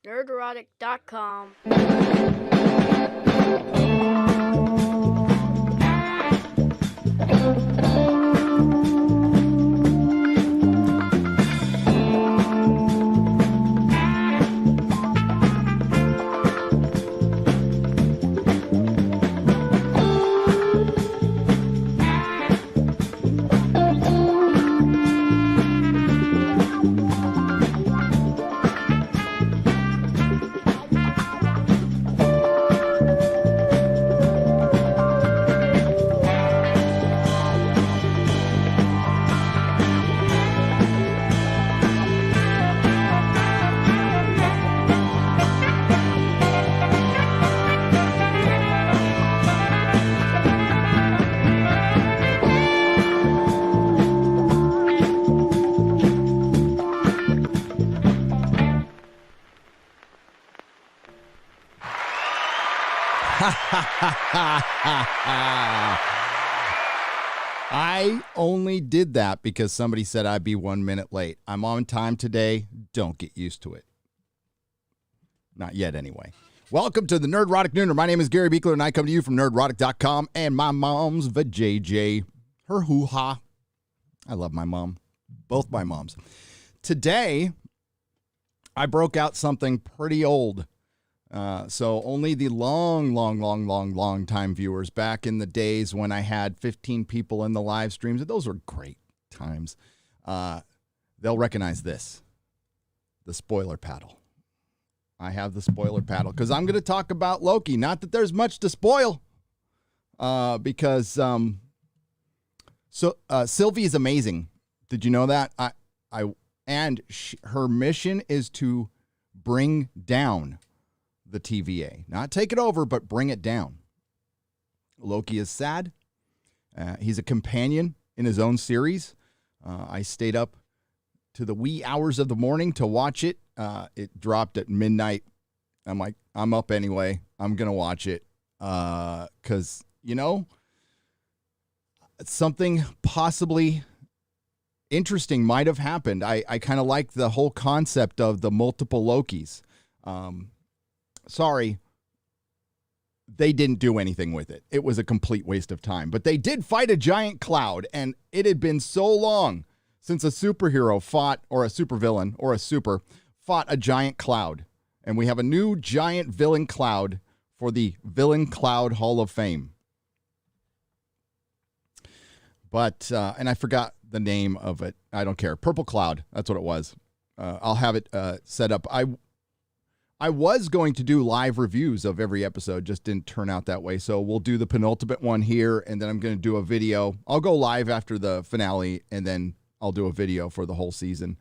Nerdrotic.com. I only did that because somebody said I'd be 1 minute late. I'm on time today. Don't get used to it. Not yet, anyway. Welcome to the Nerdrotic Nooner. My name is Gary Beekler, and I come to you from Nerdrotic.com and my mom's vajayjay. Her hoo-ha. I love my mom. Both my moms. Today, I broke out something pretty old. So only the long time viewers back in the days when I had 15 people in the live streams, those were great times. They'll recognize this, the spoiler paddle. I have the spoiler paddle because I'm going to talk about Loki. Not that there's much to spoil, because Sylvie is amazing. Did you know that? Her mission is to bring down the TVA. Not take it over, but bring it down. Loki is sad. He's a companion in his own series. I stayed up to the wee hours of the morning to watch it. It dropped at midnight. I'm like, I'm up anyway. I'm going to watch it. Because, something possibly interesting might have happened. I kind of like the whole concept of the multiple Lokis. Sorry, they didn't do anything with it. It was a complete waste of time. But they did fight a giant cloud, and it had been so long since a superhero fought, or a supervillain, or a super, fought a giant cloud. And we have a new giant villain cloud for the Villain Cloud Hall of Fame. But, and I forgot the name of it. I don't care. Purple Cloud. That's what it was. I'll have it set up. I was going to do live reviews of every episode, just didn't turn out that way. So we'll do the penultimate one here, and then I'm going to do a video. I'll go live after the finale, and then I'll do a video for the whole season.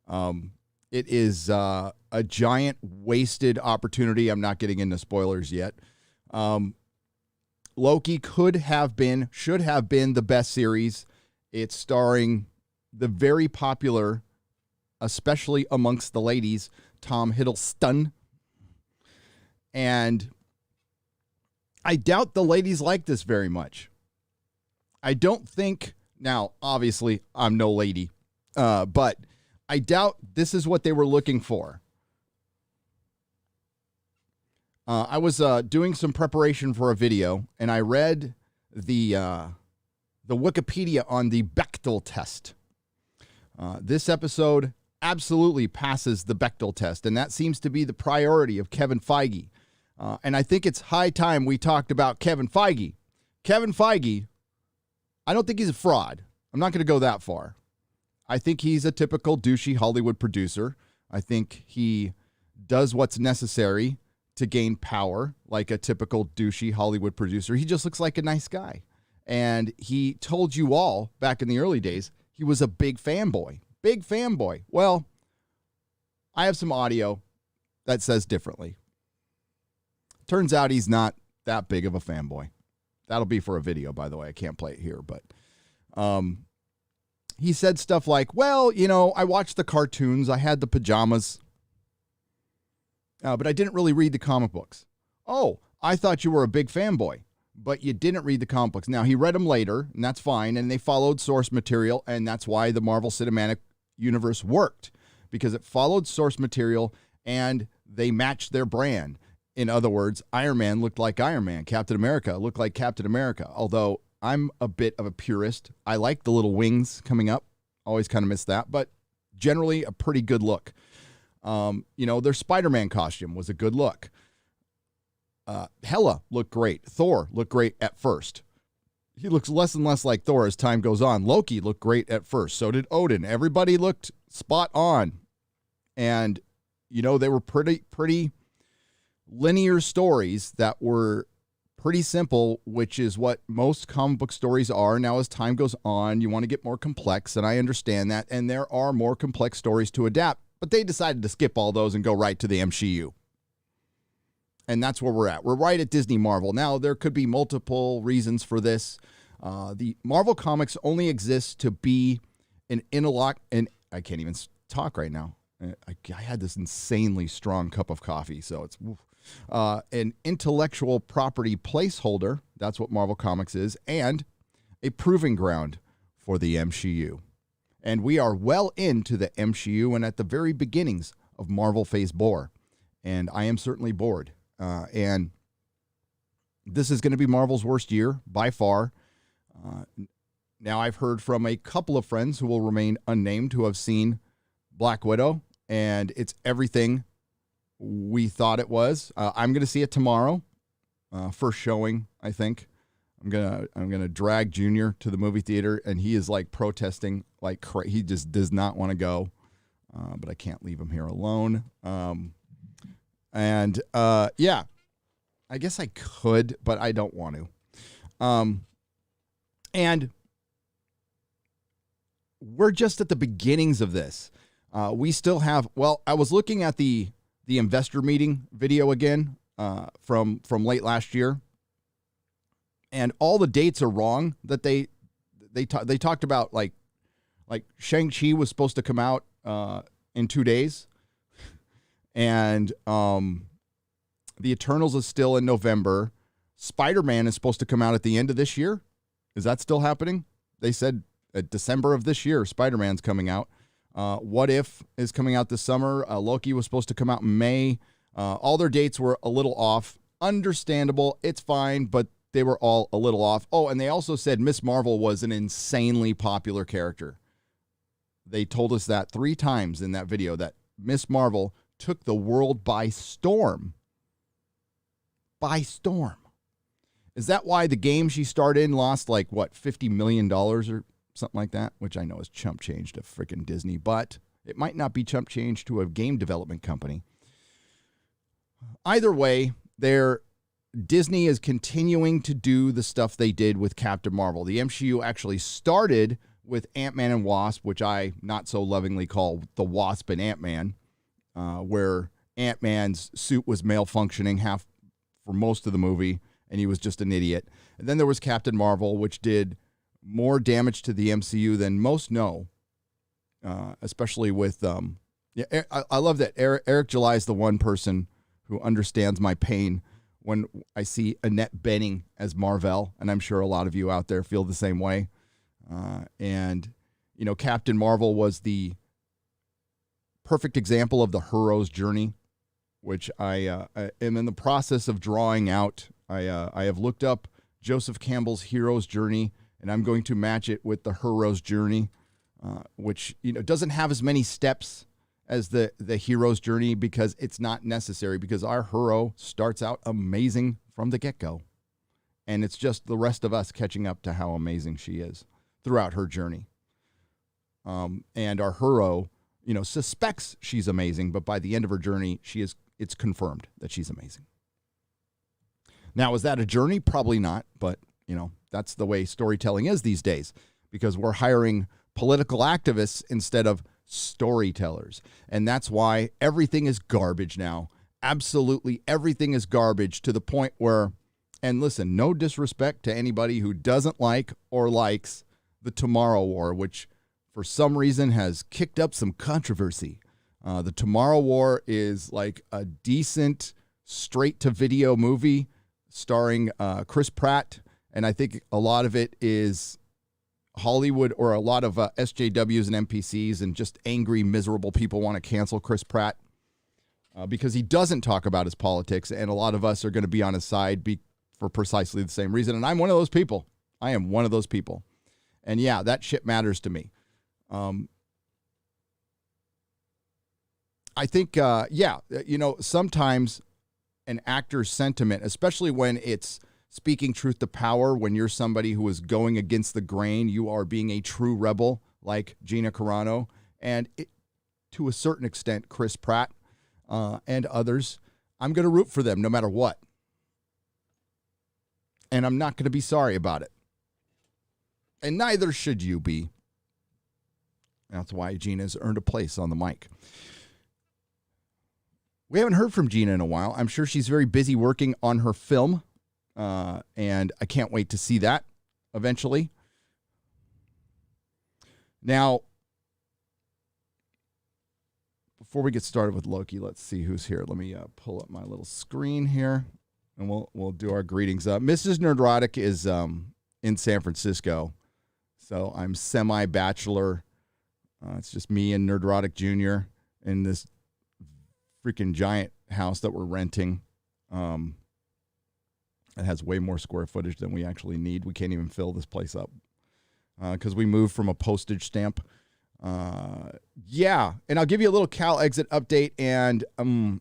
It is a giant wasted opportunity. I'm not getting into spoilers yet. Loki should have been the best series. It's starring the very popular, especially amongst the ladies, Tom Hiddleston. And I doubt the ladies like this very much. I don't think, now, obviously, I'm no lady, but I doubt this is what they were looking for. I was doing some preparation for a video, and I read the Wikipedia on the Bechdel test. This episode absolutely passes the Bechdel test, and that seems to be the priority of Kevin Feige. And I think it's high time we talked about Kevin Feige. Kevin Feige, I don't think he's a fraud. I'm not going to go that far. I think he's a typical douchey Hollywood producer. I think he does what's necessary to gain power, like a typical douchey Hollywood producer. He just looks like a nice guy. And he told you all back in the early days he was a big fanboy. Big fanboy. Well, I have some audio that says differently. Turns out he's not that big of a fanboy. That'll be for a video, by the way. I can't play it here, but he said stuff like, well, I watched the cartoons. I had the pajamas, but I didn't really read the comic books. Oh, I thought you were a big fanboy, but you didn't read the comic books. Now, he read them later, and that's fine, and they followed source material, and that's why the Marvel Cinematic Universe worked, because it followed source material, and they matched their brand. In other words, Iron Man looked like Iron Man. Captain America looked like Captain America. Although I'm a bit of a purist. I like the little wings coming up. Always kind of miss that. But generally a pretty good look. Their Spider-Man costume was a good look. Hela looked great. Thor looked great at first. He looks less and less like Thor as time goes on. Loki looked great at first. So did Odin. Everybody looked spot on. And, they were pretty linear stories that were pretty simple, which is what most comic book stories are. Now, as time goes on, you want to get more complex, and I understand that. And there are more complex stories to adapt. But they decided to skip all those and go right to the MCU. And that's where we're at. We're right at Disney Marvel. Now, there could be multiple reasons for this. The Marvel Comics only exists to be an interlock, and I can't even talk right now. I had this insanely strong cup of coffee, so it's an intellectual property placeholder. That's what Marvel Comics is, and a proving ground for the MCU. And we are well into the MCU and at the very beginnings of Marvel Phase 4. And I am certainly bored. And this is going to be Marvel's worst year by far. Now, I've heard from a couple of friends who will remain unnamed who have seen Black Widow, and it's everything we thought it was. I'm going to see it tomorrow, first showing, I think. I'm gonna drag Junior to the movie theater, and he is like protesting like crazy. He just does not want to go, but I can't leave him here alone. Yeah, I guess I could, but I don't want to. And we're just at the beginnings of this. We still have, I was looking at the investor meeting video again from late last year, and all the dates are wrong that they talked about. Like Shang-Chi was supposed to come out in 2 days, and the Eternals is still in November. Spider-Man is supposed to come out at the end of this year. Is that still happening? They said December of this year, Spider-Man's coming out. What If is coming out this summer. Loki was supposed to come out in May. All their dates were a little off. Understandable. It's fine, but they were all a little off. Oh, and they also said Miss Marvel was an insanely popular character. They told us that 3 times in that video, that Miss Marvel took the world by storm. By storm. Is that why the game she starred in lost $50 million or something like that? Which I know is chump change to freaking Disney, but it might not be chump change to a game development company. Either way, Disney is continuing to do the stuff they did with Captain Marvel. The MCU actually started with Ant-Man and Wasp, which I not so lovingly call the Wasp and Ant-Man, where Ant-Man's suit was malfunctioning for most of the movie, and he was just an idiot. And then there was Captain Marvel, which did more damage to the MCU than most know, especially with... I love that Eric July is the one person who understands my pain when I see Annette Bening as Marvel, and I'm sure a lot of you out there feel the same way. Captain Marvel was the perfect example of the hero's journey, which I am in the process of drawing out. I have looked up Joseph Campbell's hero's journey, and I'm going to match it with the hero's journey, which doesn't have as many steps as the hero's journey, because it's not necessary, because our hero starts out amazing from the get-go. And it's just the rest of us catching up to how amazing she is throughout her journey. And our hero, suspects she's amazing, but by the end of her journey, it's confirmed that she's amazing. Now, is that a journey? Probably not, but, that's the way storytelling is these days, because we're hiring political activists instead of storytellers. And that's why everything is garbage now. Absolutely everything is garbage, to the point where, and listen, no disrespect to anybody who doesn't like or likes the Tomorrow War, which for some reason has kicked up some controversy. The Tomorrow War is like a decent straight-to-video movie starring Chris Pratt, and I think a lot of it is Hollywood, or a lot of SJWs and NPCs and just angry, miserable people want to cancel Chris Pratt. because he doesn't talk about his politics, and a lot of us are going to be on his side for precisely the same reason. And I'm one of those people. I am one of those people. And yeah, that shit matters to me. I think, sometimes an actor's sentiment, especially when it's speaking truth to power, when you're somebody who is going against the grain, you are being a true rebel like Gina Carano, and to a certain extent, Chris Pratt and others. I'm going to root for them no matter what. And I'm not going to be sorry about it. And neither should you be. That's why Gina's earned a place on the mic. We haven't heard from Gina in a while. I'm sure she's very busy working on her film. And I can't wait to see that eventually. Now, before we get started with Loki, let's see who's here. Let me pull up my little screen here, and we'll do our greetings. Mrs. Nerdrotic is in San Francisco, so I'm semi-bachelor. It's just me and Nerdrotic Jr. in this freaking giant house that we're renting. It has way more square footage than we actually need. We can't even fill this place up because we moved from a postage stamp. Yeah, and I'll give you a little Cal Exit update. And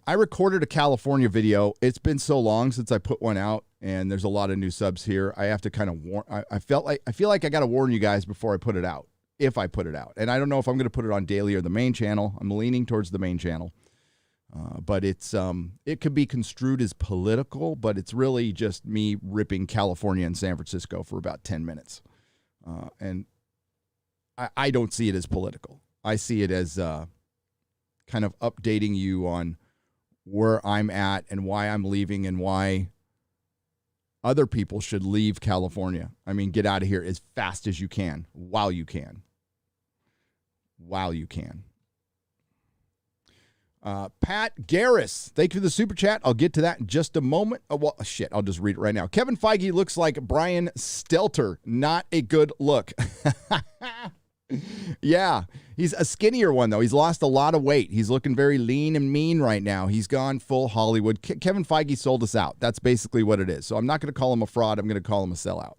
I recorded a California video. It's been so long since I put one out, and there's a lot of new subs here. I have to kind of warn. I feel like I got to warn you guys before I put it out, if I put it out. And I don't know if I'm going to put it on daily or the main channel. I'm leaning towards the main channel. But it could be construed as political, but it's really just me ripping California and San Francisco for about 10 minutes. And I don't see it as political. I see it as kind of updating you on where I'm at and why I'm leaving and why other people should leave California. I mean, get out of here as fast as you can, while you can. While you can. Pat Garris, thank you for the super chat. I'll get to that in just a moment. Oh, well, shit, I'll just read it right now. Kevin Feige looks like Brian Stelter. Not a good look. Yeah, he's a skinnier one, though. He's lost a lot of weight. He's looking very lean and mean right now. He's gone full Hollywood. Kevin Feige sold us out. That's basically what it is. So I'm not going to call him a fraud. I'm going to call him a sellout.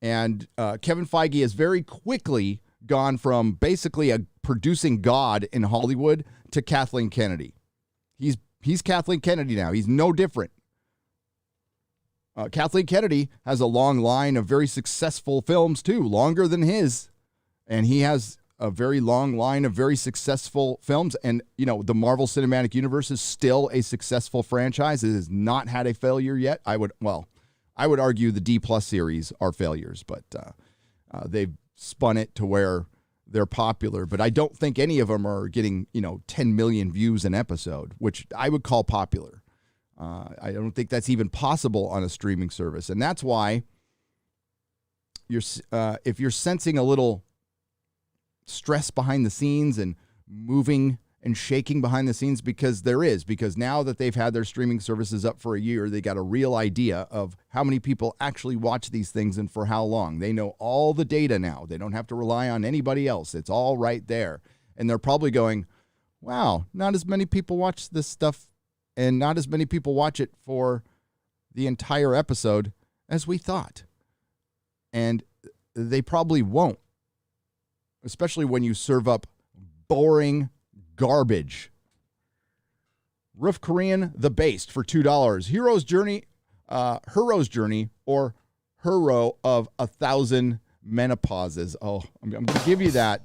And Kevin Feige has very quickly gone from basically a producing god in Hollywood to Kathleen Kennedy. He's Kathleen Kennedy now. He's no different. Kathleen Kennedy has a long line of very successful films too, longer than his. And he has a very long line of very successful films. And, you know, the Marvel Cinematic Universe is still a successful franchise. It has not had a failure yet. I would argue the D+ series are failures, but they've spun it to where they're popular, but I don't think any of them are getting, 10 million views an episode, which I would call popular. I don't think that's even possible on a streaming service. And that's why if you're sensing a little stress behind the scenes and moving and shaking behind the scenes, because now that they've had their streaming services up for a year, they got a real idea of how many people actually watch these things and for how long. They know all the data now. They don't have to rely on anybody else. It's all right there. And they're probably going, wow, not as many people watch this stuff and not as many people watch it for the entire episode as we thought. And they probably won't, especially when you serve up boring garbage. Roof Korean the Based for $2. Hero's Journey, or Hero of 1,000 Menopauses. Oh, I'm going to give you that.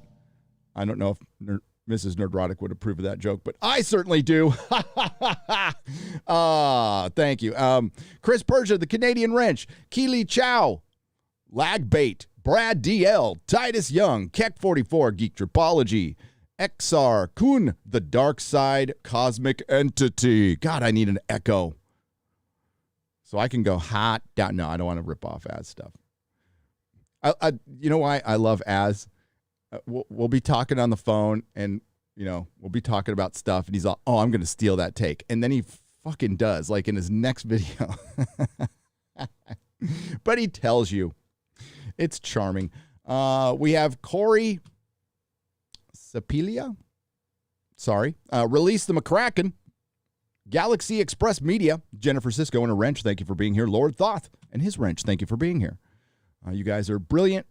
I don't know if Mrs. Nerdrotic would approve of that joke, but I certainly do. Thank you. Chris Persia, the Canadian Wrench, Keely Chow, Lagbait, Brad DL, Titus Young, Keck44, Geek Tripology, XR, Kun, The Dark Side, Cosmic Entity. God, I need an echo. So I can go hot down. No, I don't want to rip off Az stuff. You know why I love Az? We'll be talking on the phone and, we'll be talking about stuff and he's all, oh, I'm going to steal that take. And then he fucking does, like in his next video. But he tells you. It's charming. We have Corey Sapilia. Release the McCracken. Galaxy Express Media. Jennifer Sisko and a wrench, thank you for being here. Lord Thoth and his wrench, thank you for being here. You guys are brilliant.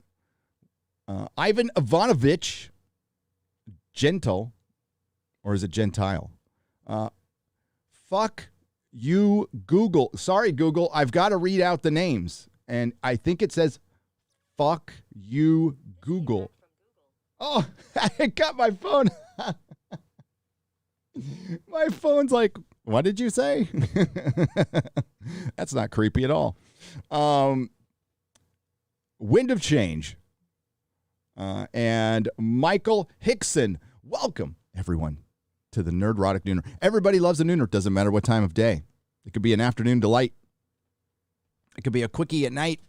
Ivan Ivanovich. Gentle. Or is it Gentile? Fuck you, Google. Sorry, Google. I've got to read out the names. And I think it says, fuck you, Google. Oh, I got my phone. My phone's like, what did you say? That's not creepy at all. Wind of Change. And Michael Hickson. Welcome, everyone, to the Nerdrotic Nooner. Everybody loves a nooner. Doesn't matter what time of day. It could be an afternoon delight. It could be a quickie at night.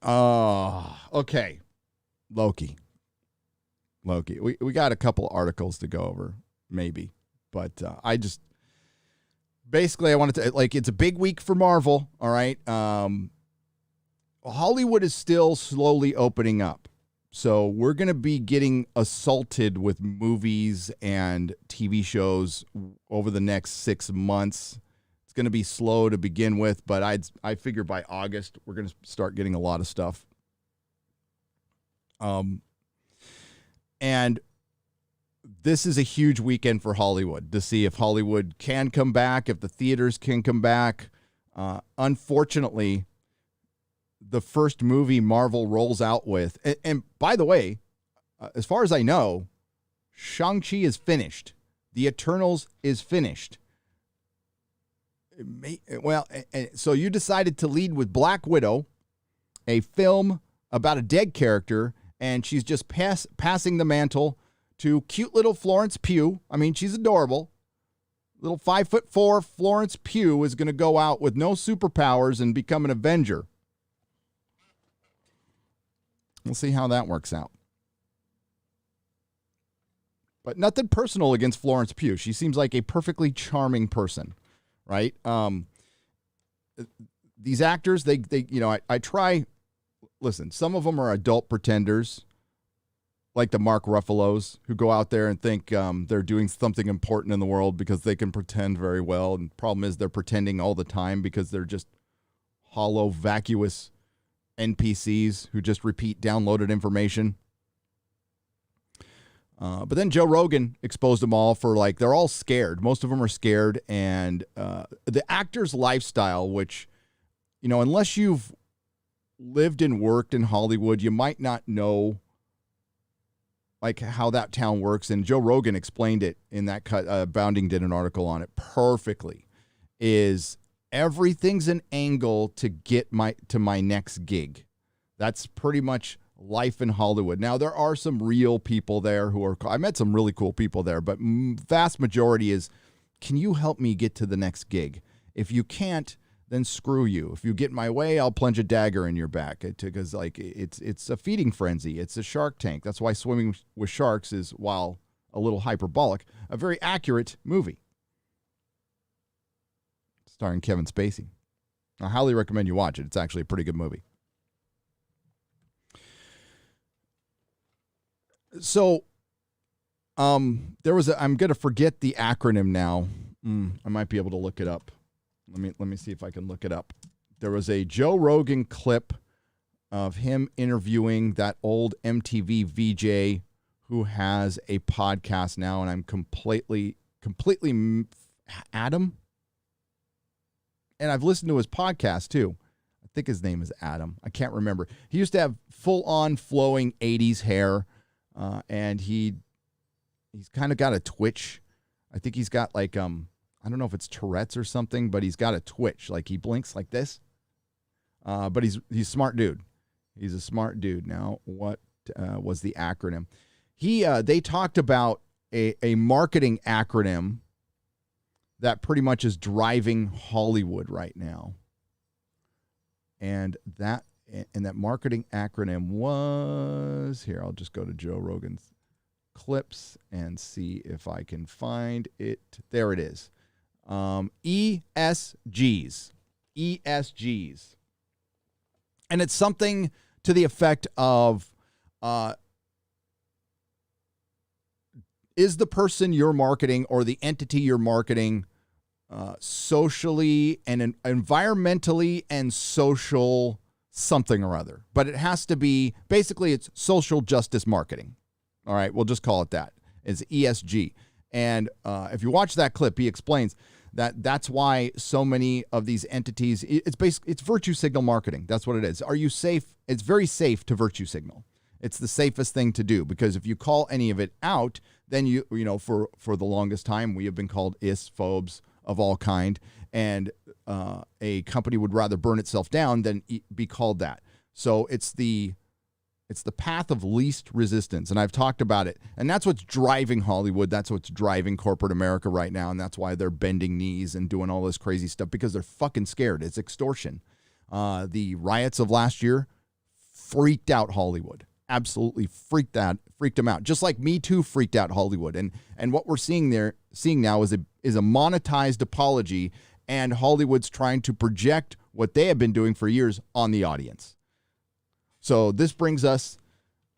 Okay. Loki. We got a couple articles to go over, maybe. But I wanted to, it's a big week for Marvel, all right? Hollywood is still slowly opening up. So we're going to be getting assaulted with movies and TV shows over the next 6 months. It's going to be slow to begin with, but I figure by August we're going to start getting a lot of stuff. And this is a huge weekend for Hollywood to see if Hollywood can come back, if the theaters can come back. Unfortunately, the first movie Marvel rolls out with, and by the way, as far as I know, Shang-Chi is finished. The Eternals is finished. So you decided to lead with Black Widow, a film about a dead character, and she's just passing the mantle to cute little Florence Pugh. I mean, she's adorable. Little 5'4" Florence Pugh is going to go out with no superpowers and become an Avenger. We'll see how that works out. But nothing personal against Florence Pugh. She seems like a perfectly charming person, right? These actors, they I try. Listen, some of them are adult pretenders, like the Mark Ruffalo's, who go out there and think they're doing something important in the world because they can pretend very well. And the problem is they're pretending all the time because they're just hollow, vacuous NPCs who just repeat downloaded information. But then Joe Rogan exposed them all for they're all scared. Most of them are scared. And the actor's lifestyle, which, unless you've lived and worked in Hollywood, you might not know how that town works. And Joe Rogan explained it in that cut. Bounding did an article on it perfectly. Is everything's an angle to get to my next gig. That's pretty much life in Hollywood. Now, there are some real people there I met some really cool people there, but vast majority is, can you help me get to the next gig? If you can't, then screw you. If you get in my way, I'll plunge a dagger in your back. Because it's a feeding frenzy. It's a Shark Tank. That's why Swimming with Sharks is, while a little hyperbolic, a very accurate movie. Starring Kevin Spacey. I highly recommend you watch it. It's actually a pretty good movie. So, I'm going to forget the acronym now. I might be able to look it up. Let me see if I can look it up. There was a Joe Rogan clip of him interviewing that old MTV VJ who has a podcast now, and I'm completely Adam. And I've listened to his podcast, too. I think his name is Adam. I can't remember. He used to have full-on flowing 80s hair, and he's kind of got a twitch. I think he's got, I don't know if it's Tourette's or something, but he's got a twitch. He blinks like this. But he's a smart dude. He's a smart dude. Now, what was the acronym? They talked about a marketing acronym that pretty much is driving Hollywood right now. And that marketing acronym was, here, I'll just go to Joe Rogan's clips and see if I can find it. There it is. ESGs. ESGs. And it's something to the effect of is the person you're marketing or the entity you're marketing socially and environmentally and social something or other? But it has to be, basically, it's social justice marketing. All right, we'll just call it that. It's ESG. And if you watch that clip, he explains that that's why so many of these entities, it's virtue signal marketing. That's what it is. Are you safe? It's very safe to virtue signal. It's the safest thing to do, because if you call any of it out, then you know, for the longest time, we have been called phobes of all kind, and a company would rather burn itself down than be called that. So it's the path of least resistance, and I've talked about it, and that's what's driving Hollywood. That's what's driving corporate America right now, and that's why they're bending knees and doing all this crazy stuff, because they're fucking scared. It's extortion. The riots of last year freaked out Hollywood. Absolutely freaked them out. Just like Me Too freaked out Hollywood. And what we're seeing now is a monetized apology, and Hollywood's trying to project what they have been doing for years on the audience. So this brings us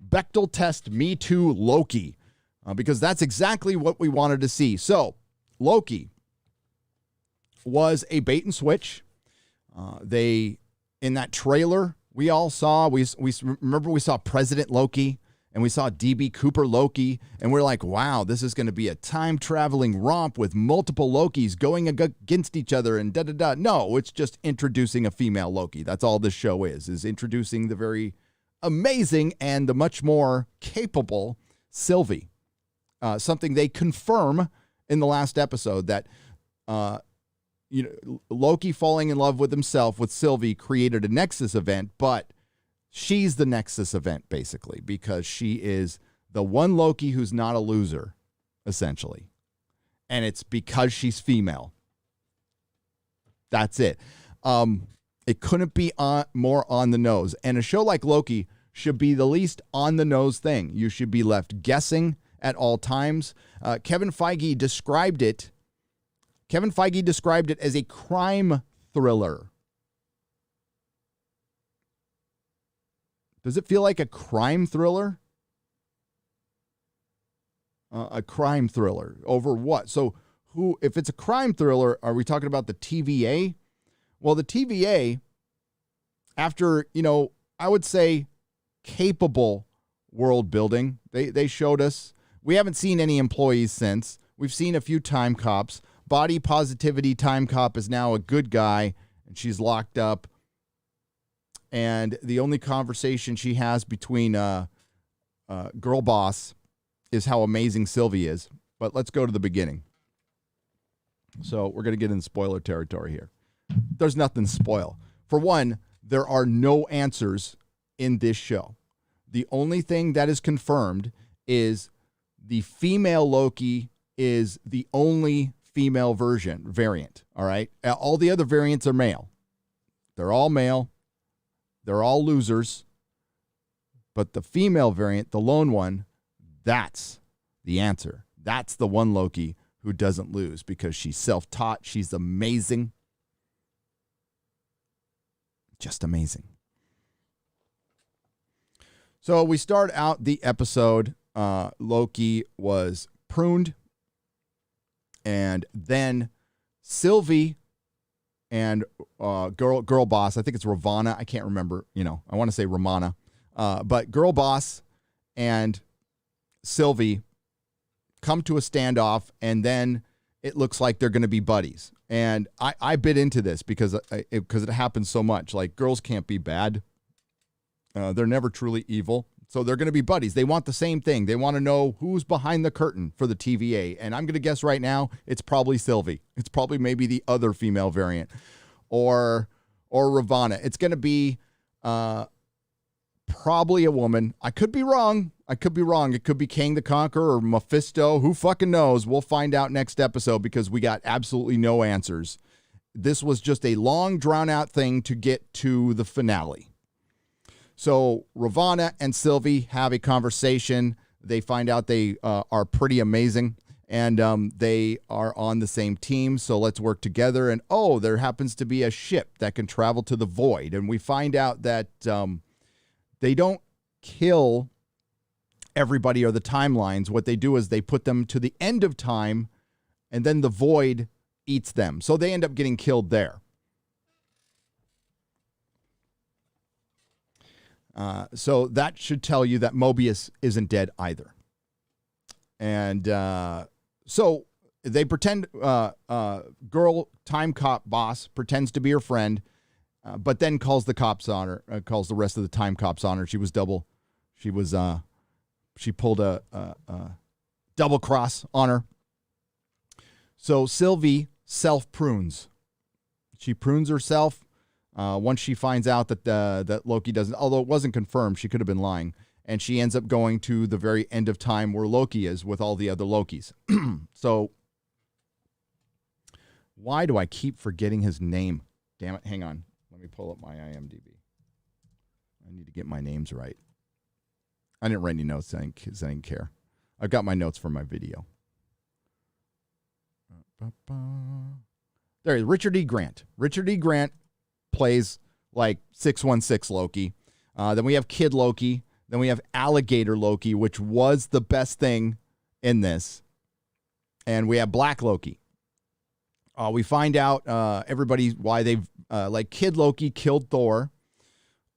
Bechdel test Me Too Loki, because that's exactly what we wanted to see. So Loki was a bait and switch. In that trailer, we all saw, we remember we saw President Loki, and we saw DB Cooper Loki, and we're like, wow, this is going to be a time-traveling romp with multiple Lokis going against each other and da-da-da. No, it's just introducing a female Loki. That's all this show is introducing the very amazing and the much more capable Sylvie. Something they confirm in the last episode, that Loki falling in love with himself with Sylvie created a Nexus event, but she's the Nexus event, basically, because she is the one Loki who's not a loser, essentially. And it's because she's female. That's it. It couldn't be more on the nose. And a show like Loki should be the least on the nose thing. You should be left guessing at all times. Kevin Feige described it as a crime thriller. Does it feel like a crime thriller? A crime thriller over what? So if it's a crime thriller, are we talking about the TVA? Well, the TVA, after, I would say capable world building, they showed us. We haven't seen any employees since. We've seen a few time cops. Body positivity time cop is now a good guy, and she's locked up. And the only conversation she has between girl boss is how amazing Sylvie is. But let's go to the beginning. So we're going to get in spoiler territory here. There's nothing to spoil. For one, there are no answers in this show. The only thing that is confirmed is the female Loki is the only female variant. All right. All the other variants are male. They're all male. They're all losers. But the female variant, the lone one, that's the answer. That's the one Loki who doesn't lose, because she's self-taught. She's amazing. Just amazing. So we start out the episode. Loki was pruned. And then Sylvie and girl boss, I think it's Ravana. I can't remember. I want to say Ramana. But girl boss and Sylvie come to a standoff, and then it looks like they're going to be buddies. And I bit into this because it happens so much. Like, girls can't be bad. They're never truly evil. So they're going to be buddies. They want the same thing. They want to know who's behind the curtain for the TVA. And I'm going to guess right now, it's probably Sylvie. It's probably maybe the other female variant, or Ravana. It's going to be probably a woman. I could be wrong. It could be Kang the Conqueror or Mephisto. Who fucking knows? We'll find out next episode, because we got absolutely no answers. This was just a long, drawn-out thing to get to the finale. So Ravana and Sylvie have a conversation. They find out they are pretty amazing, and they are on the same team. So let's work together. And there happens to be a ship that can travel to the void. And we find out that they don't kill everybody or the timelines. What they do is they put them to the end of time, and then the void eats them. So they end up getting killed there. So that should tell you that Mobius isn't dead either. And so they pretend, girl time cop boss pretends to be her friend, but then calls the cops on her, calls the rest of the time cops on her. She pulled a double cross on her. So Sylvie self-prunes. She prunes herself once she finds out that Loki doesn't, although it wasn't confirmed, she could have been lying. And she ends up going to the very end of time where Loki is with all the other Lokis. So why do I keep forgetting his name? Damn it. Hang on. Let me pull up my IMDb. I need to get my names right. I didn't write any notes because I didn't care. I've got my notes for my video. There, Richard E. Grant. Richard E. Grant plays like 616 Loki. Then we have Kid Loki. Then we have Alligator Loki, which was the best thing in this. And we have Black Loki. We find out everybody why they've like Kid Loki killed Thor.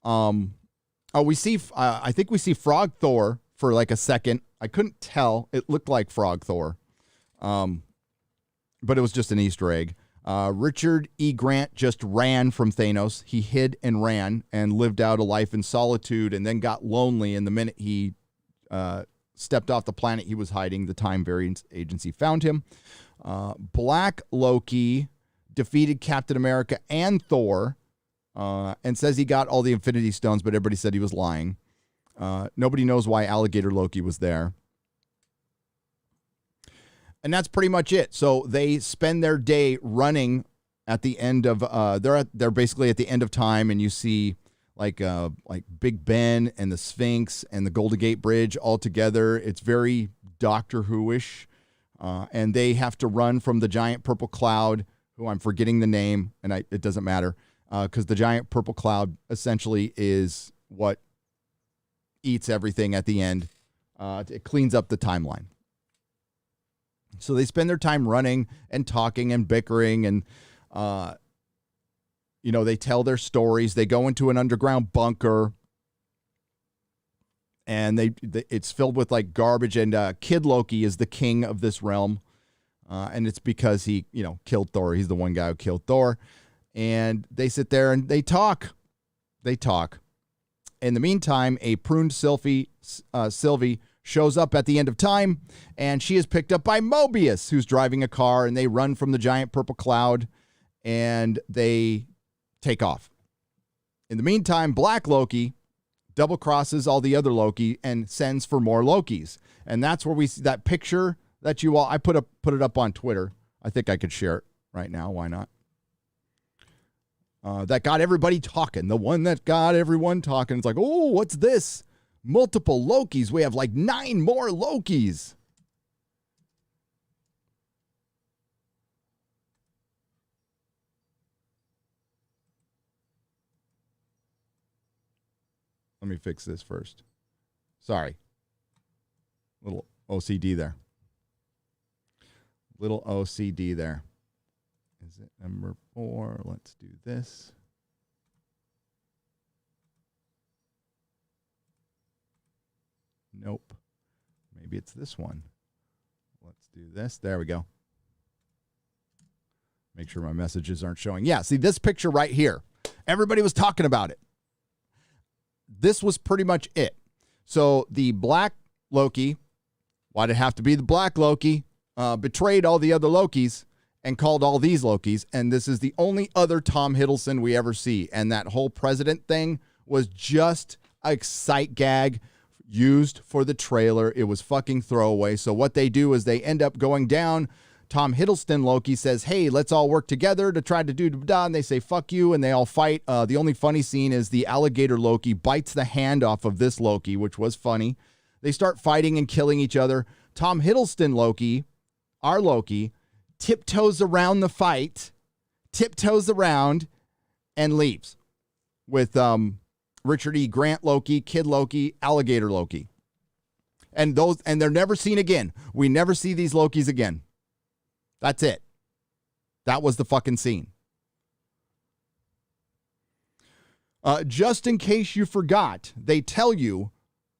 We see I think we see Frog Thor for like a second. I couldn't tell. It looked like Frog Thor. But it was just an Easter egg. Richard E. Grant just ran from Thanos. He hid and ran and lived out a life in solitude and then got lonely. And the minute he stepped off the planet he was hiding, the Time Variance Agency found him. Black Loki defeated Captain America and Thor and says he got all the Infinity Stones, but everybody said he was lying. Nobody knows why Alligator Loki was there. And that's pretty much it. So they spend their day running at the end of they're basically at the end of time, and you see like Big Ben and the Sphinx and the Golden Gate Bridge all together. It's very Doctor Who-ish. And they have to run from the giant purple cloud, who I'm forgetting the name, and it doesn't matter, because the giant purple cloud essentially is what eats everything at the end. It cleans up the timeline. So they spend their time running and talking and bickering, and they tell their stories. They go into an underground bunker, and it's filled with like garbage. And Kid Loki is the king of this realm, and it's because he killed Thor. He's the one guy who killed Thor, and they sit there and they talk. They talk. In the meantime, a pruned Sylvie shows up at the end of time, and she is picked up by Mobius, who's driving a car, and they run from the giant purple cloud, and they take off. In the meantime, Black Loki double crosses all the other Loki and sends for more Lokis. And that's where we see that picture that I put it up on Twitter. I think I could share it right now. Why not? That got everybody talking. The one that got everyone talking. It's like, oh, what's this? Multiple Lokis. We have like 9 more Lokis. Let me fix this first. Sorry. Little OCD there. Little OCD there. Is it number 4? Let's do this. Nope. Maybe it's this one. Let's do this. There we go. Make sure my messages aren't showing. Yeah, see this picture right here. Everybody was talking about it. This was pretty much it. So the Black Loki, why did it have to be the Black Loki? Betrayed all the other Lokis and called all these Lokis. And this is the only other Tom Hiddleston we ever see. And that whole president thing was just a sight gag used for the trailer. It was fucking throwaway. So what they do is they end up going down. Tom Hiddleston Loki says, hey, let's all work together to try to do da, and they say, fuck you, and they all fight. The only funny scene is the alligator Loki bites the hand off of this Loki, which was funny. They start fighting and killing each other. Tom Hiddleston Loki, our Loki, tiptoes around the fight, tiptoes around, and leaves with Richard E. Grant Loki, Kid Loki, Alligator Loki. And they're never seen again. We never see these Lokis again. That's it. That was the fucking scene. Just in case you forgot, they tell you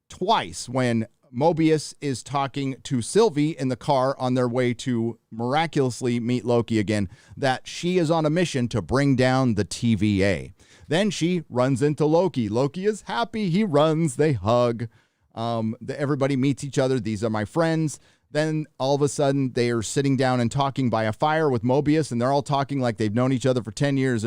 twice when Mobius is talking to Sylvie in the car on their way to miraculously meet Loki again, that she is on a mission to bring down the TVA. Then she runs into Loki. Loki is happy. He runs. They hug. Everybody meets each other. These are my friends. Then all of a sudden they are sitting down and talking by a fire with Mobius, and they're all talking like they've known each other for 10 years.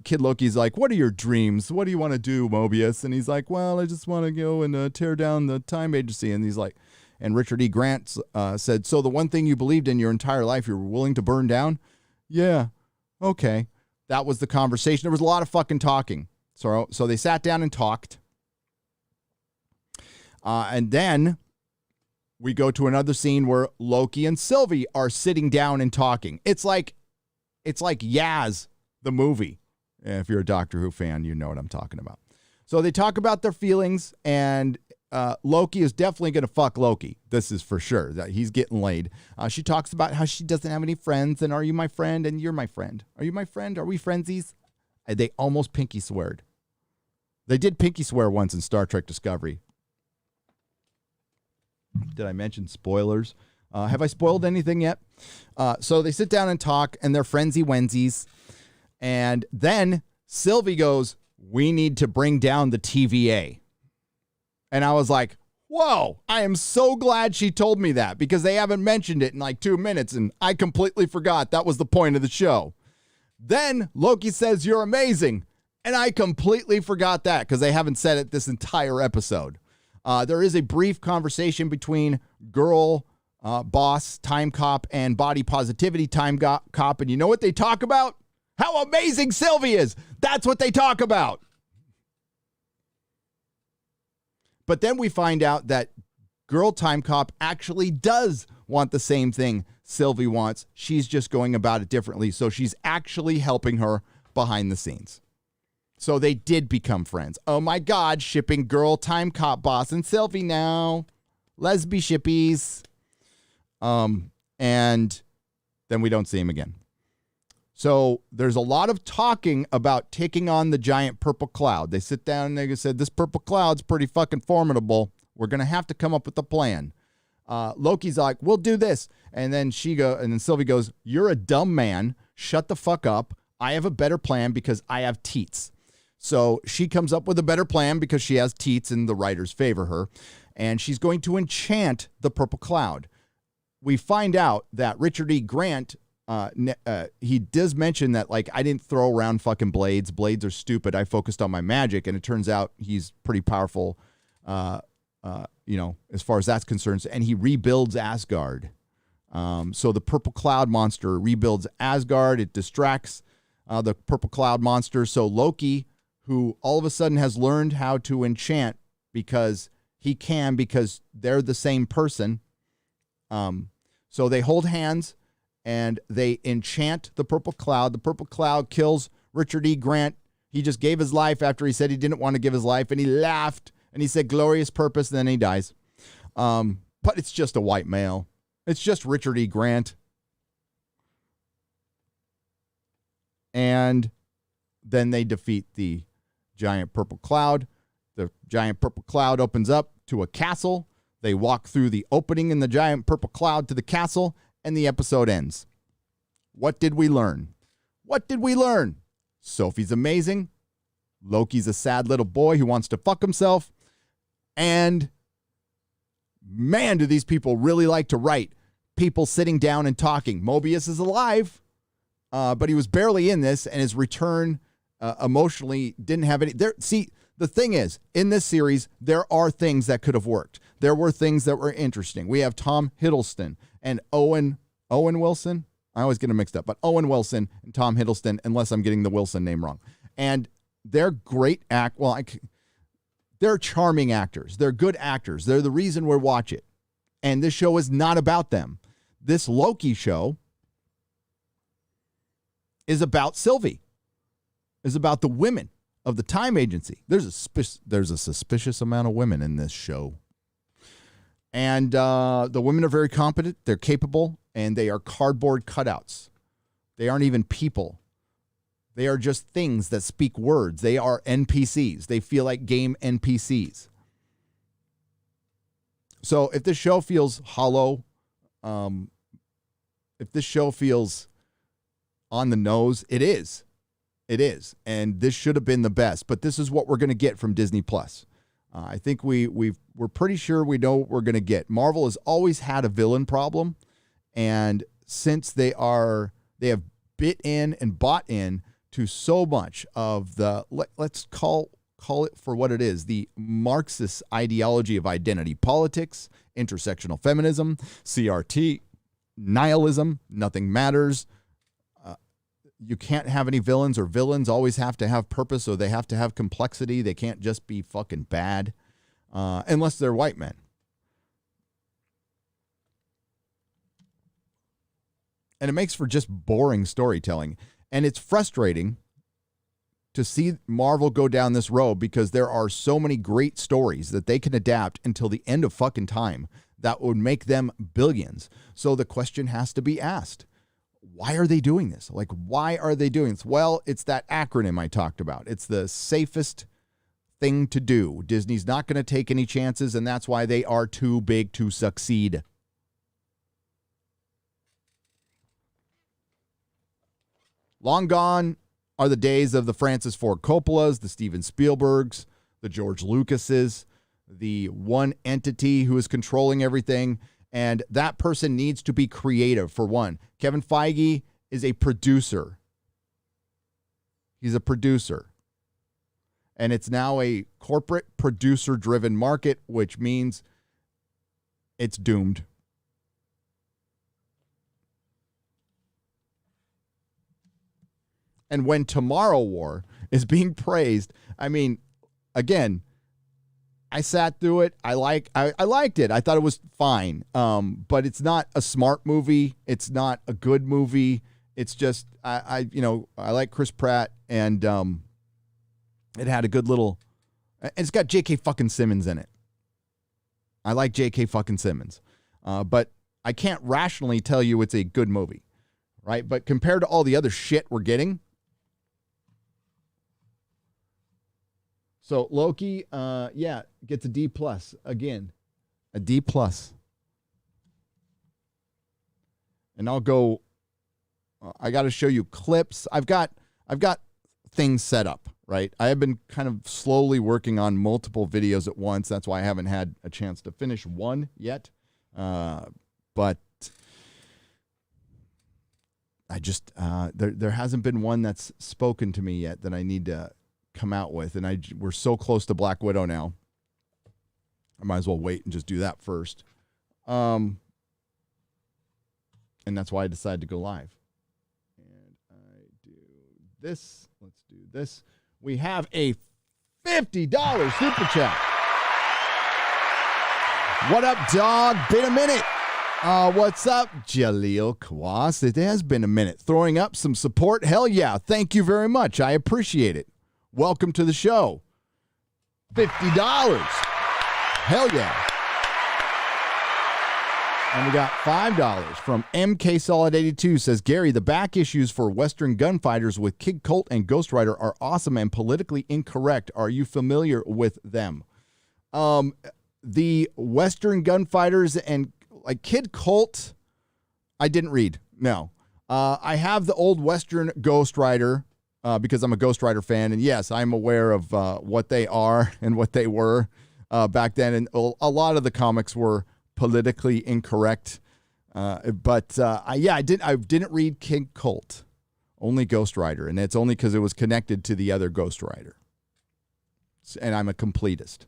Kid Loki's like, what are your dreams? What do you want to do, Mobius? And he's like, well, I just want to go and tear down the time agency. And he's like, and Richard E. Grant said, so the one thing you believed in your entire life, you were willing to burn down? Yeah. Okay. That was the conversation. There was a lot of fucking talking. So they sat down and talked. And then we go to another scene where Loki and Sylvie are sitting down and talking. It's like Yaz, the movie. If you're a Doctor Who fan, you know what I'm talking about. So they talk about their feelings, and Loki is definitely going to fuck Loki. This is for sure. That he's getting laid. She talks about how she doesn't have any friends, and are you my friend? And you're my friend. Are you my friend? Are we friendsies? They almost pinky sweared. They did pinky swear once in Star Trek Discovery. Did I mention spoilers? Have I spoiled anything yet? So they sit down and talk, and they're frenzy-wensies. And then Sylvie goes, we need to bring down the TVA. And I was like, whoa, I am so glad she told me that, because they haven't mentioned it in like 2 minutes, and I completely forgot that was the point of the show. Then Loki says, you're amazing. And I completely forgot that, because they haven't said it this entire episode. There is a brief conversation between girl boss, time cop, and body positivity time cop. And you know what they talk about? How amazing Sylvie is. That's what they talk about. But then we find out that girl time cop actually does want the same thing Sylvie wants. She's just going about it differently. So she's actually helping her behind the scenes. So they did become friends. Oh my God, shipping girl time cop boss and Sylvie now. Lesby shippies. And then we don't see him again. So there's a lot of talking about taking on the giant purple cloud. They sit down and they said, this purple cloud's pretty fucking formidable. We're going to have to come up with a plan. Loki's like, we'll do this. And then Sylvie goes, you're a dumb man. Shut the fuck up. I have a better plan because I have teats. So she comes up with a better plan because she has teats and the writers favor her. And she's going to enchant the purple cloud. We find out that Richard E. Grant, he does mention that, like, I didn't throw around fucking blades. Blades are stupid. I focused on my magic. And it turns out he's pretty powerful, as far as that's concerned. And he rebuilds Asgard. So the purple cloud monster rebuilds Asgard. It distracts the purple cloud monster. So Loki, who all of a sudden has learned how to enchant because they're the same person. So they hold hands and they enchant the purple cloud. The purple cloud kills Richard E. Grant. He just gave his life after he said he didn't want to give his life, and he laughed and he said glorious purpose, and then he dies. But it's just a white male. It's just Richard E. Grant. And then they defeat the giant purple cloud. The giant purple cloud opens up to a castle. They walk through the opening in the giant purple cloud to the castle, and the episode ends. What did we learn? What did we learn? Sophie's amazing. Loki's a sad little boy who wants to fuck himself. And man, do these people really like to write people sitting down and talking. Mobius is alive, but he was barely in this, and his return emotionally didn't have any. See, the thing is, in this series, there are things that could have worked. There were things that were interesting. We have Tom Hiddleston and Owen Wilson. I always get them mixed up, but Owen Wilson and Tom Hiddleston, unless I'm getting the Wilson name wrong. And they're great they're charming actors. They're good actors. They're the reason we watch it. And this show is not about them. This Loki show is about Sylvie. Is about the women of the time agency. There's a suspicious amount of women in this show. And the women are very competent. They're capable, and they are cardboard cutouts. They aren't even people. They are just things that speak words. They are NPCs. They feel like game NPCs. So if this show feels hollow, if this show feels on the nose, it is. It is. And this should have been the best. But this is what we're going to get from Disney+. I think we're pretty sure we know what we're going to get. Marvel has always had a villain problem. And since they have bit in and bought in to so much of the, let's call it for what it is, the Marxist ideology of identity politics, intersectional feminism, CRT, nihilism, nothing matters. You can't have any villains, or villains always have to have purpose, or they have to have complexity. They can't just be fucking bad unless they're white men. And it makes for just boring storytelling. And it's frustrating to see Marvel go down this road, because there are so many great stories that they can adapt until the end of fucking time that would make them billions. So the question has to be asked. Why are they doing this? Like, why are they doing this? Well, it's that acronym I talked about. It's the safest thing to do. Disney's not going to take any chances, and that's why they are too big to succeed. Long gone are the days of the Francis Ford Coppolas, the Steven Spielbergs, the George Lucases, the one entity who is controlling everything. And that person needs to be creative, for one. Kevin Feige is a producer. He's a producer. And it's now a corporate producer-driven market, which means it's doomed. And when Tomorrow War is being praised, I mean, again, I sat through it. I liked it. I thought it was fine. But it's not a smart movie. It's not a good movie. It's just I like Chris Pratt, and it had a good little. It's got J.K. fucking Simmons in it. I like J.K. fucking Simmons, but I can't rationally tell you it's a good movie, right? But compared to all the other shit we're getting. So Loki, gets a D+ again, a D+. And I'll go. I got to show you clips. I've got things set up, right? I have been kind of slowly working on multiple videos at once. That's why I haven't had a chance to finish one yet. But I just there hasn't been one that's spoken to me yet that I need to come out with, and we're so close to Black Widow now. I might as well wait and just do that first. And that's why I decided to go live. And I do this. Let's do this. We have a $50 super chat. What up, dog? Been a minute. What's up, Jaleel Kwas? It has been a minute. Throwing up some support. Hell yeah. Thank you very much. I appreciate it. Welcome to the show. $50. Hell yeah. And we got $5 from MK Solid 82. Says, Gary, the back issues for Western gunfighters with Kid Colt and Ghost Rider are awesome and politically incorrect. Are you familiar with them? The Western gunfighters and like Kid Colt, I didn't read. No. I have the old Western Ghost Rider because I'm a Ghost Rider fan. And yes, I'm aware of what they are and what they were back then. And a lot of the comics were politically incorrect. I didn't read Kid Colt, only Ghost Rider. And it's only because it was connected to the other Ghost Rider. And I'm a completist.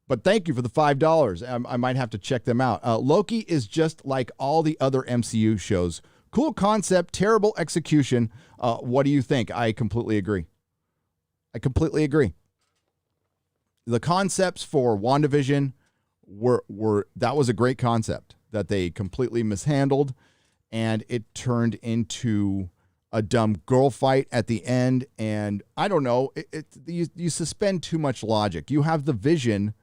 But thank you for the $5. I might have to check them out. Loki is just like all the other MCU shows. Cool concept, terrible execution. What do you think? I completely agree. The concepts for WandaVision that was a great concept that they completely mishandled, and it turned into a dumb girl fight at the end. And I don't know, you suspend too much logic. You have the Vision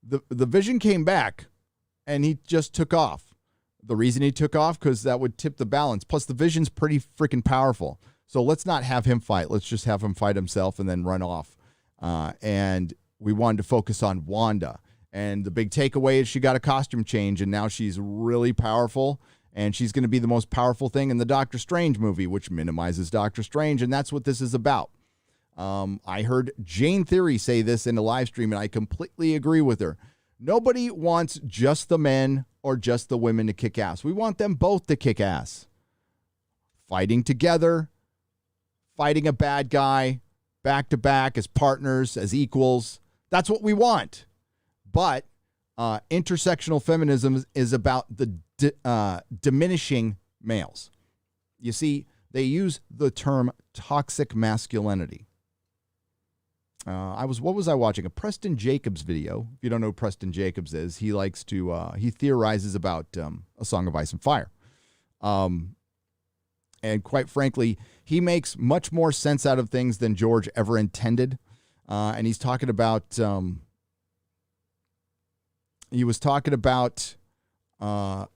the Vision came back, and he just took off. The reason he took off, because that would tip the balance. Plus, the Vision's pretty freaking powerful. So let's not have him fight. Let's just have him fight himself and then run off. And we wanted to focus on Wanda. And the big takeaway is she got a costume change, and now she's really powerful. And she's going to be the most powerful thing in the Doctor Strange movie, which minimizes Doctor Strange. And that's what this is about. I heard Jane Theory say this in a live stream, and I completely agree with her. Nobody wants just the men or just the women to kick ass. We want them both to kick ass. Fighting together, fighting a bad guy, back to back as partners, as equals. That's what we want. But intersectional feminism is about the diminishing males. You see, they use the term toxic masculinity. What was I watching? A Preston Jacobs video. If you don't know who Preston Jacobs is, he likes to, he theorizes about A Song of Ice and Fire. And quite frankly, he makes much more sense out of things than George ever intended. And he's talking about, he was talking about, God,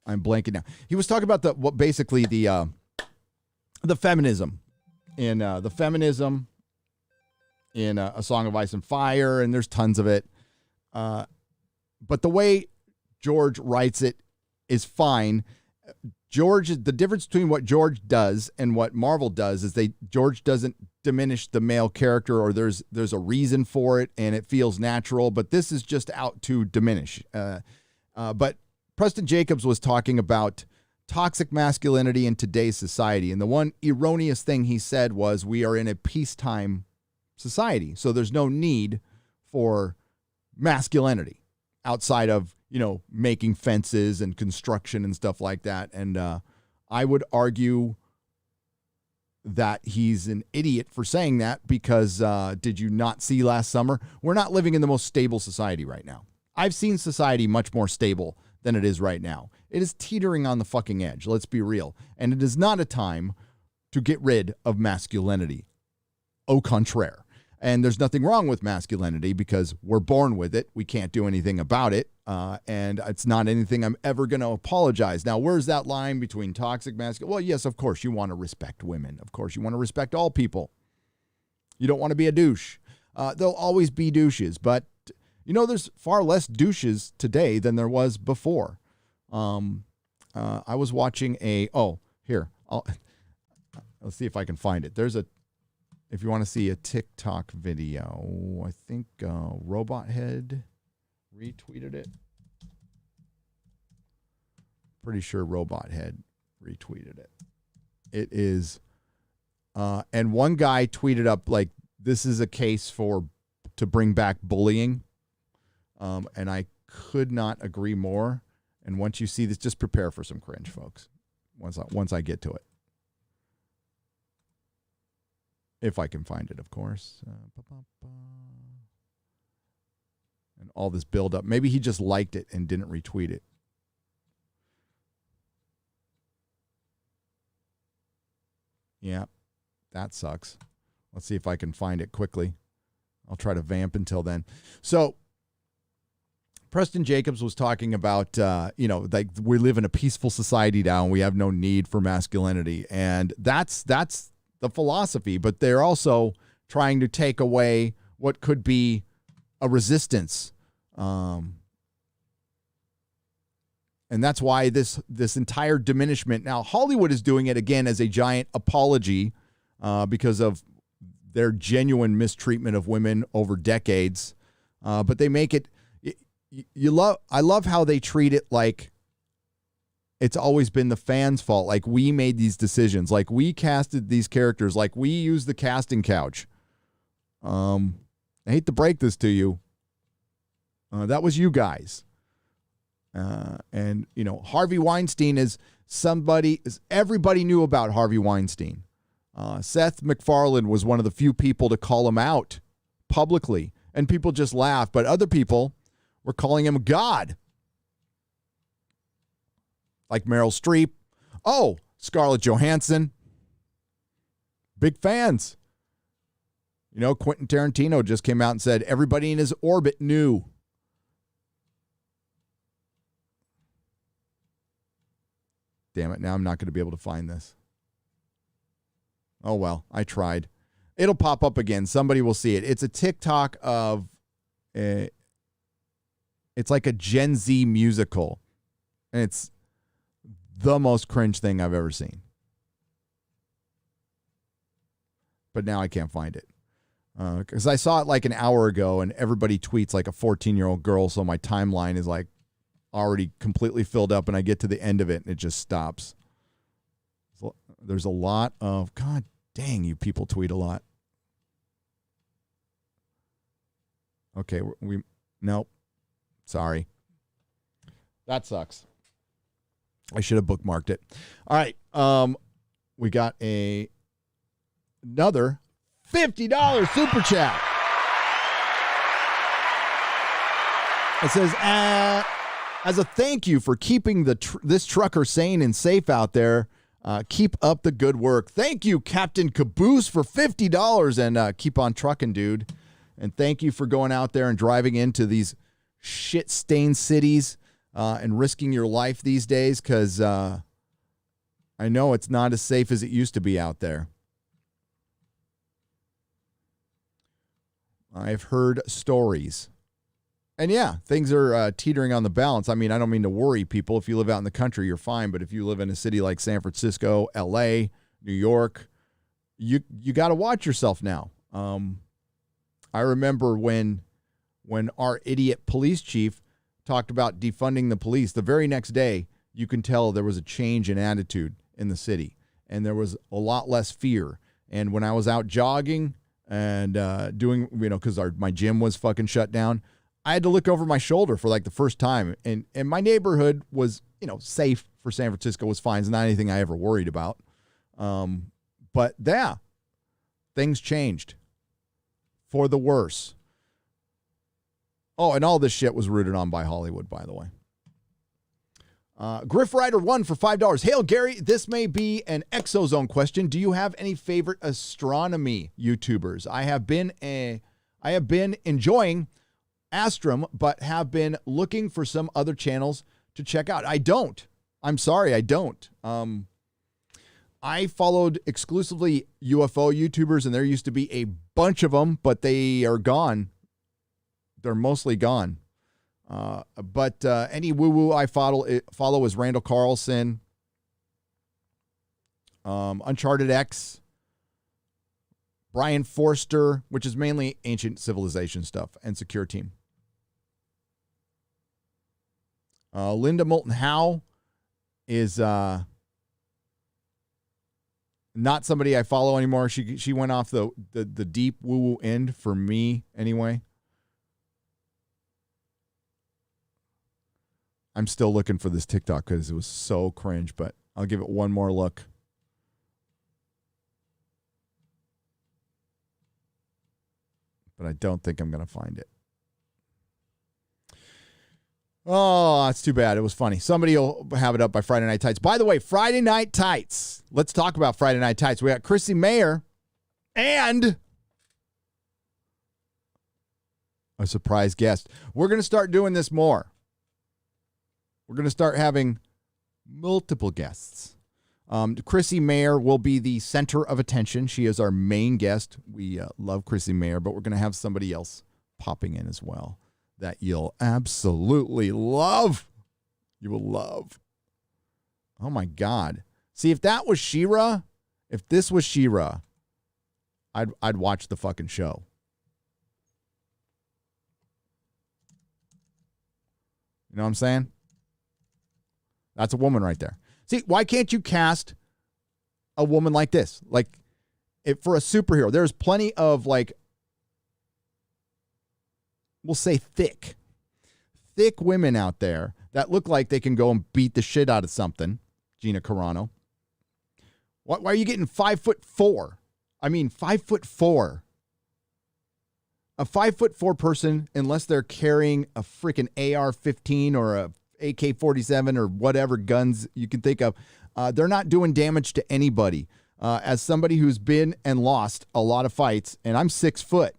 I'm blanking now. He was talking about the feminism in A Song of Ice and Fire, and there's tons of it. But the way George writes it is fine. The difference between what George does and what Marvel does is George doesn't diminish the male character, or there's a reason for it and it feels natural, but this is just out to diminish. But Preston Jacobs was talking about toxic masculinity in today's society. And the one erroneous thing he said was, we are in a peacetime society. So there's no need for masculinity outside of, making fences and construction and stuff like that. And I would argue that he's an idiot for saying that, because did you not see last summer? We're not living in the most stable society right now. I've seen society much more stable than it is right now. It is teetering on the fucking edge. Let's be real. And it is not a time to get rid of masculinity. Au contraire. And there's nothing wrong with masculinity, because we're born with it. We can't do anything about it. And it's not anything I'm ever going to apologize. Now, where's that line between toxic masculinity? Well, yes, of course, you want to respect women. Of course, you want to respect all people. You don't want to be a douche. There'll always be douches. But, there's far less douches today than there was before. I was watching let's see if I can find it. If you want to see a TikTok video, I think Robot Head retweeted it. Pretty sure Robot Head retweeted it. It is, and one guy tweeted up, like, this is a case to bring back bullying. And I could not agree more. And once you see this, just prepare for some cringe, folks. Once I get to it. If I can find it, of course. And all this build up. Maybe he just liked it and didn't retweet it. Yeah, that sucks. Let's see if I can find it quickly. I'll try to vamp until then. So, Preston Jacobs was talking about, like, we live in a peaceful society now and we have no need for masculinity. And that's the philosophy, but they're also trying to take away what could be a resistance. And that's why this entire diminishment. Now, Hollywood is doing it again as a giant apology because of their genuine mistreatment of women over decades. But they make it, I love how they treat it like it's always been the fans' fault. Like, we made these decisions. Like, we casted these characters. Like, we used the casting couch. I hate to break this to you. That was you guys. And, Harvey Weinstein is everybody knew about Harvey Weinstein. Seth MacFarlane was one of the few people to call him out publicly. And people just laughed. But other people were calling him God. Like Meryl Streep. Scarlett Johansson. Big fans. You know, Quentin Tarantino just came out and said everybody in his orbit knew. Damn it, now I'm not going to be able to find this. Oh, well, I tried. It'll pop up again. Somebody will see it. It's a TikTok of, it's like a Gen Z musical. And it's the most cringe thing I've ever seen. But now I can't find it. Because I saw it like an hour ago, and everybody tweets like a 14-year-old girl, so my timeline is like already completely filled up, and I get to the end of it, and it just stops. So there's a lot of, God dang, you people tweet a lot. Okay, nope. Sorry. That sucks. I should have bookmarked it. All right. We got another $50 super chat. It says, as a thank you for keeping this trucker sane and safe out there, keep up the good work. Thank you, Captain Caboose, for $50, and keep on trucking, dude. And thank you for going out there and driving into these shit-stained cities and risking your life these days, because I know it's not as safe as it used to be out there. I've heard stories. And yeah, things are teetering on the balance. I mean, I don't mean to worry people. If you live out in the country, you're fine. But if you live in a city like San Francisco, L.A., New York, you got to watch yourself now. I remember when our idiot police chief talked about defunding the police, the very next day, you can tell there was a change in attitude in the city. And there was a lot less fear. And when I was out jogging and doing, because my gym was fucking shut down, I had to look over my shoulder for like the first time. And my neighborhood was, safe for San Francisco, was fine. It's not anything I ever worried about. But yeah, things changed for the worse. Oh, and all this shit was rooted on by Hollywood, by the way. Griff Rider 1 for $5. Hail, Gary. This may be an exozone question. Do you have any favorite astronomy YouTubers? I have been enjoying Astrum, but have been looking for some other channels to check out. I don't. I'm sorry, I don't. I followed exclusively UFO YouTubers, and there used to be a bunch of them, but they are gone. They're mostly gone. But any woo-woo I follow is Randall Carlson, Uncharted X, Brian Forster, which is mainly ancient civilization stuff, and Secure Team. Linda Moulton Howe is not somebody I follow anymore. She went off the deep woo-woo end for me anyway. I'm still looking for this TikTok because it was so cringe, but I'll give it one more look. But I don't think I'm going to find it. Oh, that's too bad. It was funny. Somebody will have it up by Friday Night Tights. By the way, Friday Night Tights. Let's talk about Friday Night Tights. We got Chrissy Mayer and a surprise guest. We're going to start doing this more. We're going to start having multiple guests. Chrissy Mayer will be the center of attention. She is our main guest. We love Chrissy Mayer, but we're going to have somebody else popping in as well that you'll absolutely love. You will love. Oh, my God. See, if that was She-Ra, if this was She-Ra, I'd watch the fucking show. You know what I'm saying? That's a woman right there. See, why can't you cast a woman like this? Like, for a superhero, there's plenty of, like, we'll say thick women out there that look like they can go and beat the shit out of something. Gina Carano. Why are you getting 5'4"? I mean, 5'4". A 5'4" person, unless they're carrying a freaking AR-15 or a AK-47 or whatever guns you can think of, they're not doing damage to anybody. as somebody who's been and lost a lot of fights, and I'm 6 foot.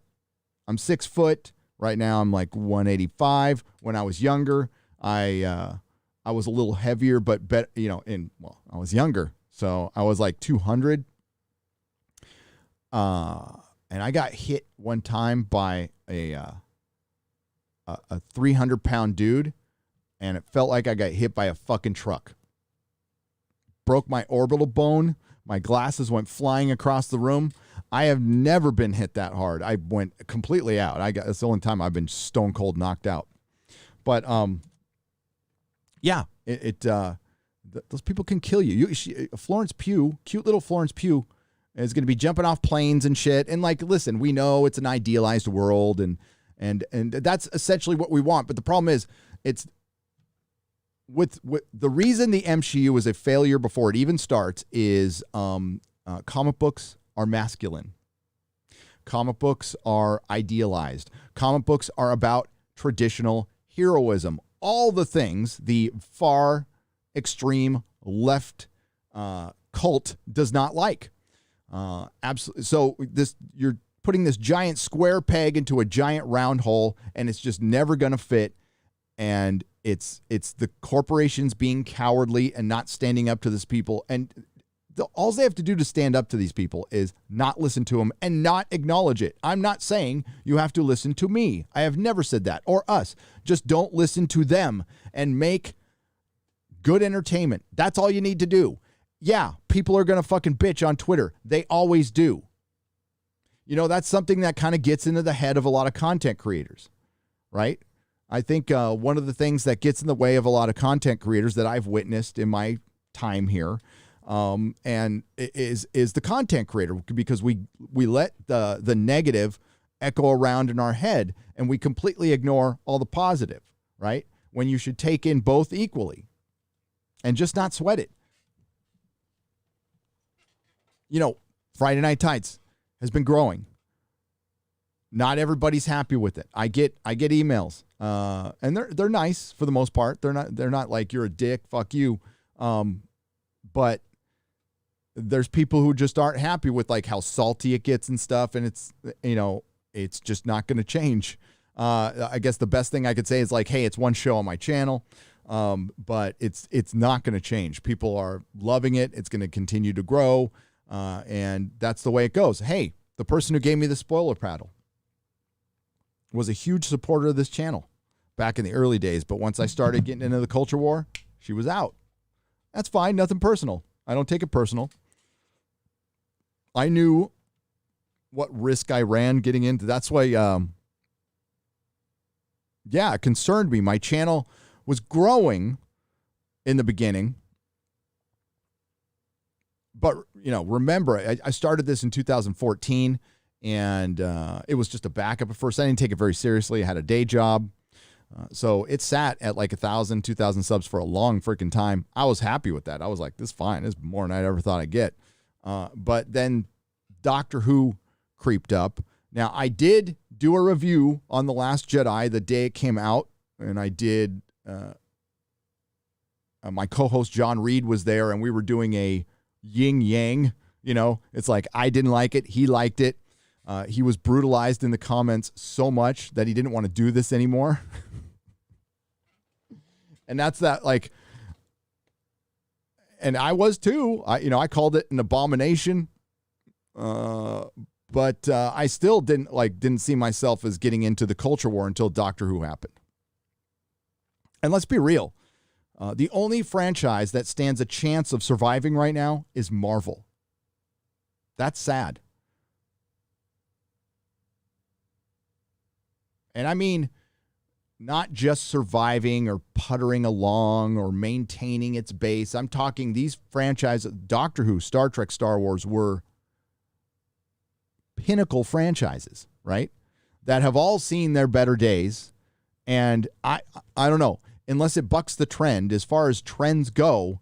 I'm 6 foot. Right now I'm like 185. When I was younger, I was a little heavier, but I was younger. So I was like 200. And I got hit one time by a 300-pound dude, and it felt like I got hit by a fucking truck. Broke my orbital bone. My glasses went flying across the room. I have never been hit that hard. I went completely out. That's the only time I've been stone cold knocked out. But yeah, those people can kill you. Florence Pugh, cute little Florence Pugh, is going to be jumping off planes and shit. And like, listen, we know it's an idealized world, and that's essentially what we want. But the problem is, it's with the reason the MCU is a failure before it even starts is comic books are masculine. Comic books are idealized. Comic books are about traditional heroism. All the things the far extreme left cult does not like. Absolutely. So you're putting this giant square peg into a giant round hole, and it's just never going to fit. And it's the corporations being cowardly and not standing up to these people. And all they have to do to stand up to these people is not listen to them and not acknowledge it. I'm not saying you have to listen to me. I have never said that, or us. Just don't listen to them and make good entertainment. That's all you need to do. Yeah, people are going to fucking bitch on Twitter. They always do. You know, that's something that kind of gets into the head of a lot of content creators, right? I think one of the things that gets in the way of a lot of content creators that I've witnessed in my time here and is the content creator, because we let the negative echo around in our head and we completely ignore all the positive, right? When you should take in both equally and just not sweat it. You know, Friday Night Tights has been growing. Not everybody's happy with it. I get emails, and they're nice for the most part. They're not like you're a dick, fuck you. But there's people who just aren't happy with like how salty it gets and stuff, and it's just not going to change. I guess the best thing I could say is like, hey, it's one show on my channel, but it's not going to change. People are loving it. It's going to continue to grow, and that's the way it goes. Hey, the person who gave me the spoiler paddle was a huge supporter of this channel back in the early days. But once I started getting into the culture war, she was out. That's fine. Nothing personal. I don't take it personal. I knew what risk I ran getting into. That's why, it concerned me. My channel was growing in the beginning. But, remember, I started this in 2014. And it was just a backup at first. I didn't take it very seriously. I had a day job. So it sat at like 1,000, 2,000 subs for a long freaking time. I was happy with that. I was like, this is fine. This is more than I ever thought I'd get. But then Doctor Who creeped up. Now, I did do a review on The Last Jedi the day it came out. And I did. My co-host John Reed was there, and we were doing a yin-yang. It's like I didn't like it. He liked it. He was brutalized in the comments so much that he didn't want to do this anymore. And that's that, like, and I was too. I called it an abomination. But I still didn't see myself as getting into the culture war until Doctor Who happened. And let's be real. The only franchise that stands a chance of surviving right now is Marvel. That's sad. And I mean, not just surviving or puttering along or maintaining its base. I'm talking these franchises, Doctor Who, Star Trek, Star Wars, were pinnacle franchises, right? That have all seen their better days. And I don't know, unless it bucks the trend, as far as trends go,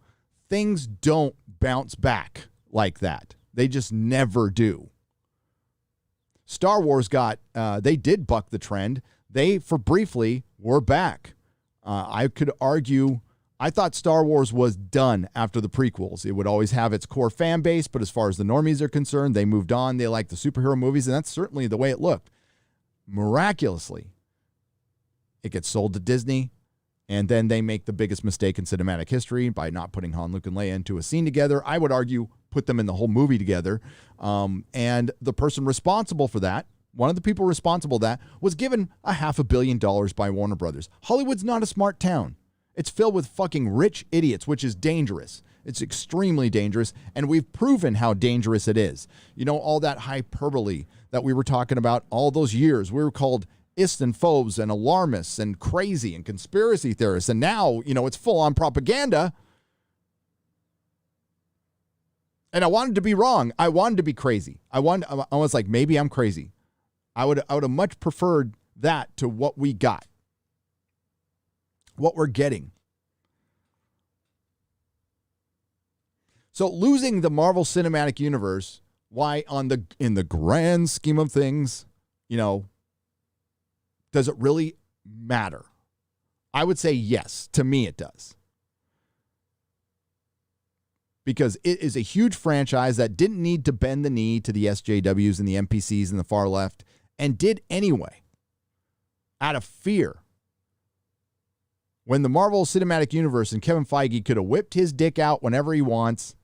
things don't bounce back like that. They just never do. Star Wars they did buck the trend. They, for briefly, were back. I could argue I thought Star Wars was done after the prequels. It would always have its core fan base, but as far as the normies are concerned, they moved on. They like the superhero movies, and that's certainly the way it looked. Miraculously, it gets sold to Disney, and then they make the biggest mistake in cinematic history by not putting Han, Luke, and Leia into a scene together. I would argue put them in the whole movie together. And the person responsible for that, one of the people responsible for that, was given $500 million by Warner Brothers. Hollywood's not a smart town. It's filled with fucking rich idiots, which is dangerous. It's extremely dangerous, and we've proven how dangerous it is. You know, all that hyperbole that we were talking about all those years. We were called ists-and-phobes and alarmists and crazy and conspiracy theorists, and now, you know, it's full-on propaganda. And I wanted to be wrong. I wanted to be crazy. I was like, maybe I'm crazy. I would have much preferred that to what we got. What we're getting. So losing the Marvel Cinematic Universe, why in the grand scheme of things, you know, does it really matter? I would say yes. To me, it does. Because it is a huge franchise that didn't need to bend the knee to the SJWs and the NPCs and the far left, and did anyway, out of fear. When the Marvel Cinematic Universe and Kevin Feige could have whipped his dick out whenever he wants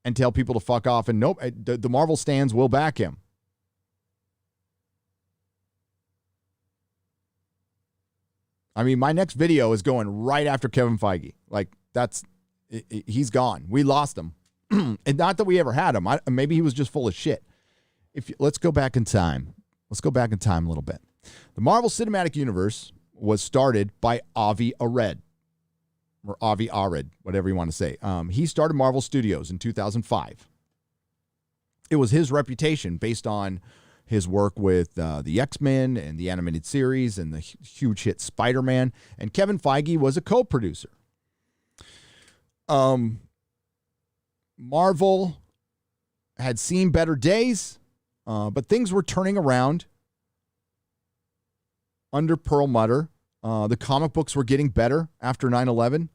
and tell people to fuck off, and nope, the Marvel stands will back him. I mean, my next video is going right after Kevin Feige. Like, he's gone. We lost him. And not that we ever had him. Maybe he was just full of shit. Let's go back in time. Let's go back in time a little bit. The Marvel Cinematic Universe was started by Avi Arad, or Avi Arad, whatever you want to say. He started Marvel Studios in 2005. It was his reputation based on his work with the X-Men and the animated series and the huge hit Spider-Man. And Kevin Feige was a co-producer. Marvel had seen better days, but things were turning around under Perlmutter. The comic books were getting better after 9/11.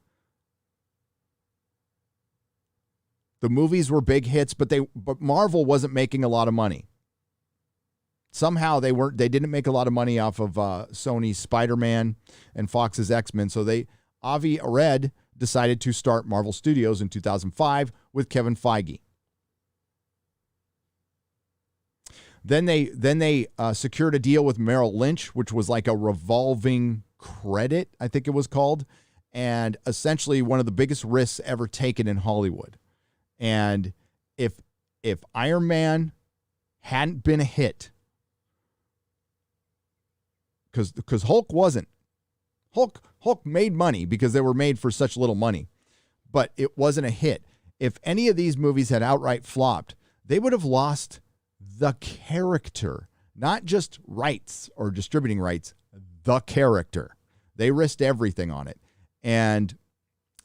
The movies were big hits, but Marvel wasn't making a lot of money. Somehow they didn't make a lot of money off of Sony's Spider-Man and Fox's X-Men, so Avi Arad decided to start Marvel Studios in 2005 with Kevin Feige. Then they secured a deal with Merrill Lynch, which was like a revolving credit, I think it was called, and essentially one of the biggest risks ever taken in Hollywood. And if Iron Man hadn't been a hit, because Hulk wasn't. Hulk made money because they were made for such little money, but it wasn't a hit. If any of these movies had outright flopped, they would have lost the character, not just rights or distributing rights, the character. They risked everything on it. And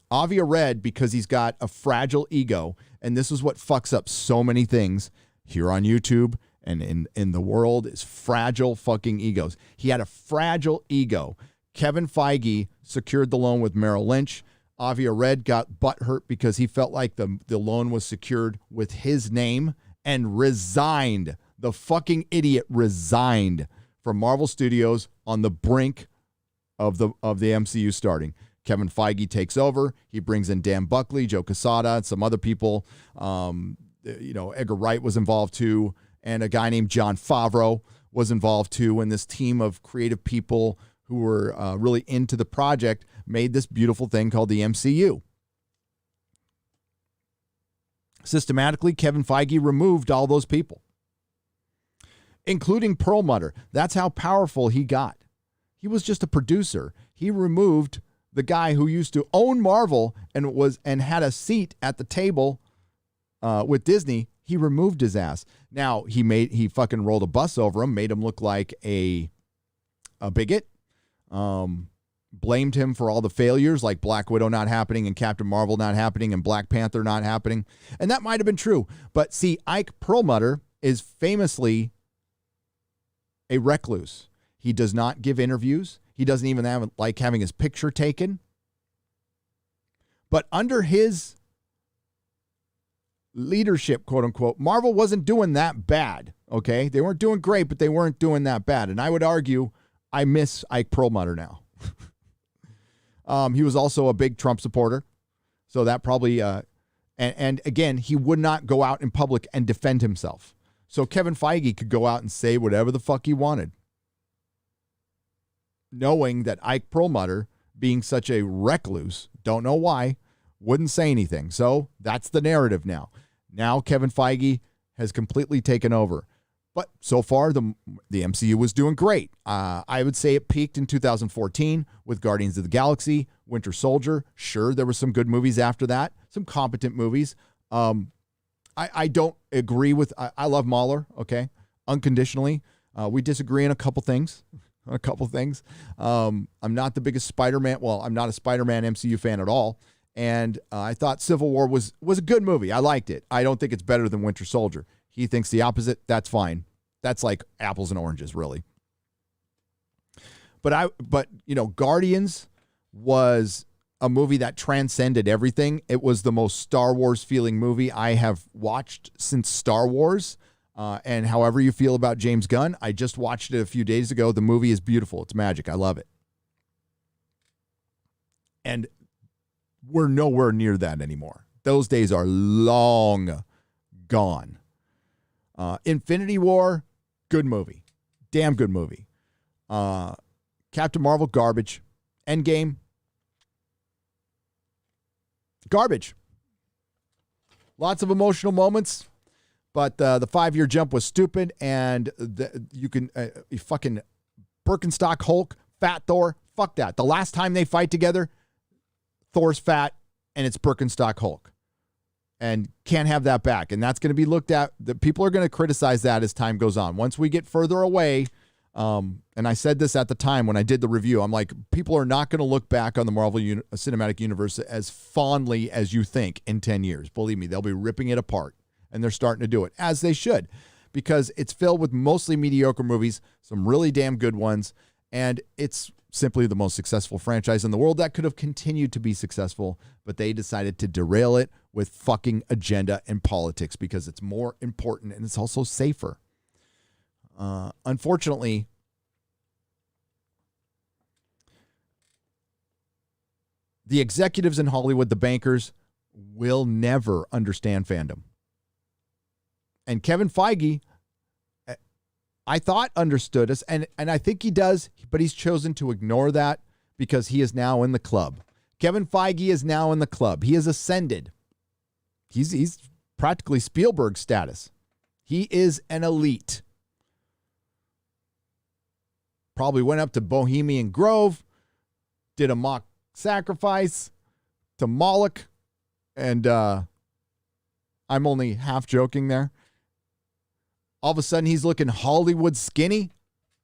Avi Arad, because he's got a fragile ego, and this is what fucks up so many things here on YouTube and in the world, is fragile fucking egos. He had a fragile ego. Kevin Feige secured the loan with Merrill Lynch. Avi Arad got butthurt because he felt like the loan was secured with his name and resigned. The fucking idiot resigned from Marvel Studios on the brink of the MCU starting. Kevin Feige takes over. He brings in Dan Buckley, Joe Quesada, and some other people. Edgar Wright was involved too, and a guy named Jon Favreau was involved too. And this team of creative people who were really into the project made this beautiful thing called the MCU. Systematically, Kevin Feige removed all those people, including Perlmutter. That's how powerful he got. He was just a producer. He removed the guy who used to own Marvel and had a seat at the table with Disney. He removed his ass. Now he fucking rolled a bus over him, made him look like a bigot. Blamed him for all the failures, like Black Widow not happening and Captain Marvel not happening and Black Panther not happening. And that might have been true. But see, Ike Perlmutter is famously a recluse. He does not give interviews. He doesn't even like having his picture taken. But under his leadership, quote unquote, Marvel wasn't doing that bad. Okay. They weren't doing great, but they weren't doing that bad. And I would argue I miss Ike Perlmutter now. He was also a big Trump supporter. So that probably, and again, he would not go out in public and defend himself. So Kevin Feige could go out and say whatever the fuck he wanted, knowing that Ike Perlmutter, being such a recluse, don't know why, wouldn't say anything. So that's the narrative now. Now Kevin Feige has completely taken over. But so far, the MCU was doing great. I would say it peaked in 2014 with Guardians of the Galaxy, Winter Soldier. Sure, there were some good movies after that, some competent movies. I don't agree with, I love Mahler, okay, unconditionally. We disagree on a couple things. I'm not the biggest Spider-Man. Well, I'm not a Spider-Man MCU fan at all. And I thought Civil War was a good movie. I liked it. I don't think it's better than Winter Soldier. He thinks the opposite. That's fine. That's like apples and oranges, really. But Guardians was a movie that transcended everything. It was the most Star Wars feeling movie I have watched since Star Wars. And however you feel about James Gunn, I just watched it a few days ago. The movie is beautiful. It's magic. I love it. And we're nowhere near that anymore. Those days are long gone. Infinity War, good movie. Damn good movie. Captain Marvel, garbage. Endgame, garbage. Lots of emotional moments, but the 5-year jump was stupid, and you fucking Birkenstock Hulk, Fat Thor, fuck that. The last time they fight together, Thor's fat, and it's Birkenstock Hulk. And can't have that back. And that's going to be looked at. The people are going to criticize that as time goes on. Once we get further away, and I said this at the time when I did the review, I'm like, people are not going to look back on the Marvel Cinematic Universe as fondly as you think in 10 years. Believe me, they'll be ripping it apart. And they're starting to do it, as they should, because it's filled with mostly mediocre movies, some really damn good ones, and it's simply the most successful franchise in the world that could have continued to be successful, but they decided to derail it with fucking agenda and politics because it's more important and it's also safer. Unfortunately, the executives in Hollywood, the bankers, will never understand fandom. And Kevin Feige, I thought understood us, and I think he does, but he's chosen to ignore that because he is now in the club. Kevin Feige is now in the club. He has ascended. He's practically Spielberg status. He is an elite. Probably went up to Bohemian Grove, did a mock sacrifice to Moloch, and I'm only half joking there. All of a sudden, he's looking Hollywood skinny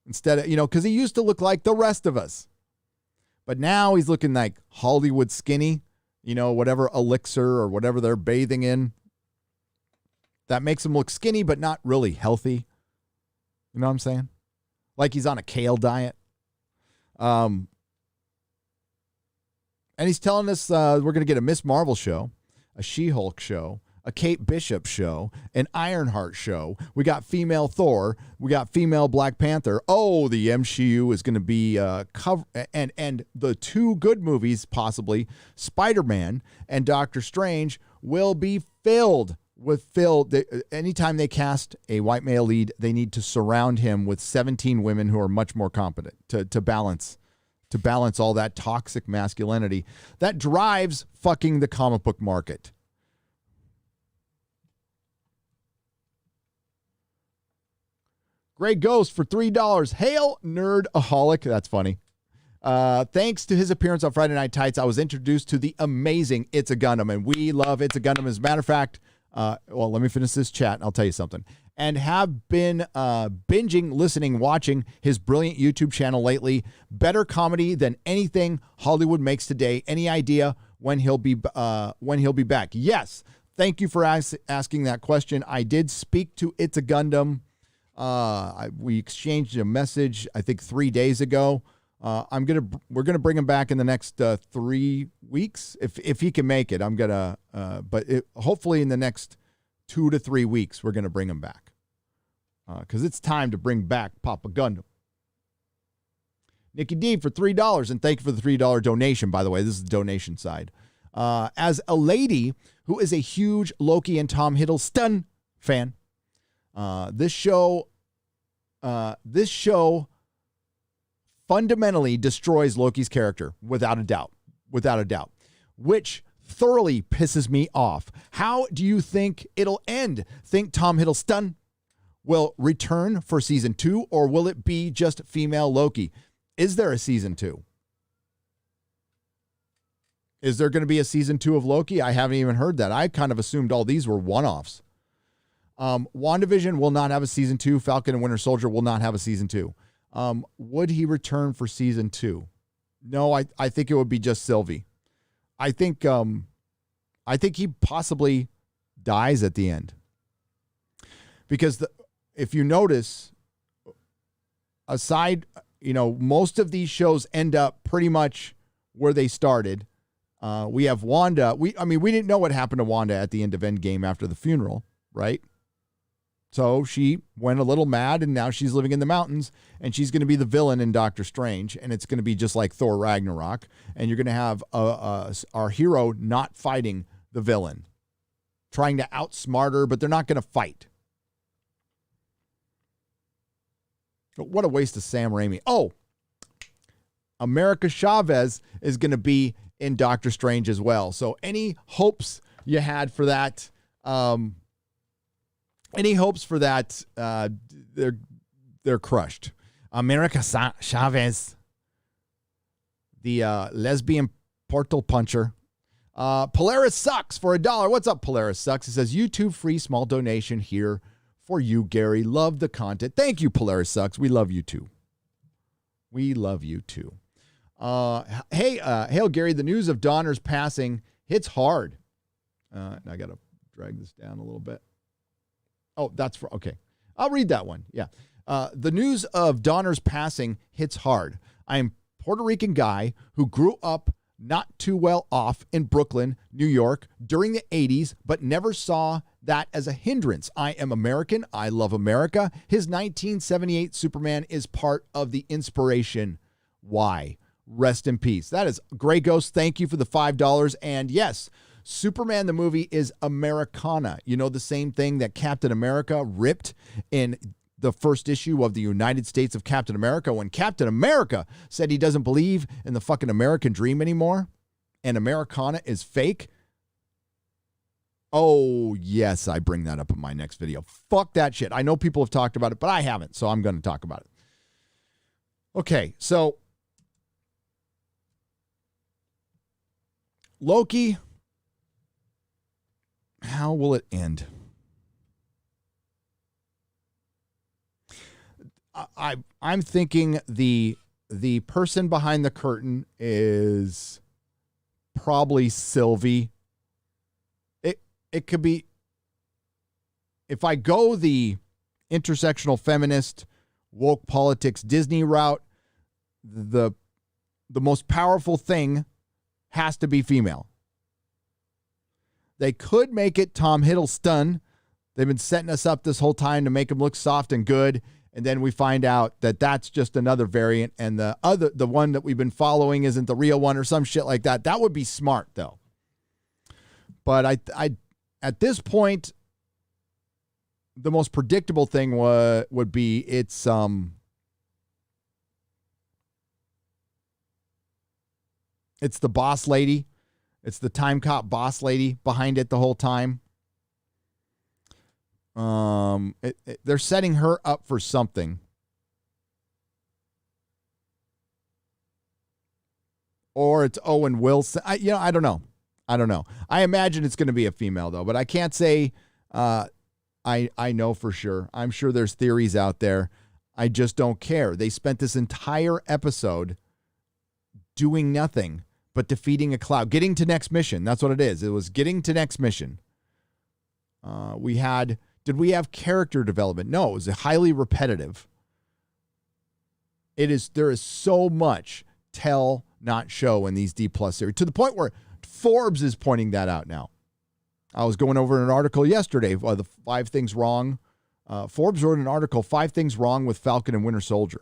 instead of, because he used to look like the rest of us. But now he's looking like Hollywood skinny, whatever elixir or whatever they're bathing in. That makes him look skinny, but not really healthy. You know what I'm saying? Like he's on a kale diet. And he's telling us we're going to get a Miss Marvel show, a She-Hulk show, a Kate Bishop show, an Ironheart show. We got female Thor. We got female Black Panther. Oh, the MCU is going to be and the two good movies, possibly Spider-Man and Doctor Strange, will be filled with anytime they cast a white male lead, they need to surround him with 17 women who are much more competent to balance all that toxic masculinity that drives fucking the comic book market. Grey Ghost for $3. Hail Nerdaholic. That's funny. Thanks to his appearance on Friday Night Tights, I was introduced to the amazing It's a Gundam, and we love It's a Gundam. As a matter of fact, well, let me finish this chat, and I'll tell you something. And have been binging, listening, watching his brilliant YouTube channel lately. Better comedy than anything Hollywood makes today. Any idea when he'll be back? Yes. Thank you for asking that question. I did speak to It's a Gundam. We exchanged a message, I think 3 days ago. We're gonna bring him back in the next 3 weeks if he can make it. Hopefully in the next 2 to 3 weeks we're gonna bring him back because it's time to bring back Papa Gundam. Nikki D for $3, and thank you for the $3 donation. By the way, this is the donation side. As a lady who is a huge Loki and Tom Hiddleston fan, this show fundamentally destroys Loki's character, without a doubt, which thoroughly pisses me off. How do you think it'll end? Think Tom Hiddleston will return for season 2, or will it be just female Loki? Is there a season 2? Is there going to be a season 2 of Loki? I haven't even heard that. I kind of assumed all these were one-offs. WandaVision will not have a season 2. Falcon and Winter Soldier will not have a season 2. Would he return for season 2? No, I think it would be just Sylvie. I think he possibly dies at the end. Because if you notice, most of these shows end up pretty much where they started. We have Wanda. We didn't know what happened to Wanda at the end of Endgame after the funeral, right? So she went a little mad, and now she's living in the mountains, and she's going to be the villain in Doctor Strange, and it's going to be just like Thor Ragnarok, and you're going to have our hero not fighting the villain, trying to outsmart her, but they're not going to fight. What a waste of Sam Raimi. Oh, America Chavez is going to be in Doctor Strange as well. So any hopes you had for that, they're crushed. America Chavez, the lesbian portal puncher. Polaris Sucks for $1. What's up, Polaris Sucks? It says, YouTube free small donation here for you, Gary. Love the content. Thank you, Polaris Sucks. We love you too. Hail, Gary. The news of Donner's passing hits hard. I got to drag this down a little bit. Oh, okay. I'll read that one. Yeah. The news of Donner's passing hits hard. I am a Puerto Rican guy who grew up not too well off in Brooklyn, New York during the 80s, but never saw that as a hindrance. I am American. I love America. His 1978 Superman is part of the inspiration. Why? Rest in peace. That is Grey Ghost. Thank you for the $5. And yes, Superman the movie is Americana. You know, the same thing that Captain America ripped in the first issue of the United States of Captain America, when Captain America said he doesn't believe in the fucking American dream anymore and Americana is fake. Oh, yes, I bring that up in my next video. Fuck that shit. I know people have talked about it, but I haven't, so I'm going to talk about it. Okay, so Loki, how will it end? I'm thinking the person behind the curtain is probably Sylvie. It could be, if I go the intersectional feminist, woke politics, Disney route, the most powerful thing has to be female. They could make it Tom Hiddleston. They've been setting us up this whole time to make him look soft and good. And then we find out that that's just another variant, and the one that we've been following isn't the real one, or some shit like that. That would be smart, though. But I at this point, the most predictable thing would be it's the boss lady. It's the time cop boss lady behind it the whole time. They're setting her up for something. Or it's Owen Wilson. I don't know. I imagine it's going to be a female, though, but I can't say I know for sure. I'm sure there's theories out there. I just don't care. They spent this entire episode doing nothing but defeating a cloud, getting to next mission. That's what it is. It was getting to next mission. Did we have character development? No, it was highly repetitive. There is so much tell, not show in these D+ series, to the point where Forbes is pointing that out now. I was going over an article yesterday, the 5 things wrong. Forbes wrote an article, 5 things wrong with Falcon and Winter Soldier.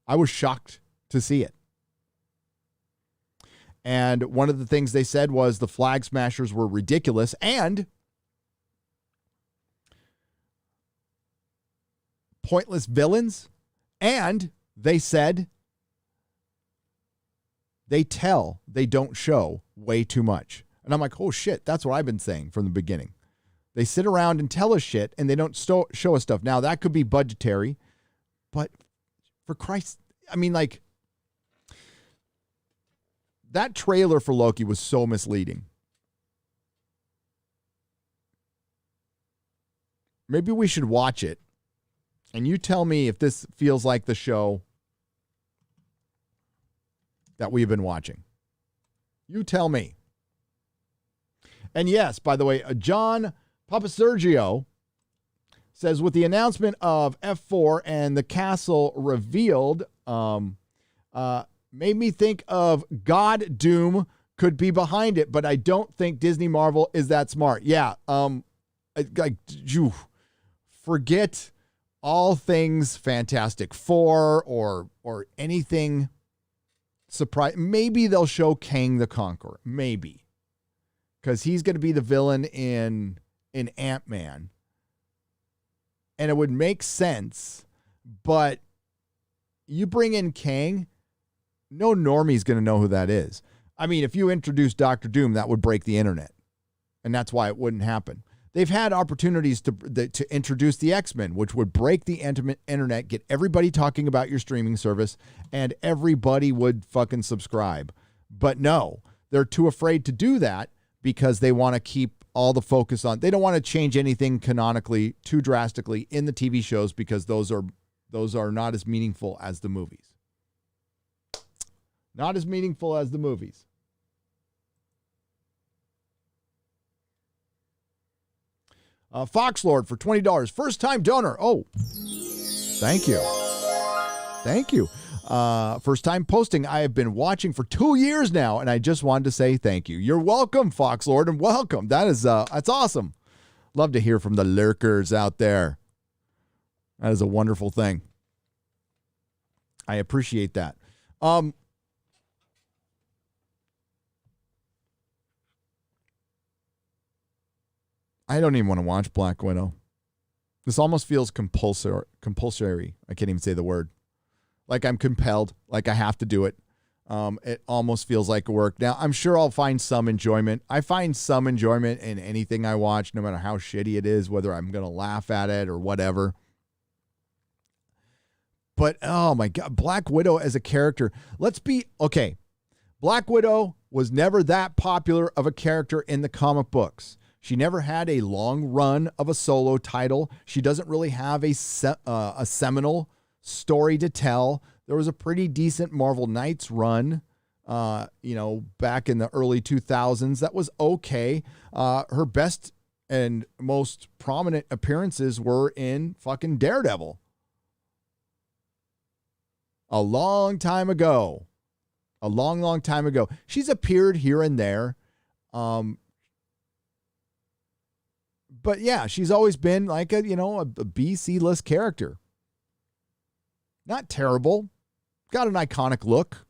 I was shocked to see it. And one of the things they said was the Flag Smashers were ridiculous and pointless villains. And they said they tell, they don't show way too much. And I'm like, oh shit, that's what I've been saying from the beginning. They sit around and tell us shit and they don't show us stuff. Now that could be budgetary, but for Christ, I mean, like, that trailer for Loki was so misleading. Maybe we should watch it. And you tell me if this feels like the show that we've been watching. You tell me. And yes, by the way, John Papasergio says, with the announcement of F4 and the castle revealed, made me think of God Doom could be behind it, but I don't think Disney Marvel is that smart. Yeah, you forget all things Fantastic Four or anything surprise. Maybe they'll show Kang the Conqueror, maybe, because he's going to be the villain in Ant-Man, and it would make sense. But you bring in Kang, no normie's going to know who that is. I mean, if you introduce Doctor Doom, that would break the internet, and that's why it wouldn't happen. They've had opportunities to introduce the X-Men, which would break the internet, get everybody talking about your streaming service, and everybody would fucking subscribe. But no, they're too afraid to do that because they want to keep all the focus on. They don't want to change anything canonically too drastically in the TV shows because those are not as meaningful as the movies. Not as meaningful as the movies. Foxlord for $20. First time donor. Oh, thank you. Thank you. First time posting. I have been watching for 2 years now, and I just wanted to say thank you. You're welcome, Foxlord, and welcome. That's awesome. Love to hear from the lurkers out there. That is a wonderful thing. I appreciate that. I don't even want to watch Black Widow. This almost feels compulsory. I can't even say the word. Like I'm compelled, like I have to do it. It almost feels like work. Now, I'm sure I'll find some enjoyment. I find some enjoyment in anything I watch, no matter how shitty it is, whether I'm going to laugh at it or whatever. But, oh my God, Black Widow as a character. Okay. Black Widow was never that popular of a character in the comic books. She never had a long run of a solo title. She doesn't really have a seminal story to tell. There was a pretty decent Marvel Knights run, back in the early 2000s. That was okay. Her best and most prominent appearances were in fucking Daredevil. A long time ago. A long, long time ago. She's appeared here and there. But yeah, she's always been like a B, C-list character. Not terrible. Got an iconic look.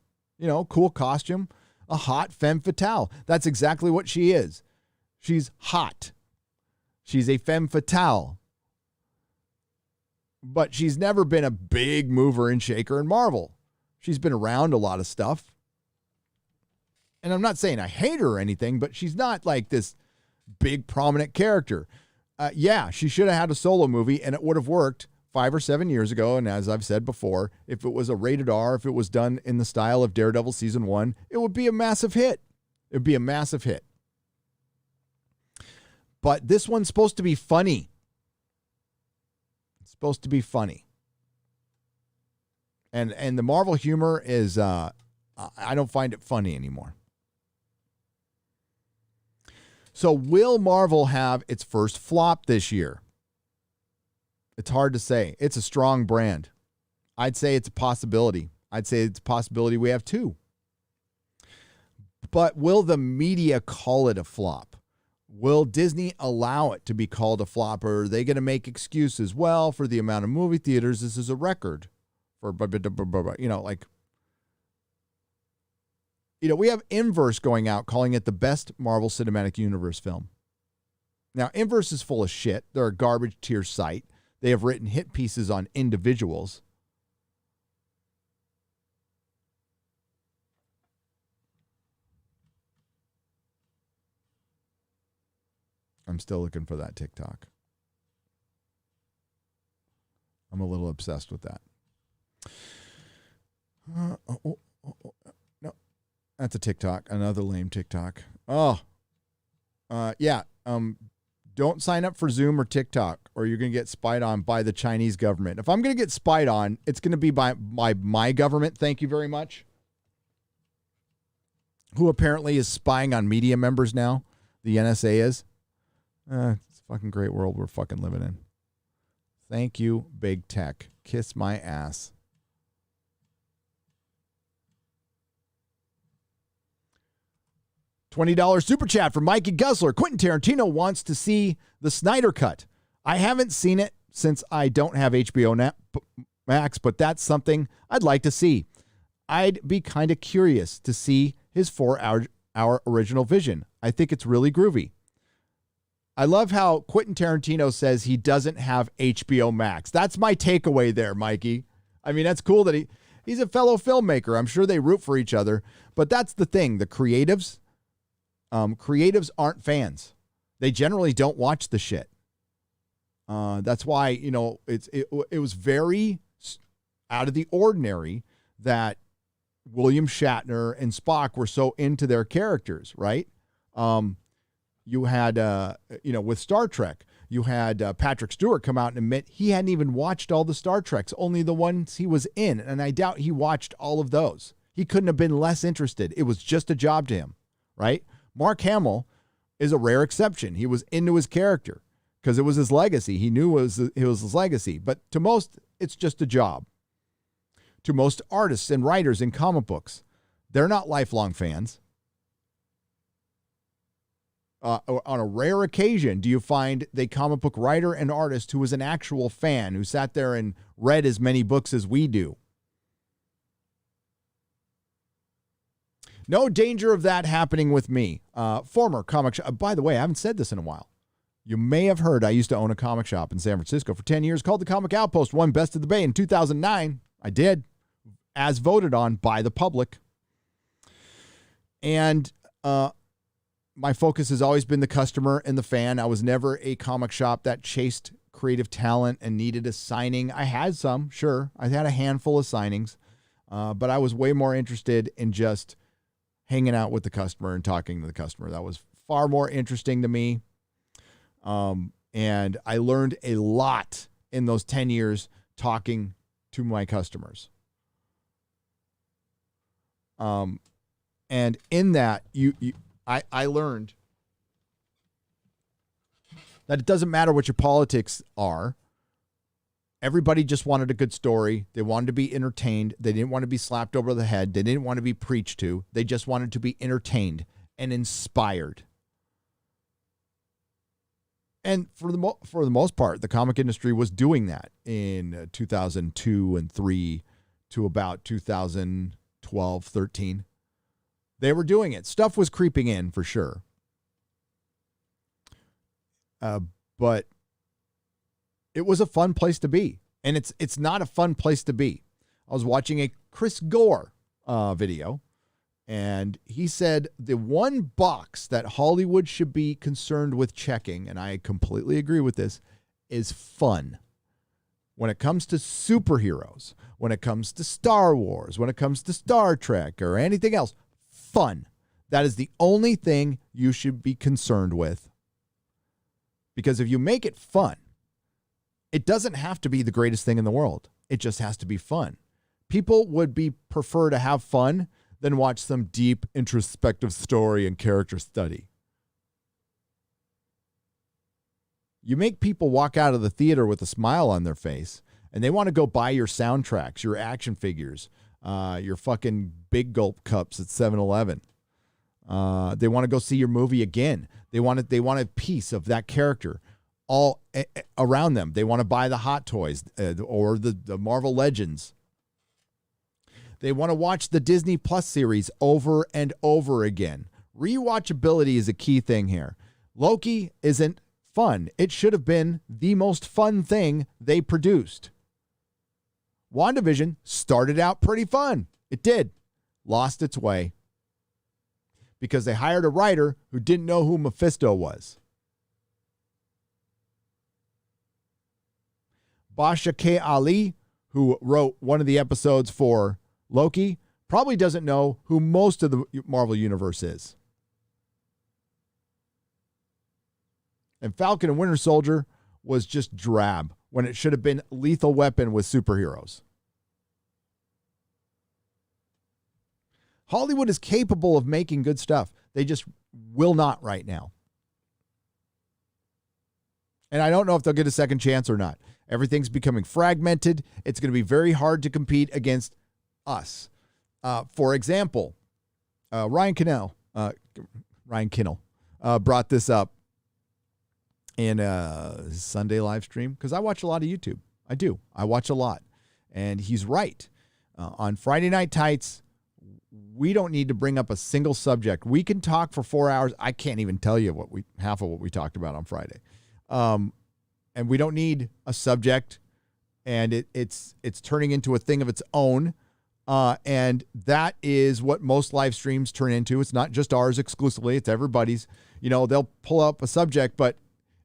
Cool costume. A hot femme fatale. That's exactly what she is. She's hot. She's a femme fatale. But she's never been a big mover and shaker in Marvel. She's been around a lot of stuff. And I'm not saying I hate her or anything, but she's not like this big prominent character. Yeah, she should have had a solo movie and it would have worked 5 or 7 years ago. And as I've said before, if it was a rated R, if it was done in the style of Daredevil season 1, it would be a massive hit. It would be a massive hit. But this one's supposed to be funny. It's supposed to be funny. And the Marvel humor is, I don't find it funny anymore. So will Marvel have its first flop this year? It's hard to say. It's a strong brand. I'd say it's a possibility. I'd say it's a possibility we have two. But will the media call it a flop? Will Disney allow it to be called a flop, or are they going to make excuses? Well, for the amount of movie theaters, this is a record. For we have Inverse going out calling it the best Marvel Cinematic Universe film. Now, Inverse is full of shit. They're a garbage tier site. They have written hit pieces on individuals. I'm still looking for that TikTok. I'm a little obsessed with that. No, that's a TikTok. Another lame TikTok. Don't sign up for Zoom or TikTok, or you're going to get spied on by the Chinese government. If I'm going to get spied on, it's going to be by my government. Thank you very much. Who apparently is spying on media members now. The NSA is. It's a fucking great world we're fucking living in. Thank you, big tech. Kiss my ass. $20 super chat from Mikey Guzzler. Quentin Tarantino wants to see the Snyder Cut. I haven't seen it since I don't have HBO Max, but that's something I'd like to see. I'd be kind of curious to see his 4-hour original vision. I think it's really groovy. I love how Quentin Tarantino says he doesn't have HBO Max. That's my takeaway there, Mikey. I mean, that's cool that he's a fellow filmmaker. I'm sure they root for each other. But that's the thing. The creatives aren't fans. They generally don't watch the shit. That's why, it was very out of the ordinary that William Shatner and Spock were so into their characters, right? You had, with Star Trek, you had Patrick Stewart come out and admit he hadn't even watched all the Star Treks, only the ones he was in. And I doubt he watched all of those. He couldn't have been less interested. It was just a job to him, right? Mark Hamill is a rare exception. He was into his character because it was his legacy. He knew it was his legacy. But to most, it's just a job. To most artists and writers in comic books, they're not lifelong fans. On a rare occasion, do you find the comic book writer and artist who was an actual fan, who sat there and read as many books as we do? No danger of that happening with me. Former comic shop. By the way, I haven't said this in a while. You may have heard I used to own a comic shop in San Francisco for 10 years called the Comic Outpost, won Best of the Bay in 2009. I did, as voted on by the public. And my focus has always been the customer and the fan. I was never a comic shop that chased creative talent and needed a signing. I had some, sure. I had a handful of signings, but I was way more interested in just hanging out with the customer and talking to the customer. That was far more interesting to me. And I learned a lot in those 10 years talking to my customers. And in that, I learned that it doesn't matter what your politics are. Everybody just wanted a good story. They wanted to be entertained. They didn't want to be slapped over the head. They didn't want to be preached to. They just wanted to be entertained and inspired. And for the most part, the comic industry was doing that in 2002 and 3 to about 2012, 13. They were doing it. Stuff was creeping in for sure. But it was a fun place to be. And it's not a fun place to be. I was watching a Chris Gore video, and he said the one box that Hollywood should be concerned with checking, and I completely agree with this, is fun. When it comes to superheroes, when it comes to Star Wars, when it comes to Star Trek or anything else, fun. That is the only thing you should be concerned with. Because if you make it fun, it doesn't have to be the greatest thing in the world. It just has to be fun. People would prefer to have fun than watch some deep introspective story and character study. You make people walk out of the theater with a smile on their face, And they want to go buy your soundtracks, your action figures, your fucking Big Gulp cups at 7-Eleven. They want to go see your movie again. They want a piece of that character all around them. They want to buy the Hot Toys or the Marvel Legends. They want to watch the Disney Plus series over and over again. Rewatchability is a key thing here. Loki isn't fun. It should have been the most fun thing they produced. WandaVision started out pretty fun. It did. Lost its way. Because they hired a writer who didn't know who Mephisto was. Basha K. Ali, who wrote one of the episodes for Loki, probably doesn't know who most of the Marvel Universe is. And Falcon and Winter Soldier was just drab when it should have been Lethal Weapon with superheroes. Hollywood is capable of making good stuff. They just will not right now. And I don't know if they'll get a second chance or not. Everything's becoming fragmented. It's going to be very hard to compete against us. For example, Ryan Kinnell brought this up in a Sunday live stream because I watch a lot of YouTube. I do. I watch a lot. And he's right. On Friday Night Tights, we don't need to bring up a single subject. We can talk for 4 hours. I can't even tell you half of what we talked about on Friday. And we don't need a subject, and it's turning into a thing of its own. And that is what most live streams turn into. It's not just ours exclusively. It's everybody's. They'll pull up a subject, but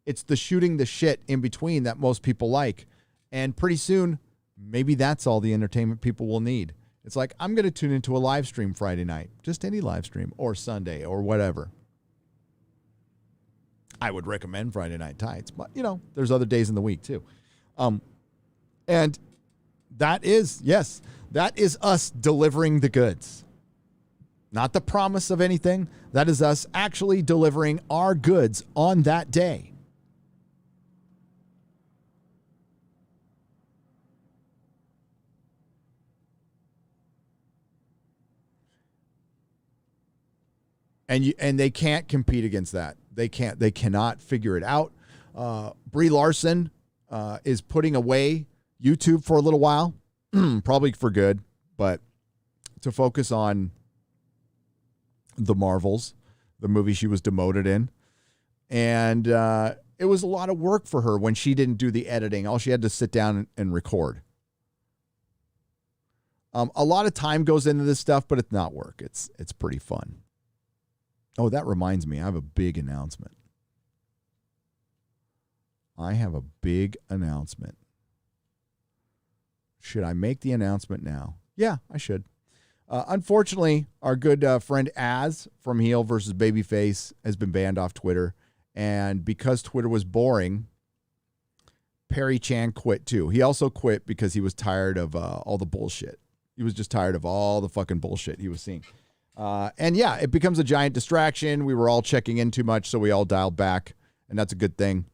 it's the shooting the shit in between that most people like. And pretty soon, maybe that's all the entertainment people will need. It's like, I'm going to tune into a live stream Friday night, just any live stream, or Sunday, or whatever. I would recommend Friday Night Tights, but, there's other days in the week, too. And that is us delivering the goods. Not the promise of anything. That is us actually delivering our goods on that day. And they can't compete against that. They cannot figure it out. Brie Larson is putting away YouTube for a little while, probably for good, but to focus on the Marvels, the movie she was demoted in. And it was a lot of work for her when she didn't do the editing. All she had to sit down and record. A lot of time goes into this stuff, but it's not work. It's pretty fun. Oh, that reminds me, I have a big announcement. Should I make the announcement now? Yeah, I should. Unfortunately, our good friend Az from Heel versus Babyface has been banned off Twitter. And because Twitter was boring, Perry Chan quit too. He also quit because he was tired of all the bullshit. He was just tired of all the fucking bullshit he was seeing. And yeah, it becomes a giant distraction. We were all checking in too much, so we all dialed back, and that's a good thing.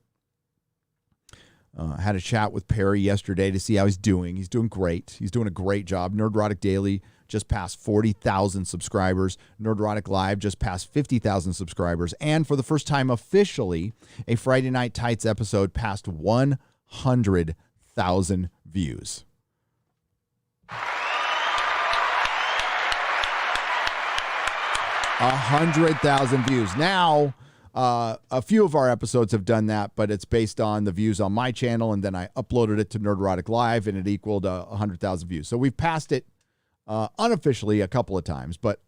Had a chat with Perry yesterday to see how he's doing. He's doing great. He's doing a great job. Nerdrotic Daily just passed 40,000 subscribers. Nerdrotic Live just passed 50,000 subscribers. And for the first time officially, a Friday Night Tights episode passed 100,000 views. 100,000 views. Now, a few of our episodes have done that, but it's based on the views on my channel, and then I uploaded it to Nerdrotic Live, and it equaled 100,000 views. So we've passed it unofficially a couple of times, but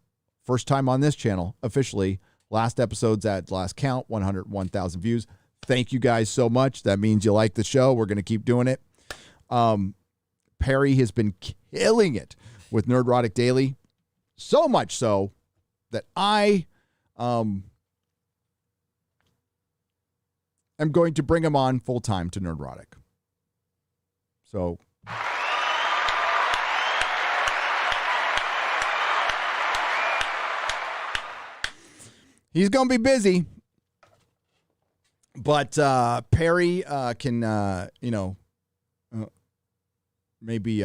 first time on this channel, officially, last episode's at last count, 101,000 views. Thank you guys so much. That means you like the show. We're going to keep doing it. Perry has been killing it with Nerdrotic Daily, so much so that I am going to bring him on full time to Nerdrotic. So he's going to be busy, but Perry can maybe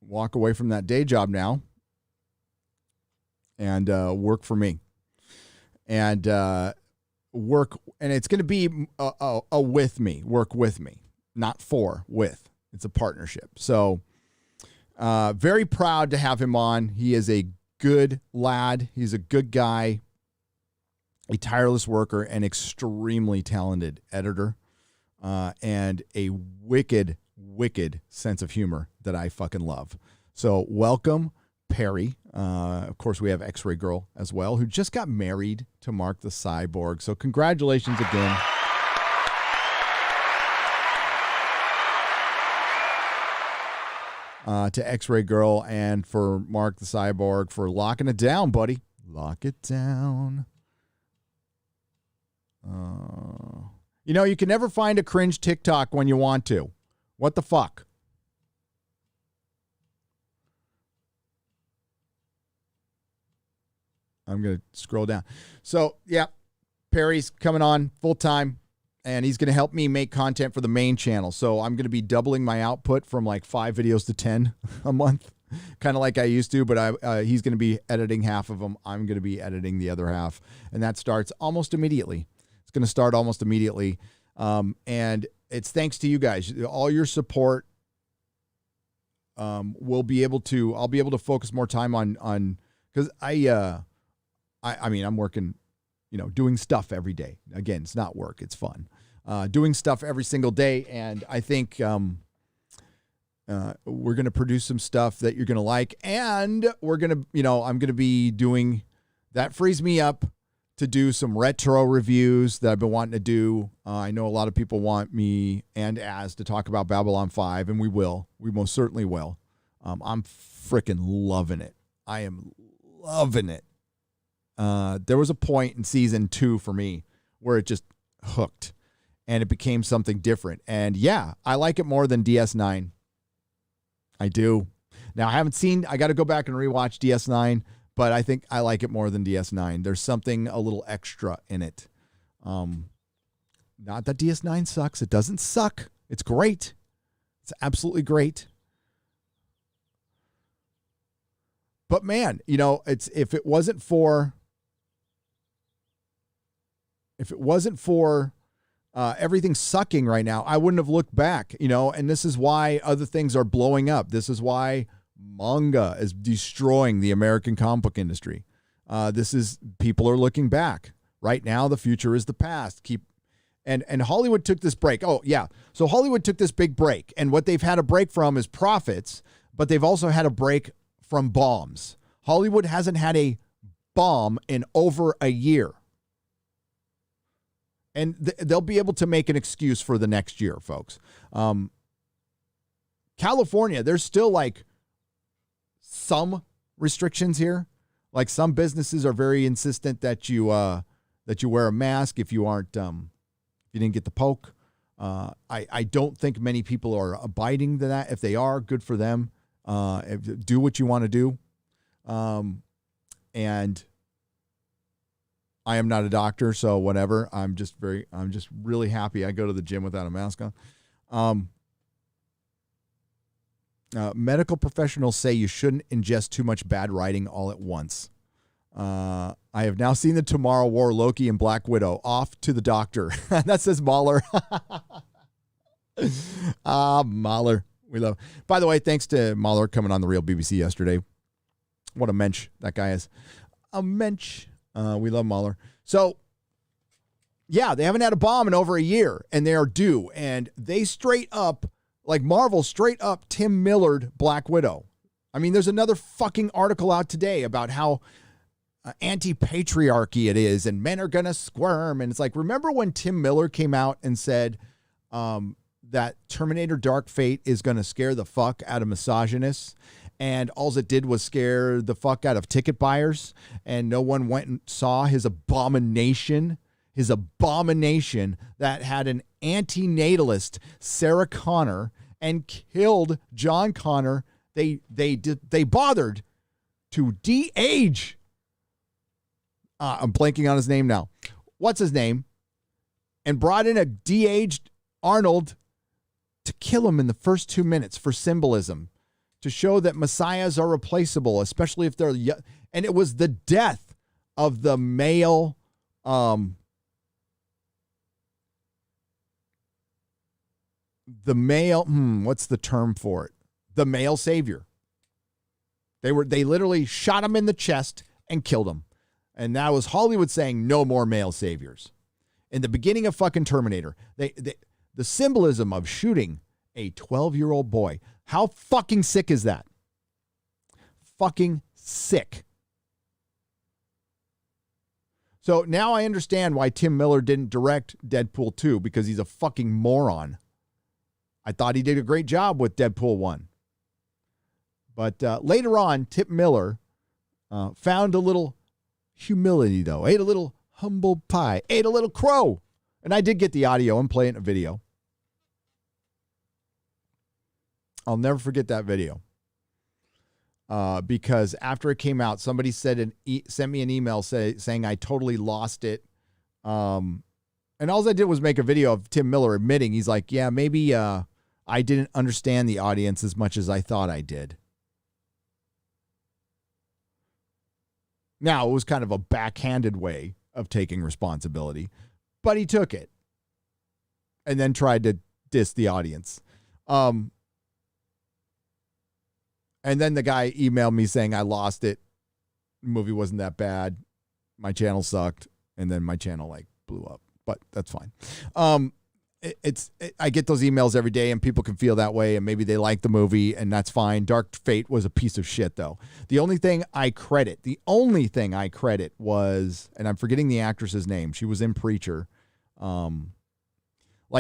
walk away from that day job now and work for me. And work, and it's going to be a with me, work with me, not for, with. It's a partnership. So very proud to have him on. He is a good lad. He's a good guy, a tireless worker, an extremely talented editor, and a wicked, wicked sense of humor that I fucking love. So welcome, Perry. Of course, we have X-Ray Girl as well, who just got married to Mark the Cyborg. So congratulations again. To X-Ray Girl and for Mark the Cyborg for locking it down, buddy. Lock it down. You know, you can never find a cringe TikTok when you want to. What the fuck? I'm going to scroll down. So, yeah, Perry's coming on full time, and he's going to help me make content for the main channel. So I'm going to be doubling my output from like 5 videos to 10 a month, kind of like I used to, but he's going to be editing half of them. I'm going to be editing the other half, and that starts almost immediately. It's going to start almost immediately, and it's thanks to you guys. All your support I'll be able to focus more time on because I mean, I'm working, doing stuff every day. Again, it's not work. It's fun. Doing stuff every single day. And I think we're going to produce some stuff that you're going to like. And we're going to, I'm going to be doing, that frees me up to do some retro reviews that I've been wanting to do. I know a lot of people want me and Az to talk about Babylon 5, and we will. We most certainly will. I'm freaking loving it. I am loving it. There was a point in season 2 for me where it just hooked and it became something different. And yeah, I like it more than DS9. I do. Now I got to go back and rewatch DS9, but I think I like it more than DS9. There's something a little extra in it. Not that DS9 sucks. It doesn't suck. It's great. It's absolutely great. But man, if it wasn't for everything sucking right now, I wouldn't have looked back, and this is why other things are blowing up. This is why manga is destroying the American comic book industry. People are looking back. Right now, the future is the past. And Hollywood took this break. Oh, yeah. So Hollywood took this big break, and what they've had a break from is profits, but they've also had a break from bombs. Hollywood hasn't had a bomb in over a year. And they'll be able to make an excuse for the next year, folks. California, there's still like some restrictions here. Like some businesses are very insistent that you wear a mask if you aren't if you didn't get the poke. I don't think many people are abiding to that. If they are, good for them. Do what you want to do. And I am not a doctor, so whatever. I'm just really happy I go to the gym without a mask on. Medical professionals say you shouldn't ingest too much bad writing all at once. I have now seen the Tomorrow War, Loki, and Black Widow. Off to the doctor. That says Mahler. Mahler. We love. By the way, thanks to Mahler coming on the Real BBC yesterday. What a mensch that guy is. A mensch. We love Mahler. So, yeah, they haven't had a bomb in over a year, and they are due. And they straight up, like Marvel, straight up Tim Millard Black Widow. I mean, there's another fucking article out today about how anti-patriarchy it is, and men are going to squirm. And it's like, remember when Tim Miller came out and said that Terminator Dark Fate is going to scare the fuck out of misogynists? And all it did was scare the fuck out of ticket buyers, and no one went and saw his abomination that had an anti-natalist, Sarah Connor, and killed John Connor. They bothered to de-age. I'm blanking on his name now. What's his name? And brought in a de-aged Arnold to kill him in the first 2 minutes for symbolism, to show that messiahs are replaceable, especially if they're young. And it was the death of the male, what's the term for it? The male savior. They literally shot him in the chest and killed him. And that was Hollywood saying no more male saviors. In the beginning of fucking Terminator, the symbolism of shooting a 12-year-old boy. How fucking sick is that? Fucking sick. So now I understand why Tim Miller didn't direct Deadpool 2, because he's a fucking moron. I thought he did a great job with Deadpool 1. But later on, Tim Miller found a little humility, though. Ate a little humble pie. Ate a little crow. And I did get the audio and play it in a video. I'll never forget that video. Because after it came out, somebody sent me an email saying I totally lost it. And all I did was make a video of Tim Miller admitting, he's like, yeah, maybe I didn't understand the audience as much as I thought I did. Now, it was kind of a backhanded way of taking responsibility, but he took it and then tried to diss the audience. And then the guy emailed me saying I lost it. The movie wasn't that bad. My channel sucked. And then my channel blew up, but that's fine. I get those emails every day and people can feel that way and maybe they like the movie and that's fine. Dark Fate was a piece of shit though. The only thing I credit was, and I'm forgetting the actress's name. She was in Preacher.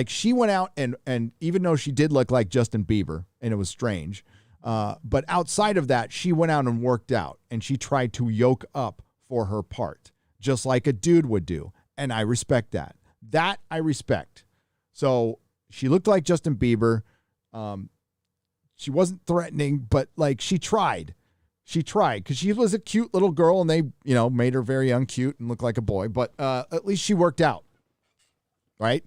She went out and even though she did look like Justin Bieber and it was strange, but outside of that, she went out and worked out and she tried to yoke up for her part just like a dude would do. And I respect that. That I respect. So she looked like Justin Bieber. She wasn't threatening, but she tried. She tried because she was a cute little girl and they, made her very uncute and look like a boy. But at least she worked out, right?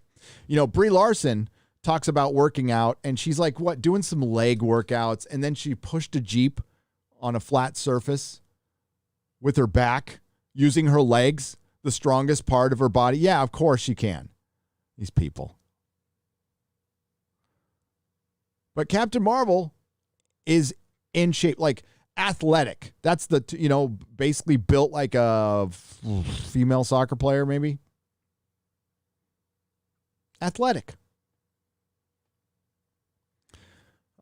Brie Larson talks about working out and she's doing some leg workouts. And then she pushed a Jeep on a flat surface with her back using her legs, the strongest part of her body. Yeah, of course she can. These people. But Captain Marvel is in shape, athletic. That's basically built like a female soccer player, maybe. Athletic.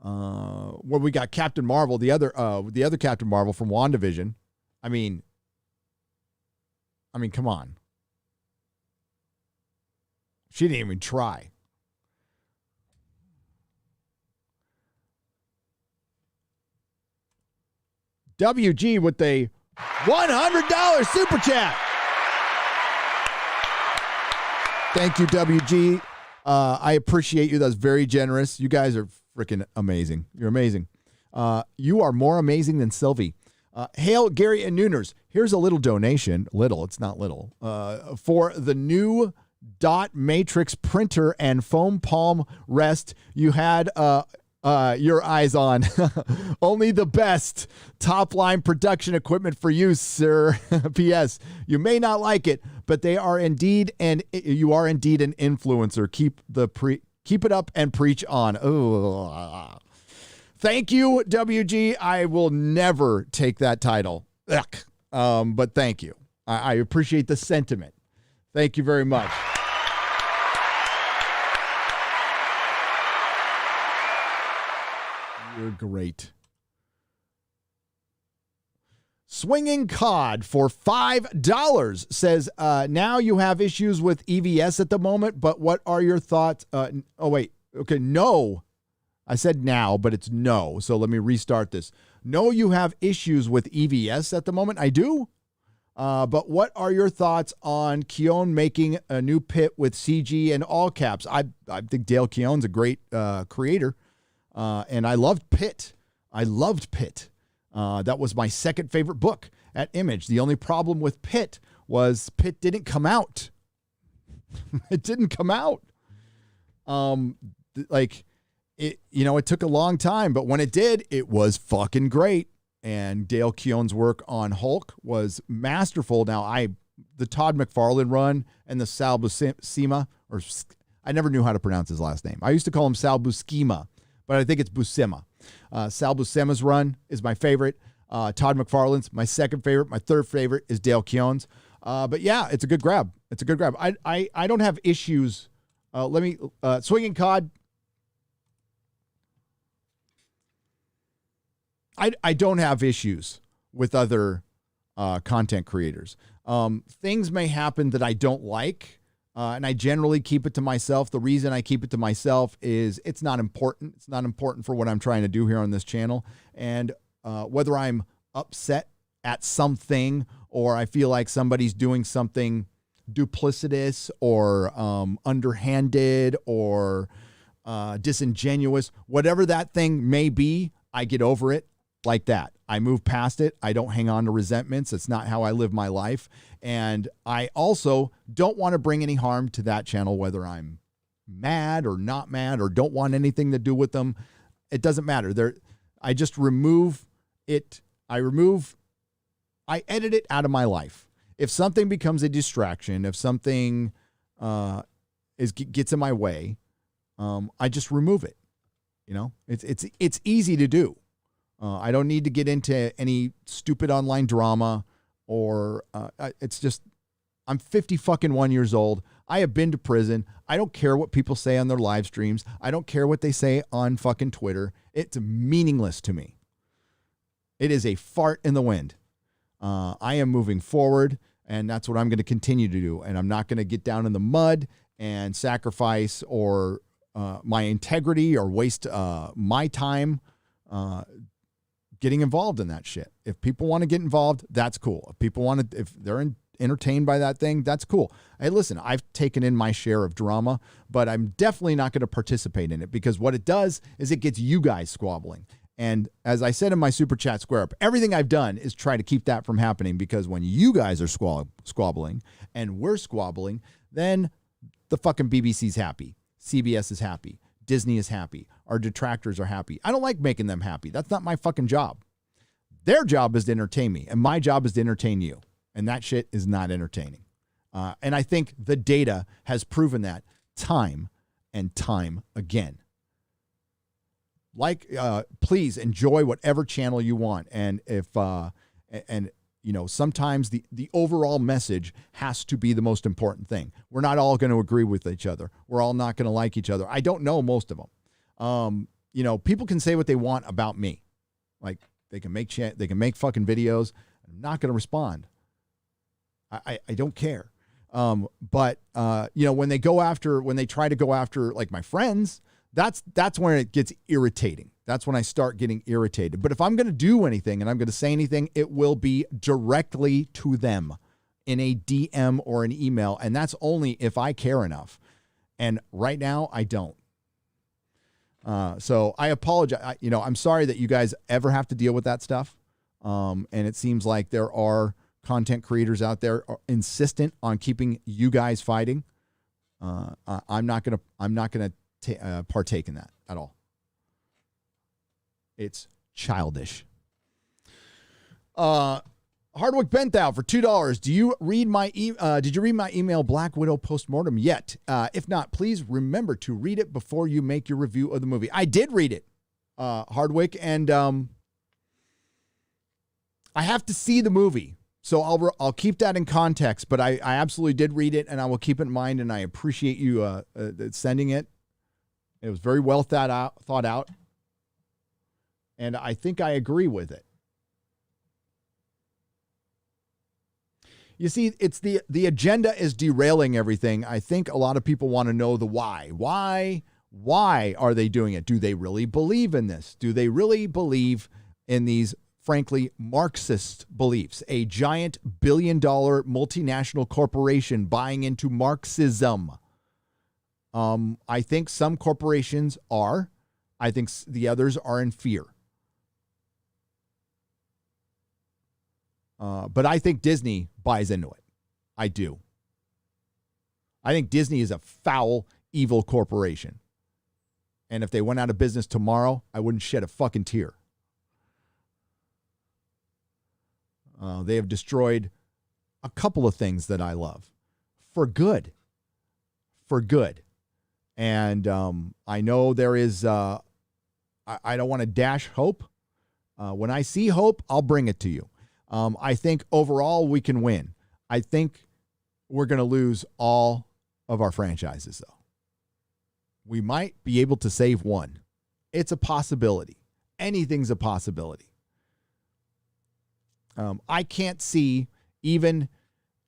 Well, we got Captain Marvel, the other Captain Marvel from WandaVision. I mean, come on. She didn't even try. WG with a $100 super chat. Thank you, WG. I appreciate you. That's very generous. You guys are freaking amazing. You're amazing. You are more amazing than Sylvie. Hail, Gary and Nooners. Here's a little donation. Little, it's not little. For the new dot matrix printer and foam palm rest you had your eyes on. Only the best top line production equipment for you, sir. P.S. You may not like it, but they are indeed, and you are indeed an influencer. Keep it up and preach on. Oh, thank you, WG. I will never take that title. But thank you. I appreciate the sentiment. Thank you very much. You're great. Swinging Cod for $5 says, now you have issues with EVS at the moment, but what are your thoughts? Okay, no. I said now, but it's no. So let me restart this. No, you have issues with EVS at the moment. I do. But what are your thoughts on Keown making a new pit with CG and all caps? I think Dale Keown's a great creator. And I loved Pit. That was my second favorite book at Image. The only problem with Pit was Pit didn't come out. It didn't come out. it took a long time, but when it did, it was fucking great. And Dale Keown's work on Hulk was masterful. Now, the Todd McFarlane run and the Sal Buscema, or I never knew how to pronounce his last name. I used to call him Sal Buscema, but I think it's Buscema. Sal Buscema's run is my favorite. Todd McFarlane's my second favorite. My third favorite is Dale Keown's. But yeah, it's a good grab. It's a good grab. I don't have issues. Swinging Cod. I don't have issues with other content creators. Things may happen that I don't like, and I generally keep it to myself. The reason I keep it to myself is it's not important. It's not important for what I'm trying to do here on this channel. And whether I'm upset at something or I feel like somebody's doing something duplicitous or underhanded or disingenuous, whatever that thing may be, I get over it like that. I move past it. I don't hang on to resentments. It's not how I live my life. And I also don't want to bring any harm to that channel, whether I'm mad or not mad or don't want anything to do with them. It doesn't matter. I just remove it. I edit it out of my life. If something becomes a distraction, if something gets in my way, I just remove it. It's easy to do. I don't need to get into any stupid online drama or it's just, I'm 50 fucking 1 years old. I have been to prison. I don't care what people say on their live streams. I don't care what they say on fucking Twitter. It's meaningless to me. It is a fart in the wind. I am moving forward, and that's what I'm going to continue to do. And I'm not going to get down in the mud and sacrifice or my integrity or waste my time getting involved in that shit. If people want to get involved, that's cool. If they're entertained by that thing, that's cool. Hey, listen, I've taken in my share of drama, but I'm definitely not going to participate in it because what it does is it gets you guys squabbling. And as I said in my Super Chat Square Up, everything I've done is try to keep that from happening because when you guys are squabbling and we're squabbling, then the fucking BBC's happy. CBS is happy. Disney is happy. Our detractors are happy. I don't like making them happy. That's not my fucking job. Their job is to entertain me, and my job is to entertain you. And that shit is not entertaining. And I think the data has proven that time and time again. Please enjoy whatever channel you want. And if, sometimes the overall message has to be the most important thing. We're not all going to agree with each other. We're all not going to like each other. I don't know most of them. People can say what they want about me. Like they can make fucking videos. I'm not going to respond. I don't care. But when they try to go after like my friends, that's when it gets irritating. That's when I start getting irritated. But if I'm going to do anything and I'm going to say anything, it will be directly to them in a DM or an email. And that's only if I care enough. And right now I don't. So I apologize. I'm sorry that you guys ever have to deal with that stuff. And it seems like there are content creators out there insistent on keeping you guys fighting. I'm not going to partake in that at all. It's childish. Hardwick Benthau for $2. Did you read my email Black Widow postmortem yet? If not, please remember to read it before you make your review of the movie. I did read it, Hardwick, and I have to see the movie. So I'll keep that in context, but I absolutely did read it, and I will keep it in mind, and I appreciate you sending it. It was very well thought out, and I think I agree with it. You see, it's the agenda is derailing everything. I think a lot of people want to know the why. Why are they doing it? Do they really believe in this? Do they really believe in these, frankly, Marxist beliefs? A giant billion-dollar multinational corporation buying into Marxism. I think some corporations are. I think the others are in fear. But I think Disney buys into it. I do. I think Disney is a foul, evil corporation. And if they went out of business tomorrow, I wouldn't shed a fucking tear. They have destroyed a couple of things that I love for good. For good. And I know there is, I don't want to dash hope. When I see hope, I'll bring it to you. I think overall we can win. I think we're going to lose all of our franchises, though. We might be able to save one. It's a possibility. Anything's a possibility. I can't see, even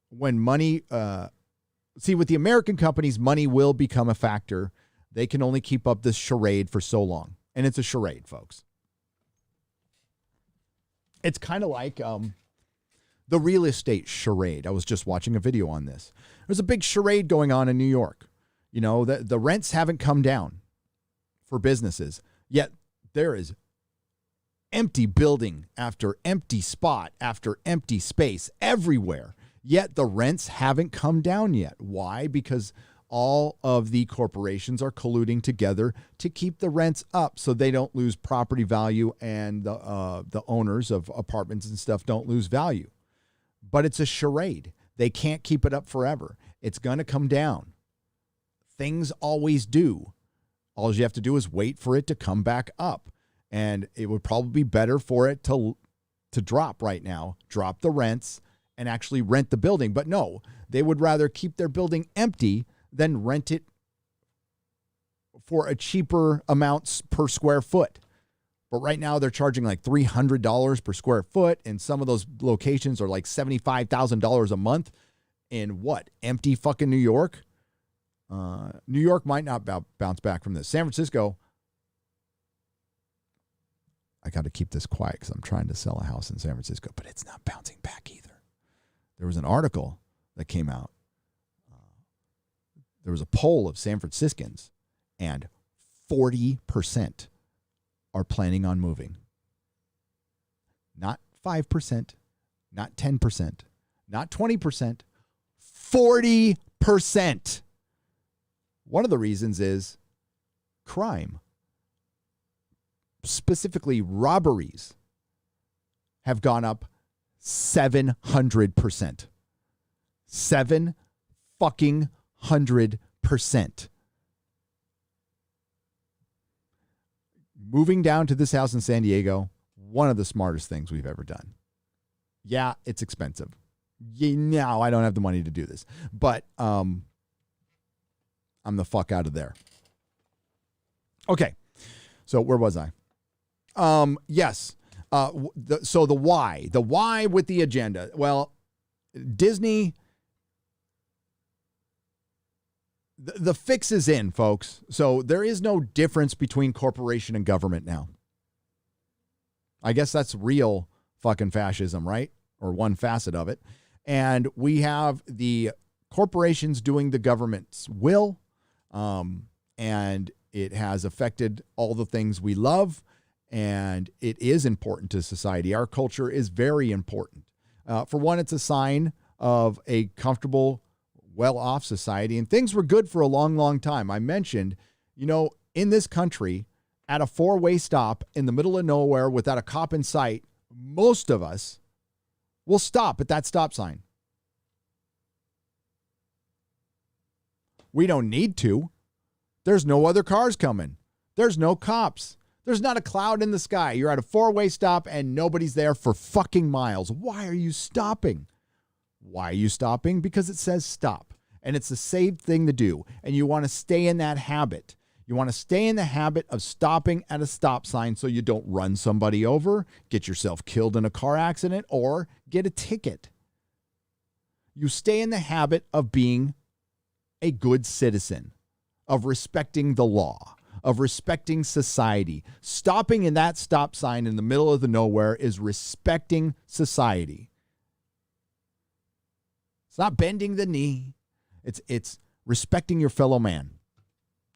when money, with the American companies, money will become a factor. They can only keep up this charade for so long. And it's a charade, folks. It's kind of like the real estate charade. I was just watching a video on this. There's a big charade going on in New York. You know, the rents haven't come down for businesses, yet there is empty building after empty spot after empty space everywhere. Yet the rents haven't come down yet. Why? Because all of the corporations are colluding together to keep the rents up so they don't lose property value, and the owners of apartments and stuff don't lose value. But it's a charade. They can't keep it up forever. It's going to come down. Things always do. All you have to do is wait for it to come back up. And it would probably be better for it to drop right now, drop the rents, and actually rent the building. But no, they would rather keep their building empty than rent it for a cheaper amount per square foot. But right now they're charging like $300 per square foot, and some of those locations are like $75,000 a month in what? Empty fucking New York? New York might not bounce back from this. San Francisco, I got to keep this quiet because I'm trying to sell a house in San Francisco, but it's not bouncing back either. There was an article that came out. There was a poll of San Franciscans, and 40% are planning on moving. Not 5%, not 10%, not 20%, 40%. One of the reasons is crime. Specifically, robberies have gone up 700%. 700%. Moving down to this house in San Diego, one of the smartest things we've ever done. Yeah, it's expensive. Now I don't have the money to do this, but I'm the fuck out of there. Okay, so where was I? Yes. So the why with the agenda. Well, Disney, the fix is in, folks. So there is no difference between corporation and government now. I guess that's real fucking fascism, right? Or one facet of it. And we have the corporations doing the government's will. And it has affected all the things we love. And it is important to society. Our culture is very important. For one, it's a sign of a comfortable, well-off society. And things were good for a long, long time. I mentioned, in this country, at a four-way stop in the middle of nowhere without a cop in sight, most of us will stop at that stop sign. We don't need to. There's no other cars coming. There's no cops. There's not a cloud in the sky. You're at a four-way stop and nobody's there for fucking miles. Why are you stopping? Why are you stopping? Because it says stop. And it's the safe thing to do. And you want to stay in that habit. You want to stay in the habit of stopping at a stop sign so you don't run somebody over, get yourself killed in a car accident, or get a ticket. You stay in the habit of being a good citizen, of respecting the law, of respecting society. Stopping in that stop sign in the middle of the nowhere is respecting society. It's not bending the knee. It's respecting your fellow man.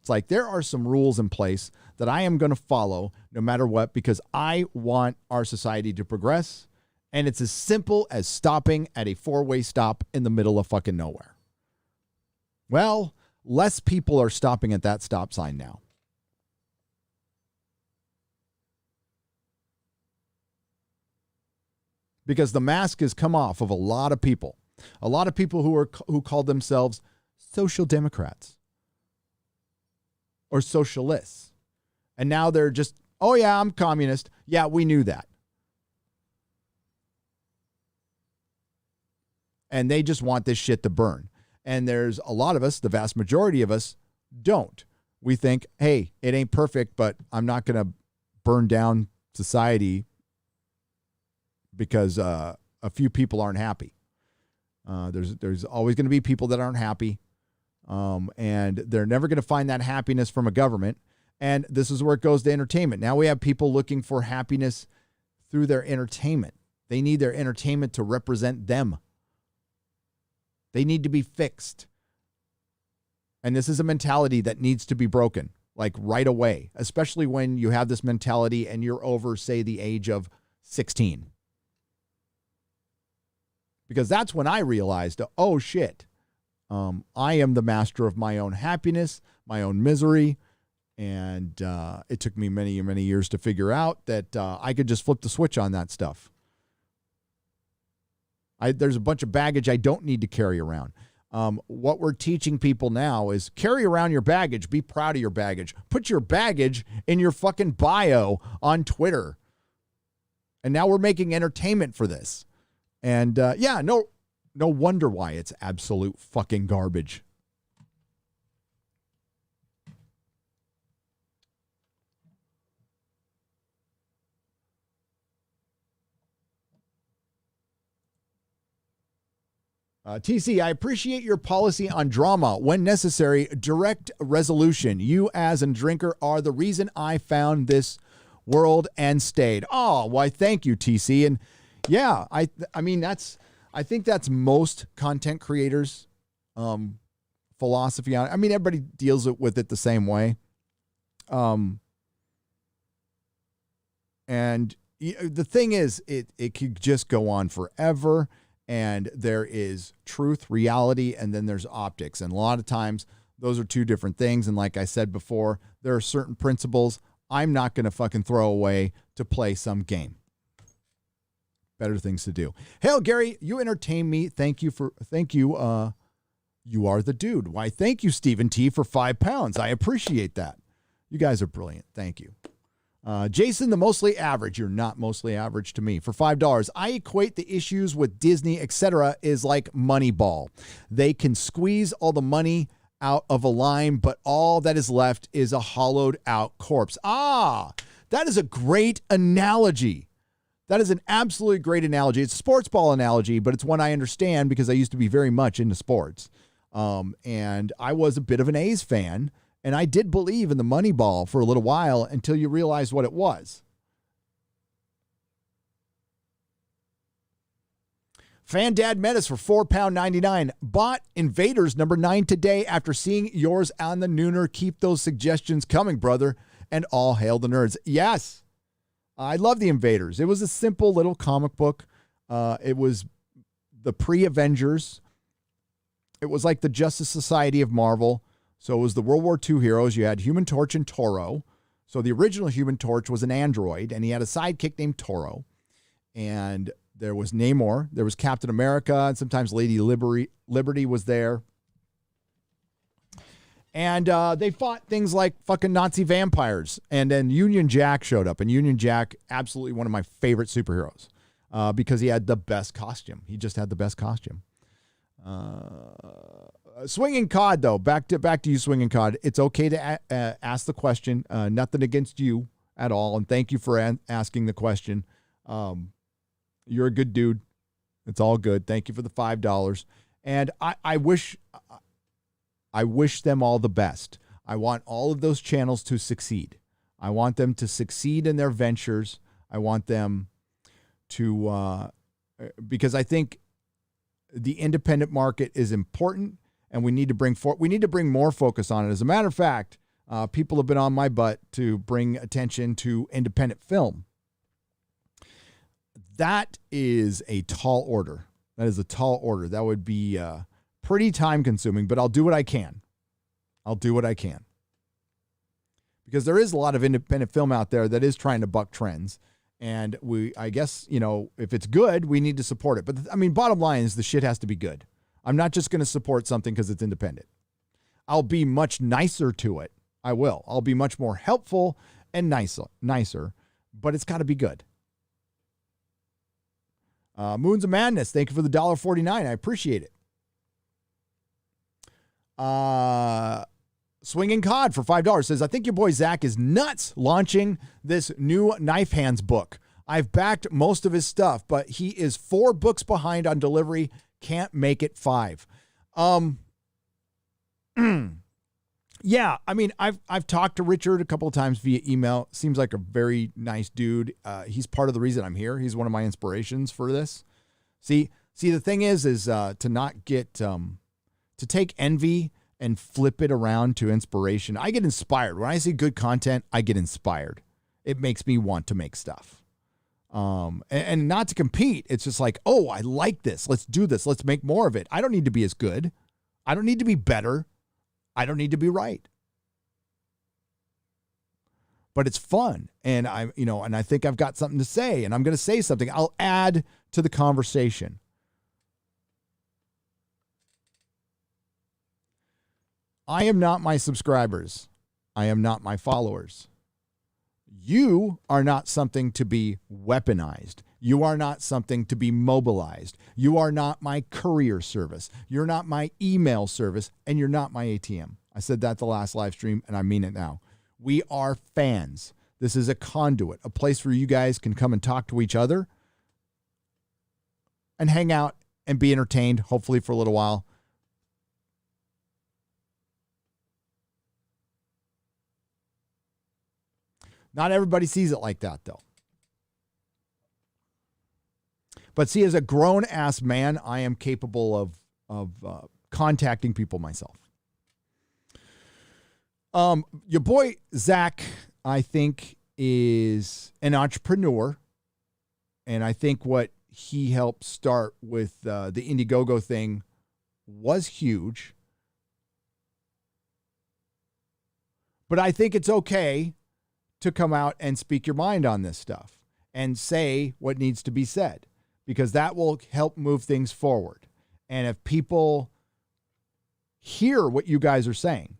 It's like there are some rules in place that I am going to follow no matter what, because I want our society to progress. And it's as simple as stopping at a four-way stop in the middle of fucking nowhere. Well, less people are stopping at that stop sign now. because the mask has come off of a lot of people who called themselves social democrats or socialists. And now they're just, oh yeah, I'm communist. Yeah, we knew that. And they just want this shit to burn. And there's a lot of us, the vast majority of us, don't. We think, hey, it ain't perfect, but I'm not going to burn down society because a few people aren't happy. There's always going to be people that aren't happy, and they're never going to find that happiness from a government. And this is where it goes to entertainment. Now we have people looking for happiness through their entertainment. They need their entertainment to represent them. They need to be fixed. And this is a mentality that needs to be broken, like right away, especially when you have this mentality and you're over, say, the age of 16. Because that's when I realized, oh, shit, I am the master of my own happiness, my own misery. And it took me many, many years to figure out that I could just flip the switch on that stuff. There's a bunch of baggage I don't need to carry around. What we're teaching people now is carry around your baggage. Be proud of your baggage. Put your baggage in your fucking bio on Twitter. And now we're making entertainment for this. And no wonder why it's absolute fucking garbage. TC, I appreciate your policy on drama. When necessary, direct resolution. You as a drinker are the reason I found this world and stayed. Oh, why, thank you, TC. And yeah, I mean, I think that's most content creators' philosophy on it. I mean, everybody deals with it the same way. And the thing is, it could just go on forever. And there is truth, reality, and then there's optics. And a lot of times those are two different things. And like I said before, there are certain principles I'm not going to fucking throw away to play some game. Better things to do. Hail, Gary, you entertain me. Thank you. You are the dude. Why, thank you, Stephen T, for £5. I appreciate that. You guys are brilliant. Thank you. Jason, the mostly average. You're not mostly average to me. For $5, I equate the issues with Disney, etc. is like Moneyball. They can squeeze all the money out of a lime, but all that is left is a hollowed out corpse. Ah, that is a great analogy. That is an absolutely great analogy. It's a sports ball analogy, but it's one I understand because I used to be very much into sports. And I was a bit of an A's fan. And I did believe in the Moneyball for a little while until you realized what it was. Fan Dad met us for £4.99. Bought Invaders #9 today after seeing yours on the Nooner. Keep those suggestions coming, brother. And all hail the nerds. Yes, I love the Invaders. It was a simple little comic book. It was the pre-Avengers. It was like the Justice Society of Marvel. So it was the World War II heroes. You had Human Torch and Toro. So the original Human Torch was an android, and he had a sidekick named Toro. And there was Namor. There was Captain America, and sometimes Lady Liberty was there. And they fought things like fucking Nazi vampires. And then Union Jack showed up. And Union Jack, absolutely one of my favorite superheroes because he had the best costume. He just had the best costume. Swinging Cod, though. Back to you, Swinging Cod. It's okay to ask the question. Nothing against you at all. And thank you for asking the question. You're a good dude. It's all good. Thank you for the $5. And I wish them all the best. I want all of those channels to succeed. I want them to succeed in their ventures. I want them to, because I think the independent market is important. And we need to bring more focus on it. As a matter of fact, people have been on my butt to bring attention to independent film. That is a tall order. That would be pretty time consuming, but I'll do what I can. Because there is a lot of independent film out there that is trying to buck trends. And I guess, if it's good, we need to support it. But I mean, bottom line is the shit has to be good. I'm not just going to support something because it's independent. I'll be much nicer to it. I will. I'll be much more helpful and nicer, but it's got to be good. Moons of Madness, thank you for the $1.49. I appreciate it. Swinging Cod for $5 says, I think your boy Zach is nuts launching this new Knife Hands book. I've backed most of his stuff, but he is 4 books behind on delivery. Can't make it 5. Yeah, I mean, I've talked to Richard a couple of times via email. Seems like a very nice dude. He's part of the reason I'm here. He's one of my inspirations for this. See, the thing is to not get to take envy and flip it around to inspiration. I get inspired. When I see good content, I get inspired. It makes me want to make stuff. And not to compete. It's just like, oh, I like this. Let's do this. Let's make more of it. I don't need to be as good. I don't need to be better. I don't need to be right. But it's fun. And I think I've got something to say, and I'm going to say something. I'll add to the conversation. I am not my subscribers. I am not my followers. You are not something to be weaponized. You are not something to be mobilized. You are not my courier service. You're not my email service, and you're not my ATM. I said that the last live stream, and I mean it now. We are fans. This is a conduit, a place where you guys can come and talk to each other and hang out and be entertained, hopefully for a little while. Not everybody sees it like that, though. But see, as a grown-ass man, I am capable of contacting people myself. Your boy, Zach, I think, is an entrepreneur. And I think what he helped start with the Indiegogo thing was huge. But I think it's okay to come out and speak your mind on this stuff and say what needs to be said, because that will help move things forward. And if people hear what you guys are saying,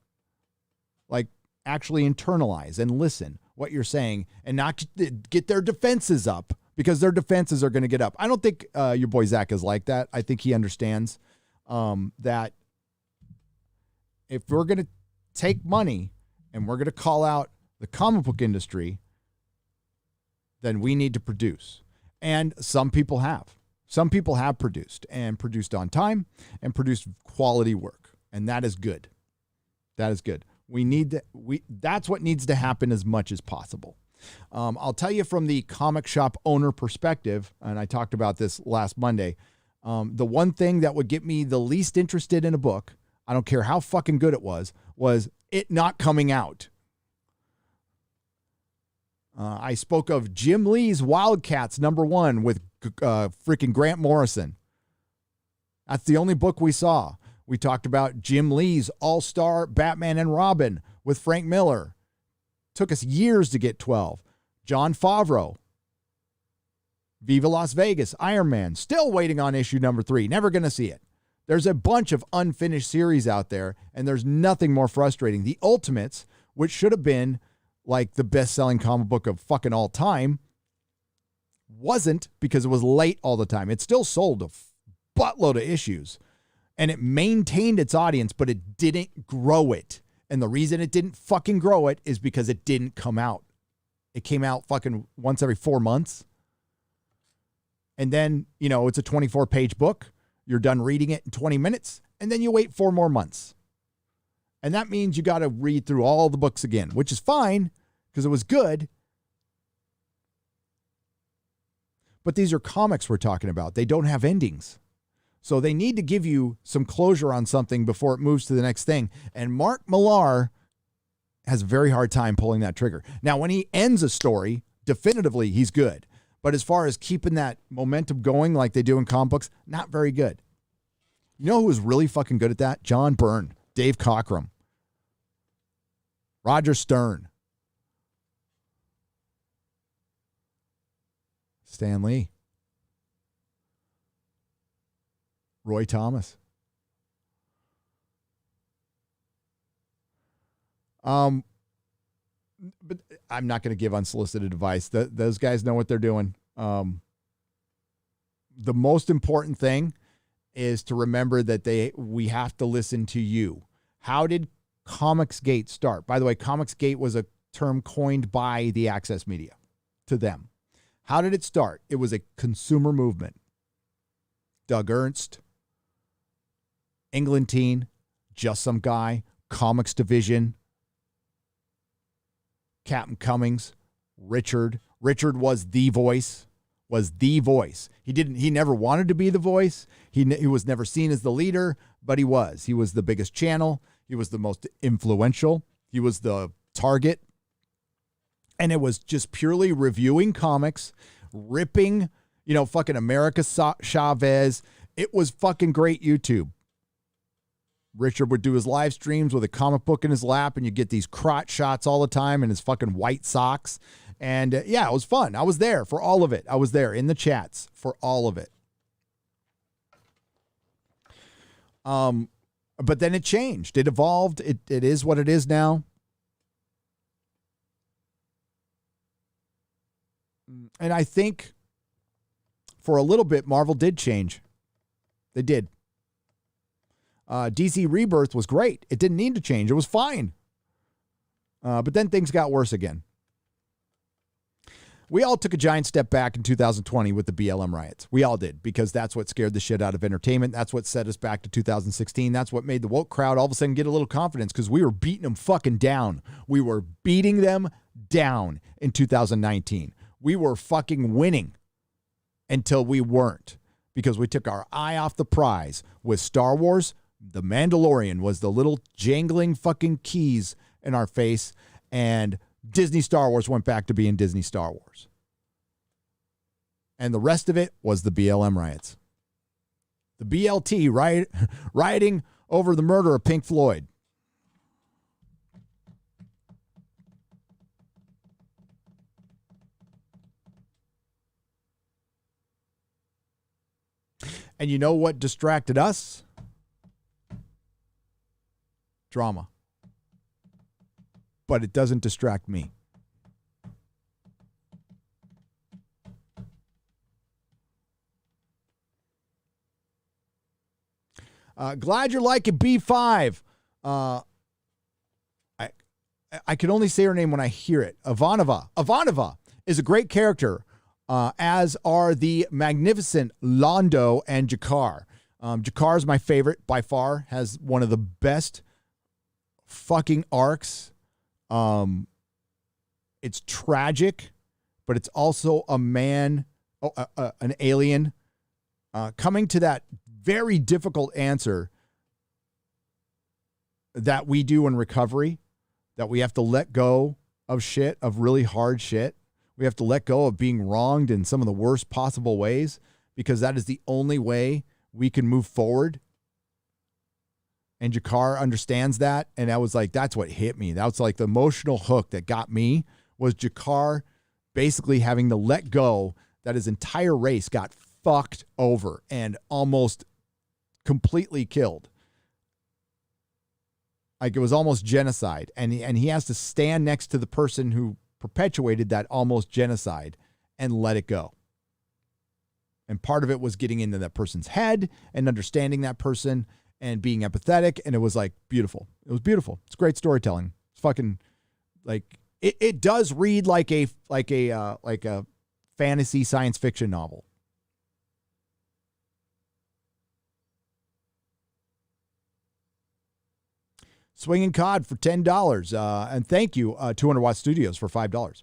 like actually internalize and listen what you're saying and not get their defenses up, because their defenses are going to get up. I don't think your boy Zach is like that. I think he understands that if we're going to take money and we're going to call out the comic book industry, then we need to produce. And some people have. Some people have produced on time and produced quality work. And that is good. That is good. That's what needs to happen as much as possible. I'll tell you from the comic shop owner perspective, and I talked about this last Monday, the one thing that would get me the least interested in a book, I don't care how fucking good it was it not coming out. I spoke of Jim Lee's Wildcats #1 with freaking Grant Morrison. That's the only book we saw. We talked about Jim Lee's All-Star Batman and Robin with Frank Miller. Took us years to get 12. Jon Favreau, Viva Las Vegas, Iron Man, still waiting on issue #3. Never going to see it. There's a bunch of unfinished series out there, and there's nothing more frustrating. The Ultimates, which should have been like the best-selling comic book of fucking all time, wasn't, because it was late all the time. It still sold a buttload of issues, and it maintained its audience, but it didn't grow it. And the reason it didn't fucking grow it is because it didn't come out. It came out fucking once every 4 months. And then, it's a 24-page book. You're done reading it in 20 minutes, and then you wait 4 more months. And that means you got to read through all the books again, which is fine because it was good. But these are comics we're talking about. They don't have endings. So they need to give you some closure on something before it moves to the next thing. And Mark Millar has a very hard time pulling that trigger. Now, when he ends a story, definitively he's good. But as far as keeping that momentum going like they do in comic books, not very good. You know who was really fucking good at that? John Byrne, Dave Cockrum, Roger Stern. Stan Lee. Roy Thomas. But I'm not going to give unsolicited advice. Those guys know what they're doing. The most important thing is to remember that we have to listen to you. How did Comicsgate start? By the way, Comicsgate was a term coined by the Access Media to them. How did it start? It was a consumer movement. Doug Ernst, Englentine, Just Some Guy, Comics Division, Captain Cummings, Richard. Richard was the voice. He never wanted to be the voice. He was never seen as the leader, but he was. He was the biggest channel. He was the most influential. He was the target. And it was just purely reviewing comics, ripping, fucking America Chavez. It was fucking great YouTube. Richard would do his live streams with a comic book in his lap, and you get these crotch shots all the time and his fucking white socks. And it was fun. I was there for all of it. I was there in the chats for all of it. But then it changed. It evolved. It is what it is now. And I think for a little bit, Marvel did change. They did. DC Rebirth was great. It didn't need to change. It was fine. But then things got worse again. We all took a giant step back in 2020 with the BLM riots. We all did, because that's what scared the shit out of entertainment. That's what set us back to 2016. That's what made the woke crowd all of a sudden get a little confidence, because we were beating them fucking down. We were beating them down in 2019. We were fucking winning until we weren't, because we took our eye off the prize with Star Wars. The Mandalorian was the little jangling fucking keys in our face, and Disney Star Wars went back to being Disney Star Wars. And the rest of it was the BLM riots. The BLT rioting over the murder of Pink Floyd. And you know what distracted us? Drama. But it doesn't distract me. Glad you're liking B5. I can only say her name when I hear it. Ivanova. Ivanova is a great character, as are the magnificent Londo and Jakar. Jakar is my favorite by far. Has one of the best fucking arcs. It's tragic, but it's also a man, an alien, coming to that very difficult answer that we do in recovery, that we have to let go of shit, of really hard shit. We have to let go of being wronged in some of the worst possible ways, because that is the only way we can move forward. And Jakar understands that. And I was like, that's what hit me. That was like the emotional hook that got me, was Jakar basically having to let go that his entire race got fucked over and almost completely killed. Like, it was almost genocide. And he has to stand next to the person who perpetuated that almost genocide and let it go. And part of it was getting into that person's head and understanding that person and being empathetic. And it was like beautiful. It was beautiful. It's great storytelling. It's fucking like, it does read like a fantasy science fiction novel. Swinging Cod for $10. And thank you, 200 Watt Studios, for $5.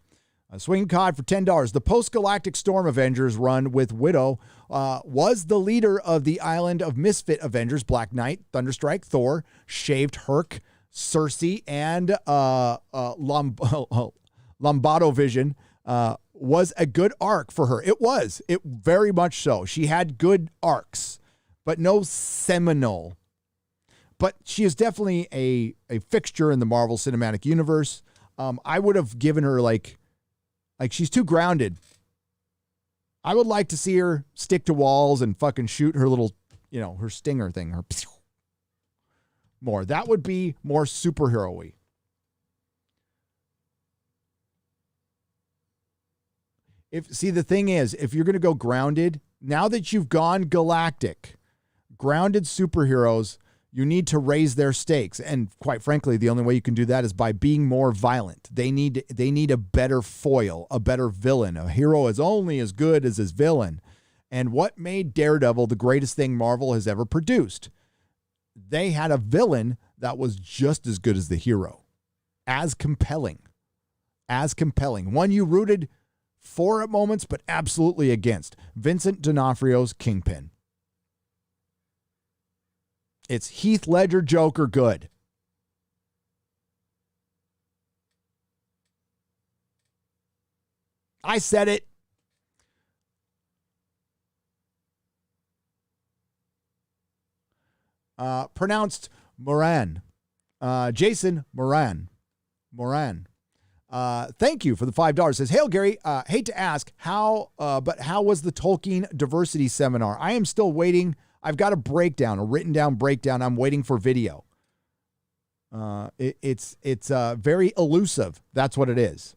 Swinging Cod for $10. The post-Galactic Storm Avengers run with Widow was the leader of the Island of Misfit Avengers: Black Knight, Thunderstrike, Thor, Shaved Herc, Cersei, and Lombardo Vision. Was a good arc for her. It was. It very much so. She had good arcs, but no seminal. But she is definitely a fixture in the Marvel Cinematic Universe. I would have given her like she's too grounded. I would like to see her stick to walls and fucking shoot her little, her stinger thing, her more. That would be more superhero-y. The thing is, if you're going to go grounded, now that you've gone galactic, grounded superheroes, you need to raise their stakes. And quite frankly, the only way you can do that is by being more violent. They need a better foil, a better villain. A hero is only as good as his villain. And what made Daredevil the greatest thing Marvel has ever produced? They had a villain that was just as good as the hero. As compelling. One you rooted for at moments, but absolutely against. Vincent D'Onofrio's Kingpin. It's Heath Ledger Joker good. I said it. Pronounced Moran. Jason Moran. Thank you for the $5. Says, "Hail Gary, hate to ask but how was the Tolkien diversity seminar? I am still waiting. I've got a written down breakdown. I'm waiting for video. It's very elusive. That's what it is.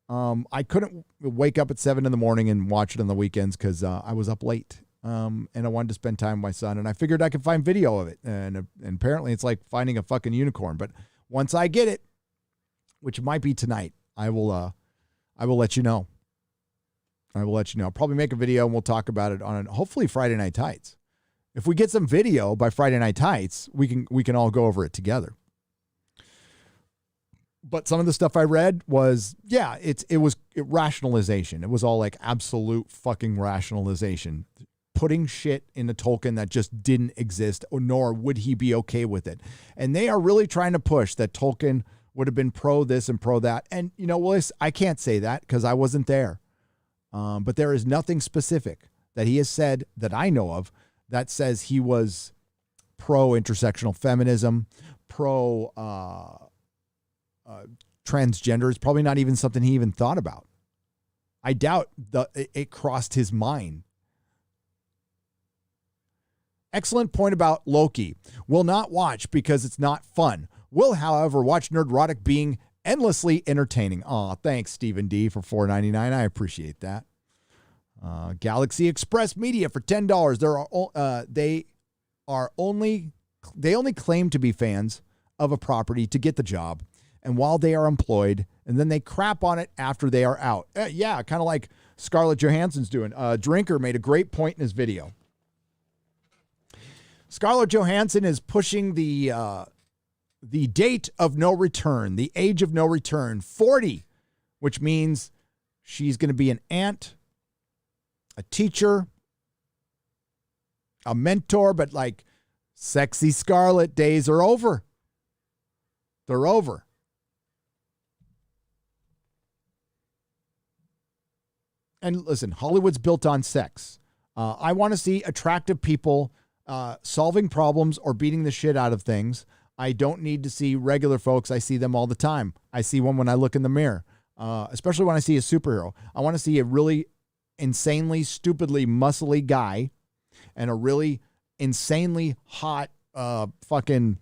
I couldn't wake up at 7 a.m. and watch it on the weekends because I was up late. And I wanted to spend time with my son, and I figured I could find video of it. And apparently it's like finding a fucking unicorn. But once I get it, which might be tonight, I will let you know. I'll probably make a video and we'll talk about it on hopefully Friday Night Tights. If we get some video by Friday Night Tights, we can all go over it together. But some of the stuff I read was, it was rationalization. It was all like absolute fucking rationalization. Putting shit in the Tolkien that just didn't exist, nor would he be okay with it. And they are really trying to push that Tolkien would have been pro this and pro that. And, I can't say that because I wasn't there. But there is nothing specific that he has said that I know of that says he was pro intersectional feminism, pro transgender. It's probably not even something he even thought about. I doubt it crossed his mind. Excellent point about Loki. Will not watch because it's not fun. Will, however, watch Nerdrotic being endlessly entertaining. Aw, thanks, Stephen D, for $4.99. I appreciate that. Galaxy Express Media for $10. They only claim to be fans of a property to get the job, and while they are employed, and then they crap on it after they are out. Yeah, kind of like Scarlett Johansson's doing. Drinker made a great point in his video. Scarlett Johansson is pushing the date of no return, the age of no return, 40, which means she's going to be an aunt, a teacher, a mentor, but like sexy Scarlett days are over. They're over. And listen, Hollywood's built on sex. I want to see attractive people solving problems or beating the shit out of things. I don't need to see regular folks. I see them all the time. I see one when I look in the mirror, especially when I see a superhero. I want to see a really insanely, stupidly muscly guy and a really insanely hot fucking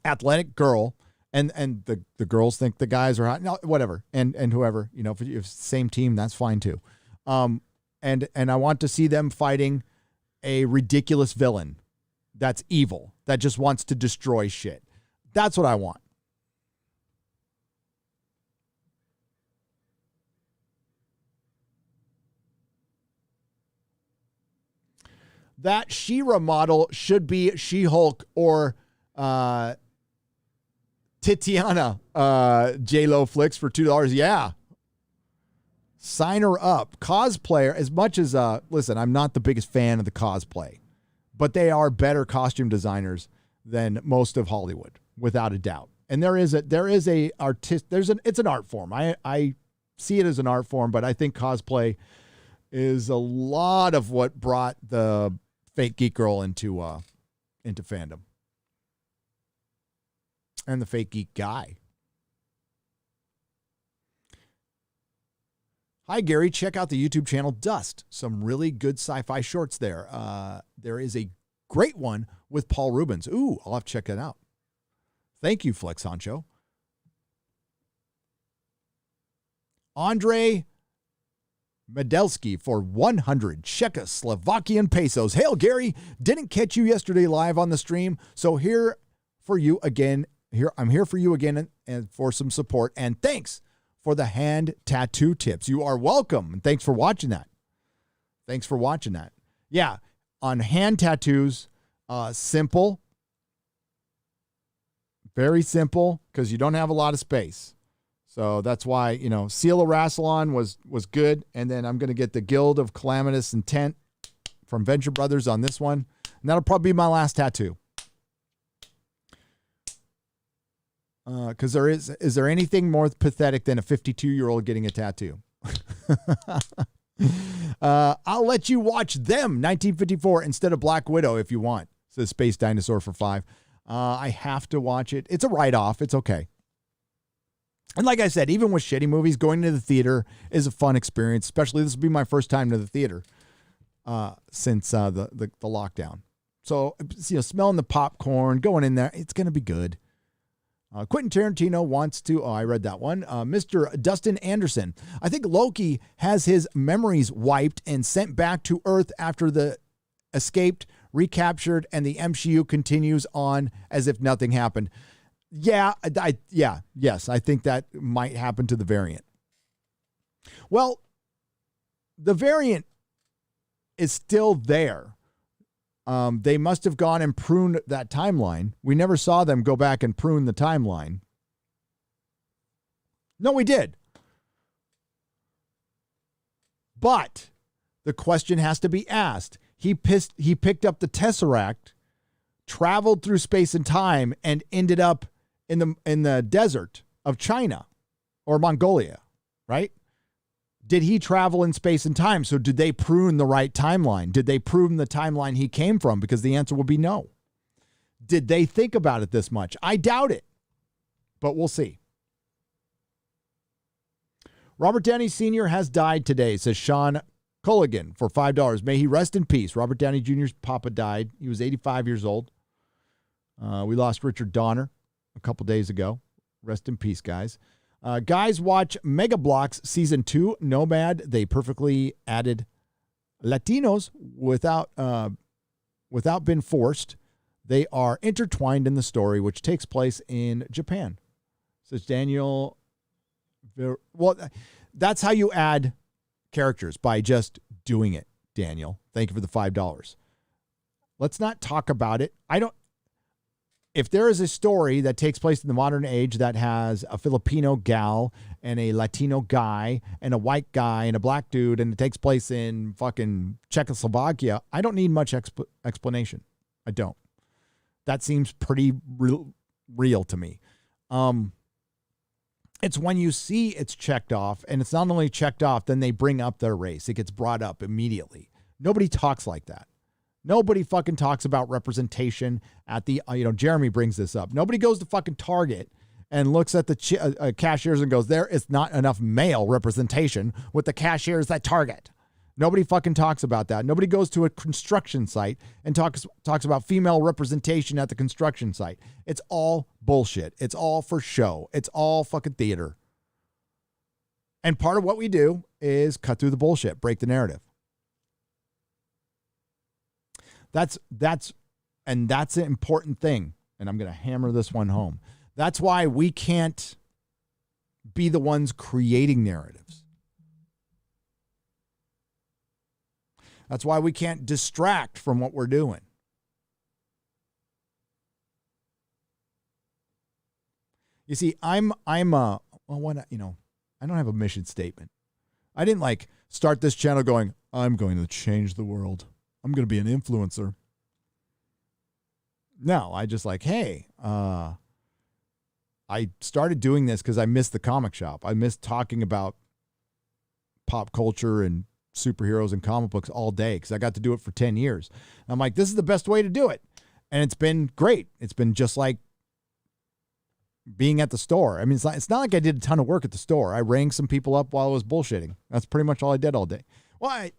athletic girl. And the girls think the guys are hot. No, whatever. And whoever, if it's the same team, that's fine too. And I want to see them fighting a ridiculous villain that's evil, that just wants to destroy shit. That's what I want. That She-Ra model should be She-Hulk or Titiana. J-Lo Flicks for $2. Yeah. Sign her up. Cosplayer, as much as, listen, I'm not the biggest fan of the cosplay, but they are better costume designers than most of Hollywood, without a doubt. And it's an art form. I see it as an art form, but I think cosplay is a lot of what brought the fake geek girl into fandom. And the fake geek guy. Hi, Gary. Check out the YouTube channel Dust. Some really good sci-fi shorts there. There is a great one with Paul Rubens. Ooh, I'll have to check that out. Thank you, Flex Honcho. Andre Medelski for 100 Czechoslovakian pesos. Hail, Gary. Didn't catch you yesterday live on the stream, so here for you again. I'm here for you again and for some support. And thanks for the hand tattoo tips. You are welcome. And thanks for watching that. Yeah, on hand tattoos, simple. Very simple, because you don't have a lot of space. So that's why, Seal of Rassilon was good. And then I'm going to get the Guild of Calamitous Intent from Venture Brothers on this one. And that'll probably be my last tattoo. Because is there anything more pathetic than a 52-year-old getting a tattoo? I'll let you watch them, 1954, instead of Black Widow if you want, says Space Dinosaur for 5. I have to watch it. It's a write-off. It's okay. And like I said, even with shitty movies, going to the theater is a fun experience, especially this will be my first time to the theater since the lockdown. So, smelling the popcorn, going in there, it's going to be good. Quentin Tarantino wants to, I read that one. Mr. Dustin Anderson. I think Loki has his memories wiped and sent back to Earth after the escaped, recaptured, and the MCU continues on as if nothing happened. Yeah, yes, I think that might happen to the variant. Well, the variant is still there. They must have gone and pruned that timeline. We never saw them go back and prune the timeline. No, we did. But the question has to be asked. He picked up the Tesseract, traveled through space and time, and ended up in the desert of China or Mongolia, right? Did he travel in space and time? So did they prune the right timeline? Did they prune the timeline he came from? Because the answer will be no. Did they think about it this much? I doubt it, but we'll see. Robert Downey Sr. has died today, says Sean Culligan for $5. May he rest in peace. Robert Downey Jr.'s papa died. He was 85 years old. We lost Richard Donner a couple days ago. Rest in peace, guys. Guys, watch Mega Bloks Season 2, Nomad. They perfectly added Latinos without being forced. They are intertwined in the story, which takes place in Japan. Says Daniel. Well, that's how you add characters, by just doing it, Daniel. Thank you for the $5. Let's not talk about it. If there is a story that takes place in the modern age that has a Filipino gal and a Latino guy and a white guy and a black dude, and it takes place in fucking Czechoslovakia, I don't need much explanation. I don't. That seems pretty real to me. It's when you see it's checked off, and it's not only checked off, then they bring up their race. It gets brought up immediately. Nobody talks like that. Nobody fucking talks about representation at the, Jeremy brings this up. Nobody goes to fucking Target and looks at the cashiers and goes, there is not enough male representation with the cashiers at Target. Nobody fucking talks about that. Nobody goes to a construction site and talks about female representation at the construction site. It's all bullshit. It's all for show. It's all fucking theater. And part of what we do is cut through the bullshit, break the narrative. That's an important thing. And I'm going to hammer this one home. That's why we can't be the ones creating narratives. That's why we can't distract from what we're doing. You see, I don't have a mission statement. I didn't start this channel going, I'm going to change the world. I'm going to be an influencer. No, I just hey, I started doing this because I missed the comic shop. I missed talking about pop culture and superheroes and comic books all day because I got to do it for 10 years. I'm like, this is the best way to do it. And it's been great. It's been just like being at the store. I mean, it's not like I did a ton of work at the store. I rang some people up while I was bullshitting. That's pretty much all I did all day. Well,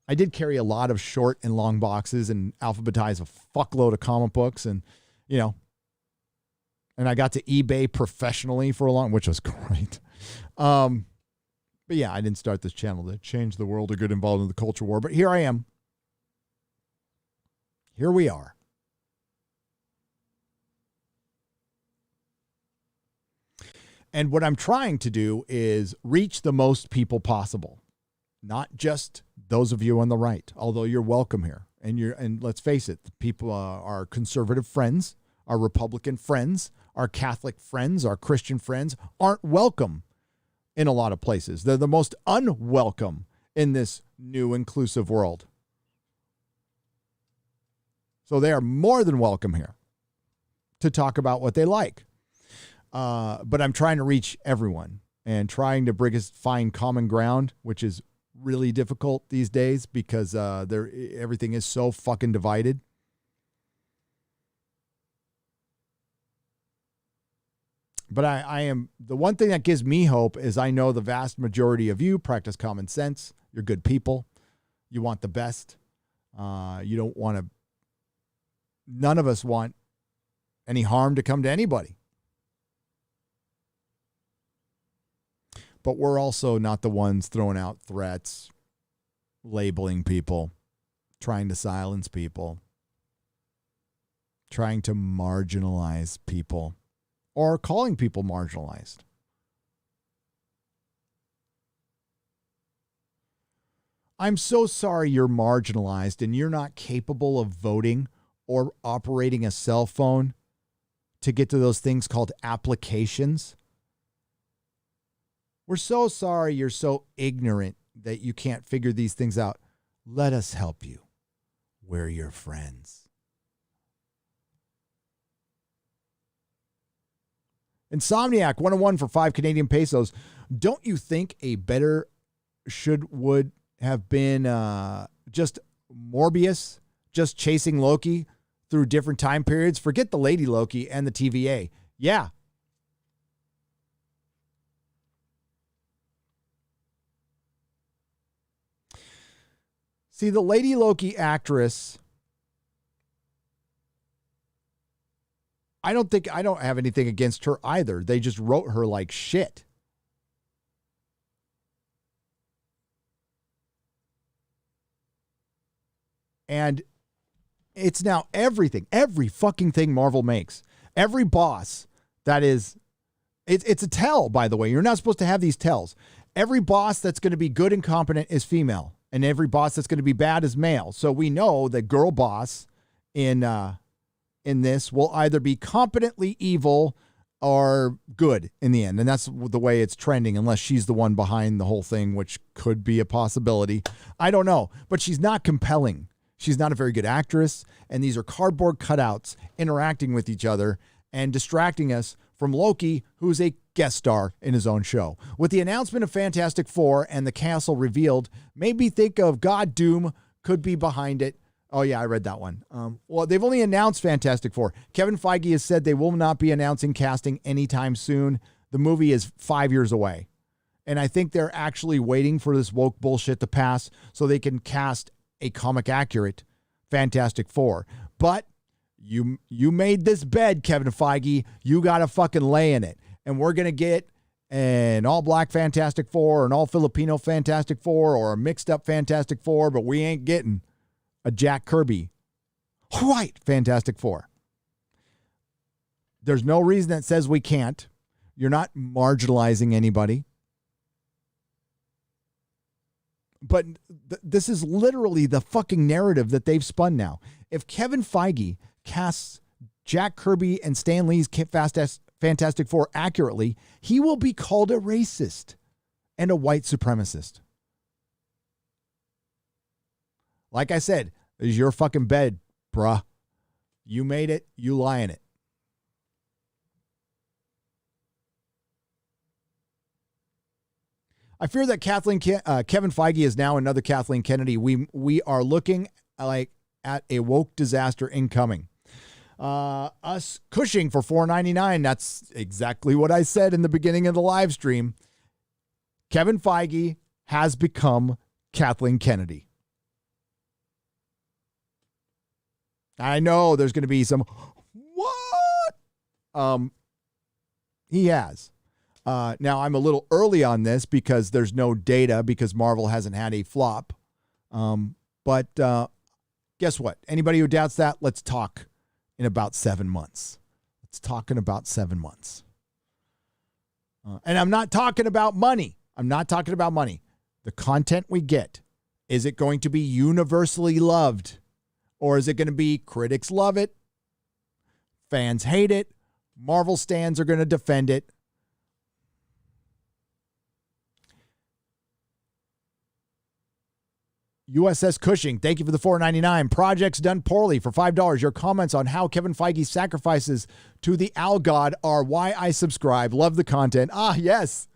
I did carry a lot of short and long boxes and alphabetize a fuckload of comic books and I got to eBay professionally for a long, which was great. But yeah, I didn't start this channel to change the world or get involved in the culture war, but here I am. Here we are. And what I'm trying to do is reach the most people possible, not just those of you on the right, although you're welcome here. And let's face it, people, our conservative friends, our Republican friends, our Catholic friends, our Christian friends aren't welcome in a lot of places. They're the most unwelcome in this new inclusive world. So they are more than welcome here to talk about what they like. But I'm trying to reach everyone and trying to find common ground, which is really difficult these days because everything is so fucking divided. But I am, the one thing that gives me hope is I know the vast majority of you practice common sense. You're good people. You want the best. You don't want to, none of us want any harm to come to anybody. But we're also not the ones throwing out threats, labeling people, trying to silence people, trying to marginalize people, or calling people marginalized. I'm so sorry you're marginalized and you're not capable of voting or operating a cell phone to get to those things called applications. We're so sorry you're so ignorant that you can't figure these things out. Let us help you. We're your friends. Insomniac 101 for 5 Canadian pesos. Don't you think a better would have been just Morbius, just chasing Loki through different time periods? Forget the Lady Loki and the TVA. Yeah. See, the Lady Loki actress, I don't have anything against her either. They just wrote her like shit. And it's now everything, every fucking thing Marvel makes. Every boss that is, it's a tell, by the way. You're not supposed to have these tells. Every boss that's going to be good and competent is female. And every boss that's going to be bad is male. So we know the girl boss in this will either be competently evil or good in the end. And that's the way it's trending, unless she's the one behind the whole thing, which could be a possibility. I don't know. But she's not compelling. She's not a very good actress. And these are cardboard cutouts interacting with each other and distracting us from Loki, who's a guest star in his own show. With the announcement of Fantastic Four and the castle revealed, made me think of God Doom could be behind it. Oh, yeah, I read that one. Well, they've only announced Fantastic Four. Kevin Feige has said they will not be announcing casting anytime soon. The movie is 5 years away. And I think they're actually waiting for this woke bullshit to pass so they can cast a comic-accurate Fantastic Four. But you made this bed, Kevin Feige. You got to fucking lay in it. And we're going to get an all-black Fantastic Four, or an all-Filipino Fantastic Four, or a mixed-up Fantastic Four, but we ain't getting a Jack Kirby white Fantastic Four. There's no reason that says we can't. You're not marginalizing anybody. But this is literally the fucking narrative that they've spun now. If Kevin Feige casts Jack Kirby and Stan Lee's Fantastic Four accurately, he will be called a racist and a white supremacist. Like I said, this is your fucking bed, bruh. You made it. You lie in it. I fear that Kevin Feige is now another Kathleen Kennedy. We are looking like at a woke disaster incoming. Us Cushing for $4.99. That's exactly what I said in the beginning of the live stream. Kevin Feige has become Kathleen Kennedy. I know there's going to be some, what? He has. Now, I'm a little early on this because there's no data because Marvel hasn't had a flop. But guess what? Anybody who doubts that, let's talk in about 7 months. Let's talk in about 7 months. And I'm not talking about money. I'm not talking about money. The content we get, is it going to be universally loved? Or is it going to be critics love it, fans hate it, Marvel stans are going to defend it? USS Cushing, thank you for the $4.99. Projects done poorly for $5. Your comments on how Kevin Feige's sacrifices to the Owl God are why I subscribe. Love the content. Ah, yes.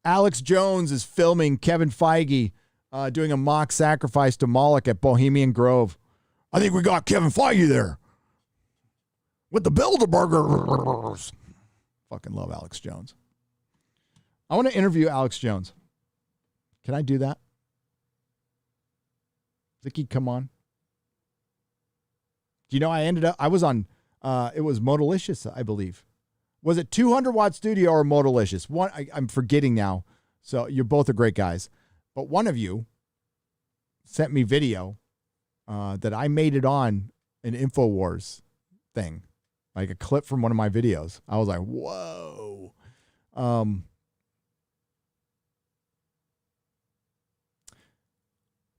Alex Jones is filming Kevin Feige doing a mock sacrifice to Moloch at Bohemian Grove. I think we got Kevin Feige there with the Bilderbergers. Fucking love Alex Jones. I want to interview Alex Jones. Can I do that? Vicky, come on. Do you know I was on, it was Modalicious, I believe. Was it 200 Watt Studio or Modalicious? One, I'm forgetting now. So you're both are great guys. But one of you sent me video that I made it on an InfoWars thing, like a clip from one of my videos. I was like, whoa.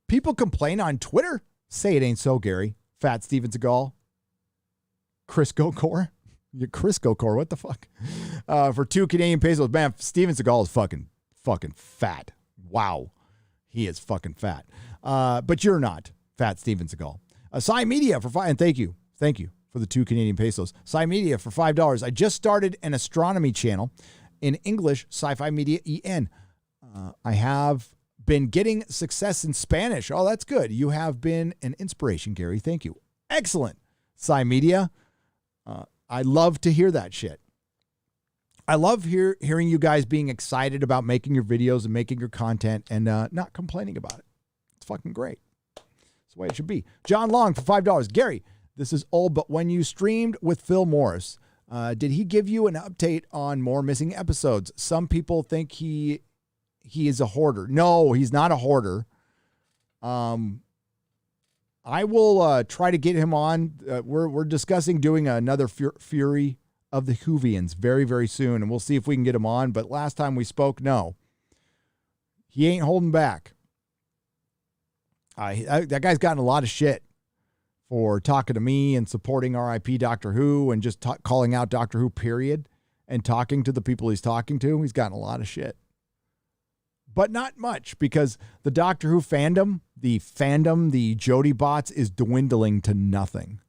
People complain on Twitter. Say it ain't so, Gary. Fat Steven Seagal. Chris Gokor. Chris Gokor, what the fuck? For 2 Canadian pesos. Man, Steven Seagal is fucking fat. Wow. He is fucking fat. But you're not Fat Steven Seagal. Sci Media for $5. And thank you for the 2 Canadian pesos. Sci Media for $5. I just started an astronomy channel in English, Sci-Fi Media EN. I have been getting success in Spanish. Oh, that's good. You have been an inspiration, Gary. Thank you. Excellent. Sci Media. I love to hear that shit. I love hearing you guys being excited about making your videos and making your content and not complaining about it. It's fucking great. That's the way it should be. John Long for $5. Gary, this is old, but when you streamed with Phil Morris, did he give you an update on more missing episodes? Some people think he is a hoarder. No, he's not a hoarder. I will try to get him on. We're discussing doing another Fury of the Whovians very, very soon, and we'll see if we can get him on. But last time we spoke, no. He ain't holding back. That guy's gotten a lot of shit for talking to me and supporting RIP Doctor Who and just calling out Doctor Who, period, and talking to the people he's talking to. He's gotten a lot of shit. But not much, because the Doctor Who fandom, the Jodie bots, is dwindling to nothing.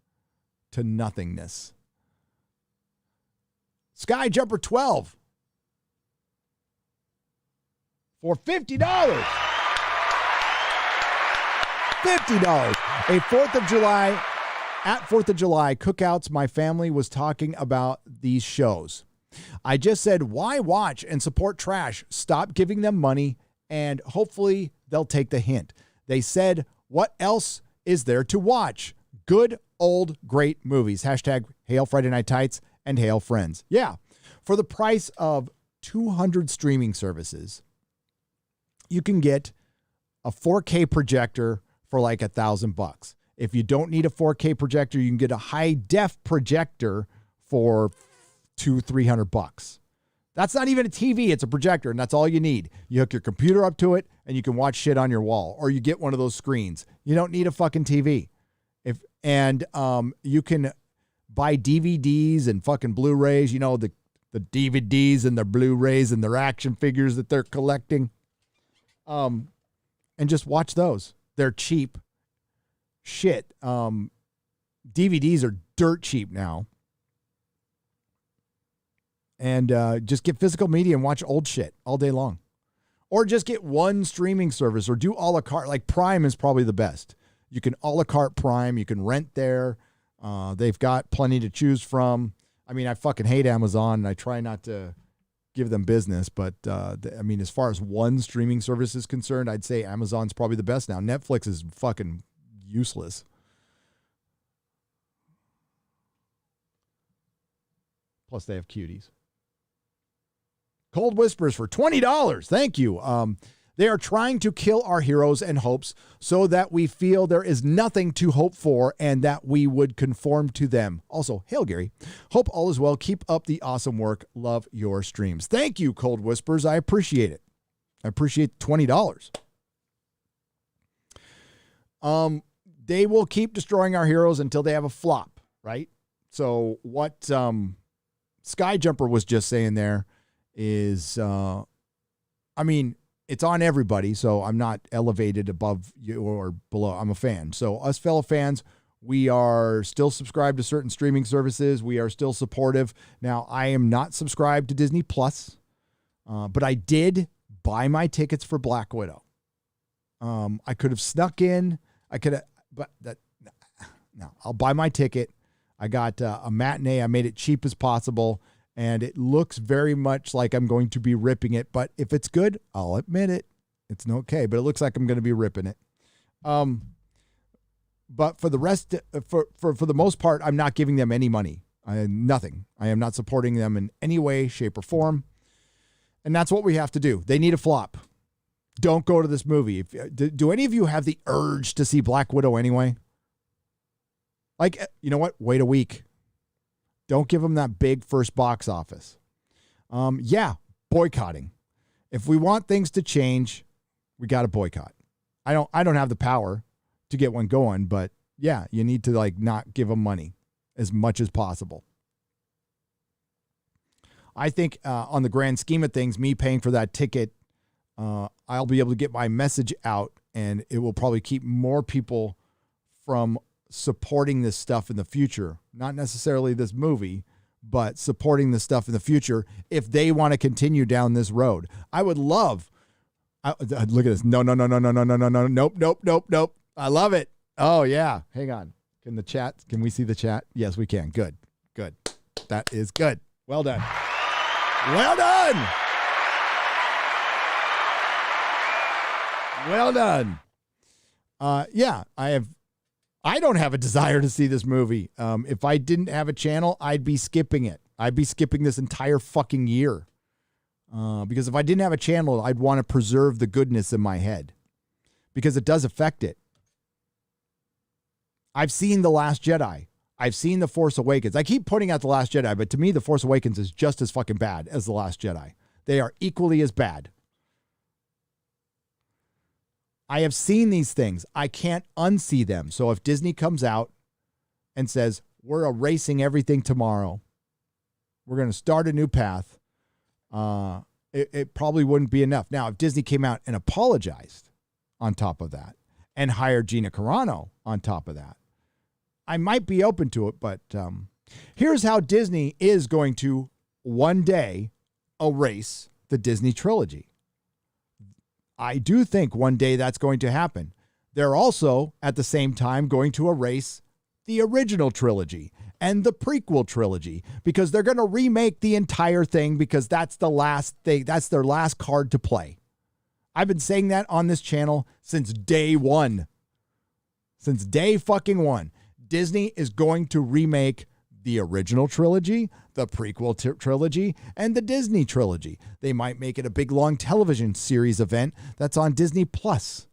To nothingness. Skyjumper 12 for $50. $50. A 4th of July, at 4th of July cookouts, my family was talking about these shows. I just said, why watch and support trash? Stop giving them money, and hopefully they'll take the hint. They said, what else is there to watch? Good, old, great movies. Hashtag Hail Friday Night Tights and Hail Friends. Yeah. For the price of 200 streaming services, you can get a 4K projector for like $1,000. If you don't need a 4K projector, you can get a high def projector for $200-$300. That's not even a TV. It's a projector, and that's all you need. You hook your computer up to it, and you can watch shit on your wall, or you get one of those screens. You don't need a fucking TV. You can buy DVDs and fucking Blu-rays. You know, the DVDs and the Blu-rays and their action figures that they're collecting. And just watch those. They're cheap. Shit. DVDs are dirt cheap now. And just get physical media and watch old shit all day long. Or just get one streaming service or do a la carte. Like Prime is probably the best. You can a la carte Prime. You can rent there. They've got plenty to choose from. I mean, I fucking hate Amazon, and I try not to give them business, but I mean, as far as one streaming service is concerned, I'd say Amazon's probably the best now. Netflix is fucking useless. Plus, they have cuties. Cold Whispers for $20. Thank you. They are trying to kill our heroes and hopes so that we feel there is nothing to hope for and that we would conform to them. Also, hail Gary. Hope all is well. Keep up the awesome work. Love your streams. Thank you, Cold Whispers. I appreciate it. I appreciate $20. They will keep destroying our heroes until they have a flop, right? So what Skyjumper was just saying there is, I mean, it's on everybody, so I'm not elevated above you or below. I'm a fan. So us fellow fans, we are still subscribed to certain streaming services. We are still supportive. Now, I am not subscribed to Disney Plus, but I did buy my tickets for Black Widow. I could have snuck in. I could have, but no, I'll buy my ticket. I got a matinee. I made it cheap as possible. And it looks very much like I'm going to be ripping it. But if it's good, I'll admit it. It's okay. But it looks like I'm going to be ripping it. But for the rest, for the most part, I'm not giving them any money. Nothing. I am not supporting them in any way, shape, or form. And that's what we have to do. They need a flop. Don't go to this movie. Do any of you have the urge to see Black Widow anyway? Like, you know what? Wait a week. Don't give them that big first box office. Yeah, boycotting. If we want things to change, we got to boycott. I don't have the power to get one going, but yeah, you need to like not give them money as much as possible. I think on the grand scheme of things, me paying for that ticket, I'll be able to get my message out, and it will probably keep more people from supporting this stuff in the future. Not necessarily this movie, but supporting this stuff in the future if they want to continue down this road. I would love, look at this. No. Nope. I love it. Oh yeah. Hang on. Can we see the chat? Yes, we can. Good. That is good. Well done. Well done. Yeah, I don't have a desire to see this movie. If I didn't have a channel, I'd be skipping it. I'd be skipping this entire fucking year. Because if I didn't have a channel, I'd want to preserve the goodness in my head. Because it does affect it. I've seen The Last Jedi. I've seen The Force Awakens. I keep putting out The Last Jedi, but to me, The Force Awakens is just as fucking bad as The Last Jedi. They are equally as bad. I have seen these things. I can't unsee them. So if Disney comes out and says, we're erasing everything tomorrow, we're going to start a new path, it probably wouldn't be enough. Now, if Disney came out and apologized on top of that and hired Gina Carano on top of that, I might be open to it. But here's how Disney is going to one day erase the Disney trilogy. I do think one day that's going to happen. They're also, at the same time, going to erase the original trilogy and the prequel trilogy because they're going to remake the entire thing because that's the last thing. That's their last card to play. I've been saying that on this channel since day one. Since day fucking one. Disney is going to remake the original trilogy, the prequel trilogy, and the Disney trilogy. They might make it a big, long television series event that's on Disney Plus.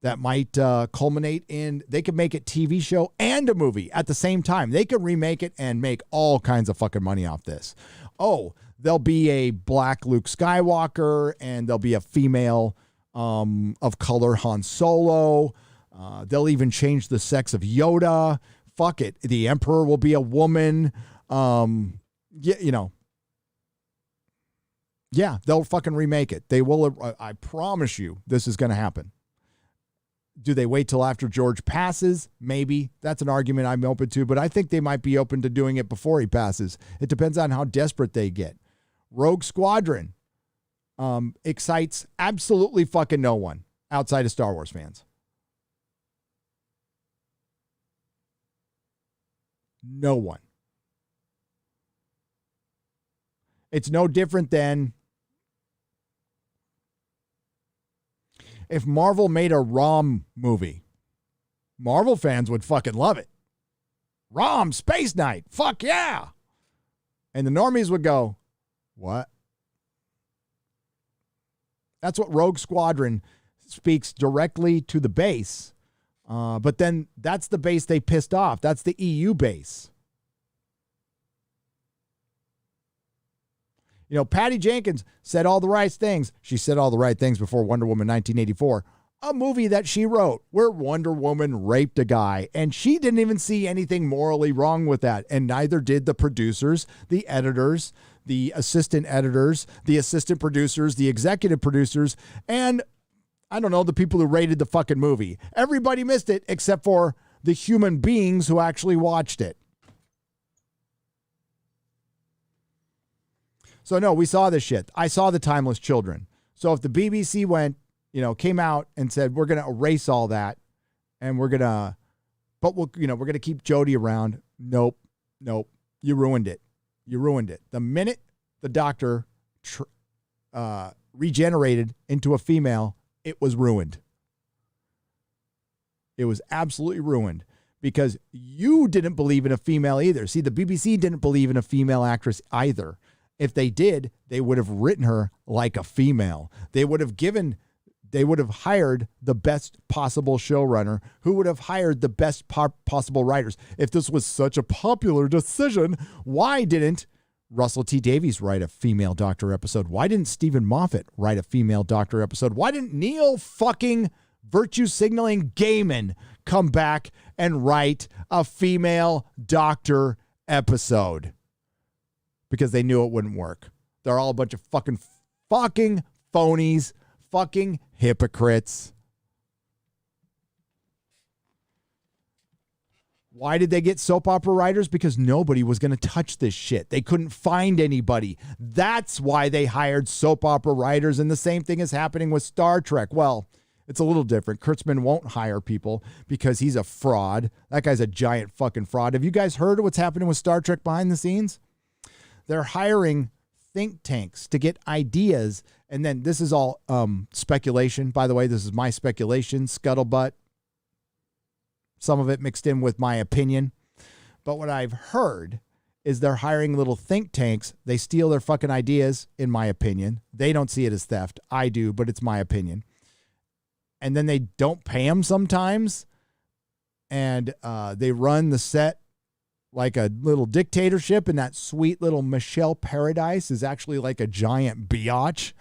That might culminate in, they could make it TV show and a movie at the same time. They could remake it and make all kinds of fucking money off this. Oh, there'll be a black Luke Skywalker, and there'll be a female of color Han Solo. They'll even change the sex of Yoda. Fuck it. The Emperor will be a woman. Yeah, they'll fucking remake it. They will. I promise you this is going to happen. Do they wait till after George passes? Maybe. That's an argument I'm open to, but I think they might be open to doing it before he passes. It depends on how desperate they get. Rogue Squadron excites absolutely fucking no one outside of Star Wars fans. No one. It's no different than if Marvel made a ROM movie. Marvel fans would fucking love it. ROM, Space Knight, fuck yeah. And the normies would go, what? That's what Rogue Squadron speaks directly to the base. But then that's the base they pissed off. That's the EU base. You know, Patty Jenkins said all the right things. She said all the right things before Wonder Woman 1984, a movie that she wrote where Wonder Woman raped a guy, and she didn't even see anything morally wrong with that, and neither did the producers, the editors, the assistant editors, the assistant producers, the executive producers, and I don't know, the people who rated the fucking movie. Everybody missed it except for the human beings who actually watched it. So no, we saw this shit. I saw The Timeless Children. So if the BBC came out and said, we're going to erase all that and we're going to keep Jodie around. Nope. You ruined it. The minute the Doctor regenerated into a female, it was ruined. It was absolutely ruined because you didn't believe in a female either. See, the BBC didn't believe in a female actress either. If they did, they would have written her like a female. They would have hired the best possible showrunner who would have hired the best possible writers. If this was such a popular decision, why didn't Russell T. Davies write a female Doctor episode? Why didn't Stephen Moffat write a female Doctor episode? Why didn't Neil fucking virtue signaling Gaiman come back and write a female Doctor episode? Because they knew it wouldn't work. They're all a bunch of fucking phonies, fucking hypocrites. Why did they get soap opera writers? Because nobody was going to touch this shit. They couldn't find anybody. That's why they hired soap opera writers, and the same thing is happening with Star Trek. Well, it's a little different. Kurtzman won't hire people because he's a fraud. That guy's a giant fucking fraud. Have you guys heard of what's happening with Star Trek behind the scenes? They're hiring think tanks to get ideas. And then this is all speculation. By the way, this is my speculation, scuttlebutt. Some of it mixed in with my opinion. But what I've heard is they're hiring little think tanks. They steal their fucking ideas, in my opinion. They don't see it as theft. I do, but it's my opinion. And then they don't pay them sometimes. And they run the set like a little dictatorship, and that sweet little Michelle Paradise is actually like a giant biatch.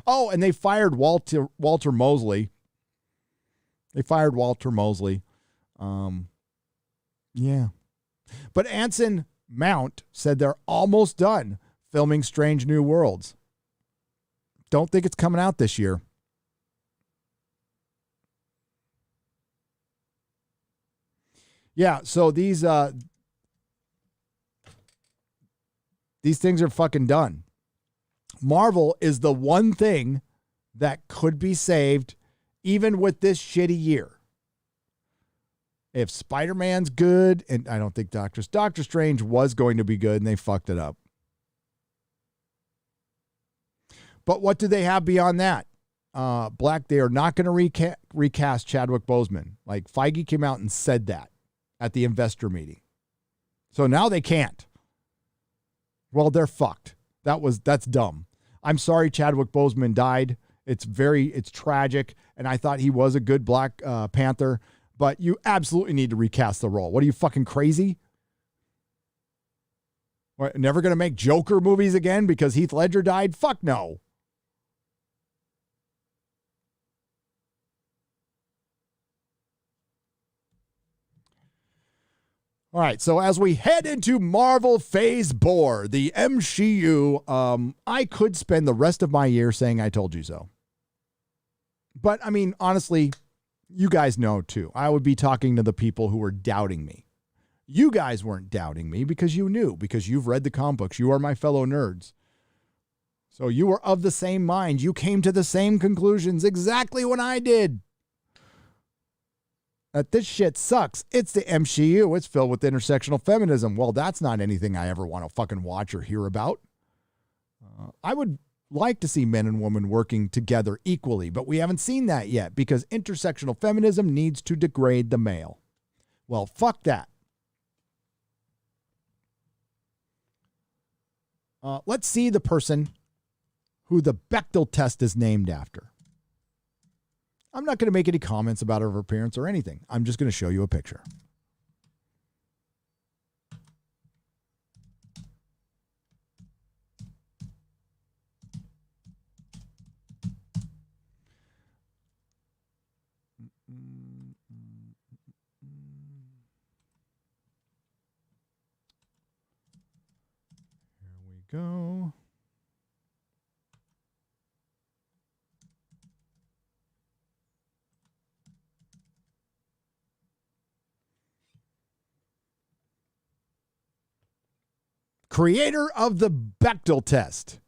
Oh, and they fired Walter Mosley. Yeah. But Anson Mount said they're almost done filming Strange New Worlds. Don't think it's coming out this year. Yeah, so these things are fucking done. Marvel is the one thing that could be saved even with this shitty year. If Spider-Man's good, and I don't think Doctor Strange was going to be good, and they fucked it up. But what do they have beyond that? They are not going to recast Chadwick Boseman. Like, Feige came out and said that at the investor meeting. So now they can't. Well, they're fucked. That's dumb. I'm sorry Chadwick Boseman died. It's tragic, and I thought he was a good Black Panther, but you absolutely need to recast the role. What are you, fucking crazy? What, never going to make Joker movies again because Heath Ledger died? Fuck no. All right, so as we head into Marvel Phase 4, the MCU, I could spend the rest of my year saying I told you so. But, I mean, honestly, you guys know, too. I would be talking to the people who were doubting me. You guys weren't doubting me because you knew, because you've read the comic books. You are my fellow nerds. So you were of the same mind. You came to the same conclusions exactly when I did. that this shit sucks. It's the MCU. It's filled with intersectional feminism. Well, that's not anything I ever want to fucking watch or hear about. I would like to see men and women working together equally, but we haven't seen that yet because intersectional feminism needs to degrade the male. Well, fuck that. Let's see the person who the Bechdel test is named after. I'm not going to make any comments about her appearance or anything. I'm just going to show you a picture. Here we go. Creator of the Bechdel test.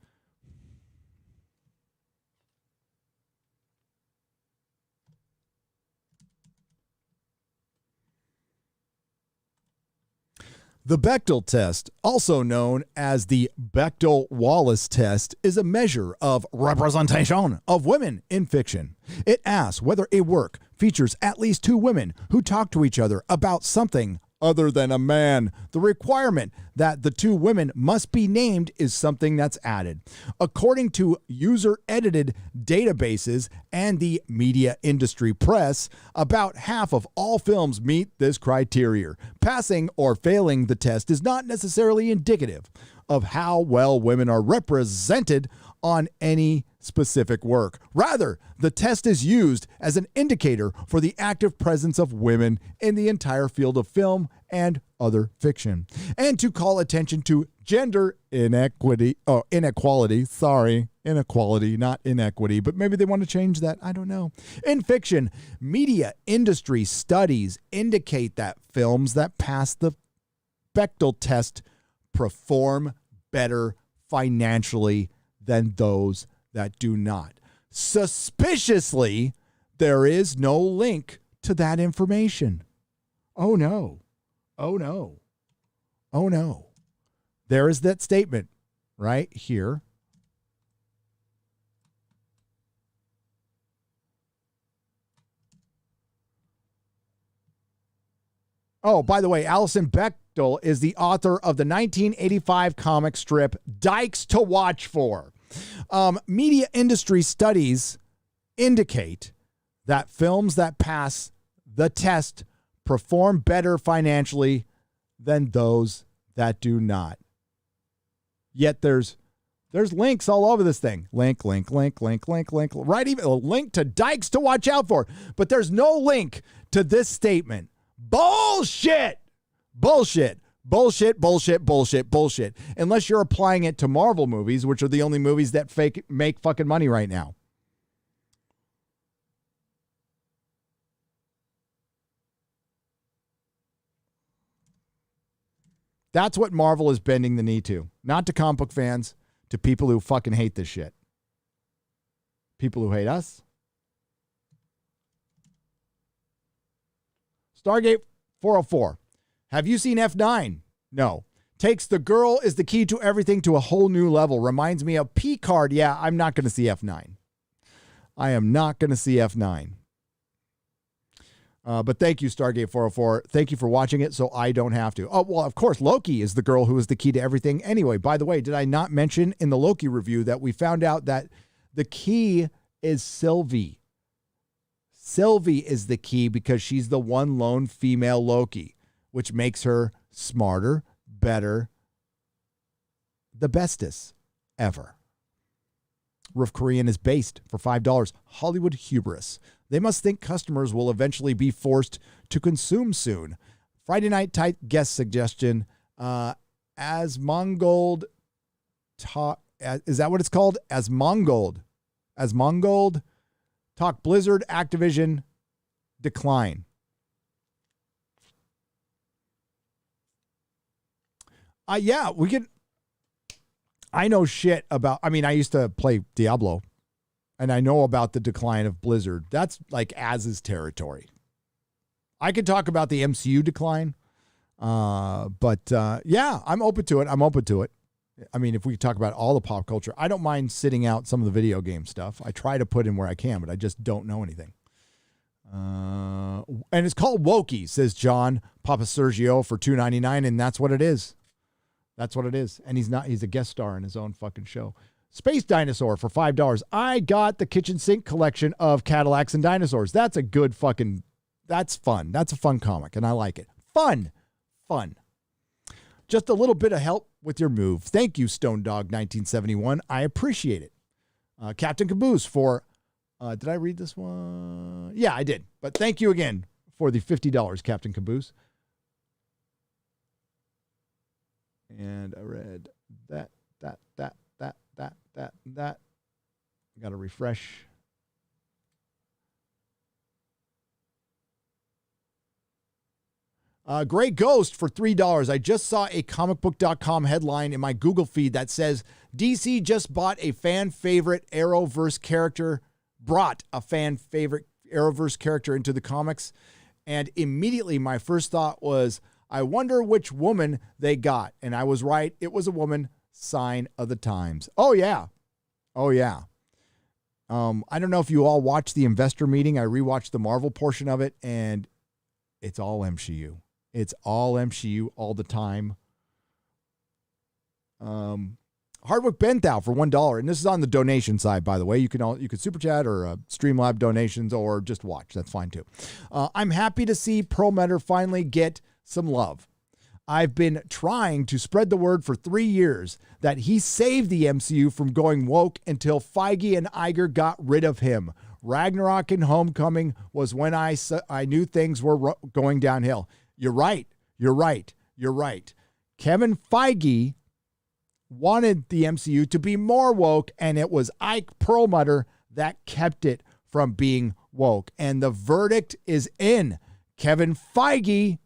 The Bechdel test, also known as the Bechdel-Wallace test, is a measure of representation of women in fiction. It asks whether a work features at least two women who talk to each other about something other than a man. The requirement that the two women must be named is something that's added. According to user-edited databases and the media industry press, about half of all films meet this criteria. Passing or failing the test is not necessarily indicative of how well women are represented on any specific work. Rather, the test is used as an indicator for the active presence of women in the entire field of film and other fiction, and to call attention to gender inequality, not inequity, but maybe they want to change that. I don't know. In fiction, media industry studies indicate that films that pass the Bechdel test perform better financially than those that do not. Suspiciously, there is no link to that information. Oh no. Oh no. Oh no. There is that statement right here. Oh, by the way, Alison Bechdel is the author of the 1985 comic strip Dykes to Watch For. Media industry studies indicate that films that pass the test perform better financially than those that do not. Yet there's links all over this thing. Link. Right, even a link to Dykes to Watch Out For. But there's no link to this statement. Bullshit. Unless you're applying it to Marvel movies, which are the only movies that make fucking money right now. That's what Marvel is bending the knee to. Not to comic book fans, to people who fucking hate this shit. People who hate us. Stargate 404. Have you seen F9? No. Takes the girl is the key to everything to a whole new level. Reminds me of P-Card. Yeah, I'm not going to see F9. I am not going to see F9. But thank you, Stargate 404. Thank you for watching it so I don't have to. Oh, well, of course, Loki is the girl who is the key to everything. Anyway, by the way, did I not mention in the Loki review that we found out that the key is Sylvie? Sylvie is the key because she's the one lone female Loki, which makes her smarter, better, the bestest ever. Roof Korean is based for $5. Hollywood hubris. They must think customers will eventually be forced to consume soon. Friday night type guest suggestion. Asmongold talk. Is that what it's called? Asmongold. Talk Blizzard, Activision, decline. Yeah, we can. I know shit about. I mean, I used to play Diablo. And I know about the decline of Blizzard. That's like Az's territory. I could talk about the MCU decline. But yeah, I'm open to it. I mean, if we could talk about all the pop culture, I don't mind sitting out some of the video game stuff. I try to put in where I can, but I just don't know anything. And it's called Loki, says John Papa Sergio for $2.99, and that's what it is. That's what it is. And he's a guest star in his own fucking show. Space Dinosaur for $5. I got the kitchen sink collection of Cadillacs and dinosaurs. That's a good fucking, that's fun. That's a fun comic, and I like it. Fun. Just a little bit of help with your move. Thank you, Stone Dog 1971. I appreciate it. Captain Caboose for, did I read this one? Yeah, I did. But thank you again for the $50, Captain Caboose. And I read that. Got to refresh. Gray Ghost for $3. I just saw a comicbook.com headline in my Google feed that says DC just brought a fan favorite Arrowverse character into the comics. And immediately my first thought was, I wonder which woman they got. And I was right. It was a woman. Sign of the times. Oh, yeah. I don't know if you all watched the investor meeting. I rewatched the Marvel portion of it, and it's all MCU. It's all MCU all the time. Hardwick Benthau for $1, and this is on the donation side, by the way. You can super chat or Streamlab donations or just watch. That's fine too. I'm happy to see Perlmutter finally get some love. I've been trying to spread the word for 3 years that he saved the MCU from going woke until Feige and Iger got rid of him. Ragnarok and Homecoming was when I knew things were going downhill. You're right. Kevin Feige wanted the MCU to be more woke, and it was Ike Perlmutter that kept it from being woke. And the verdict is in. Kevin Feige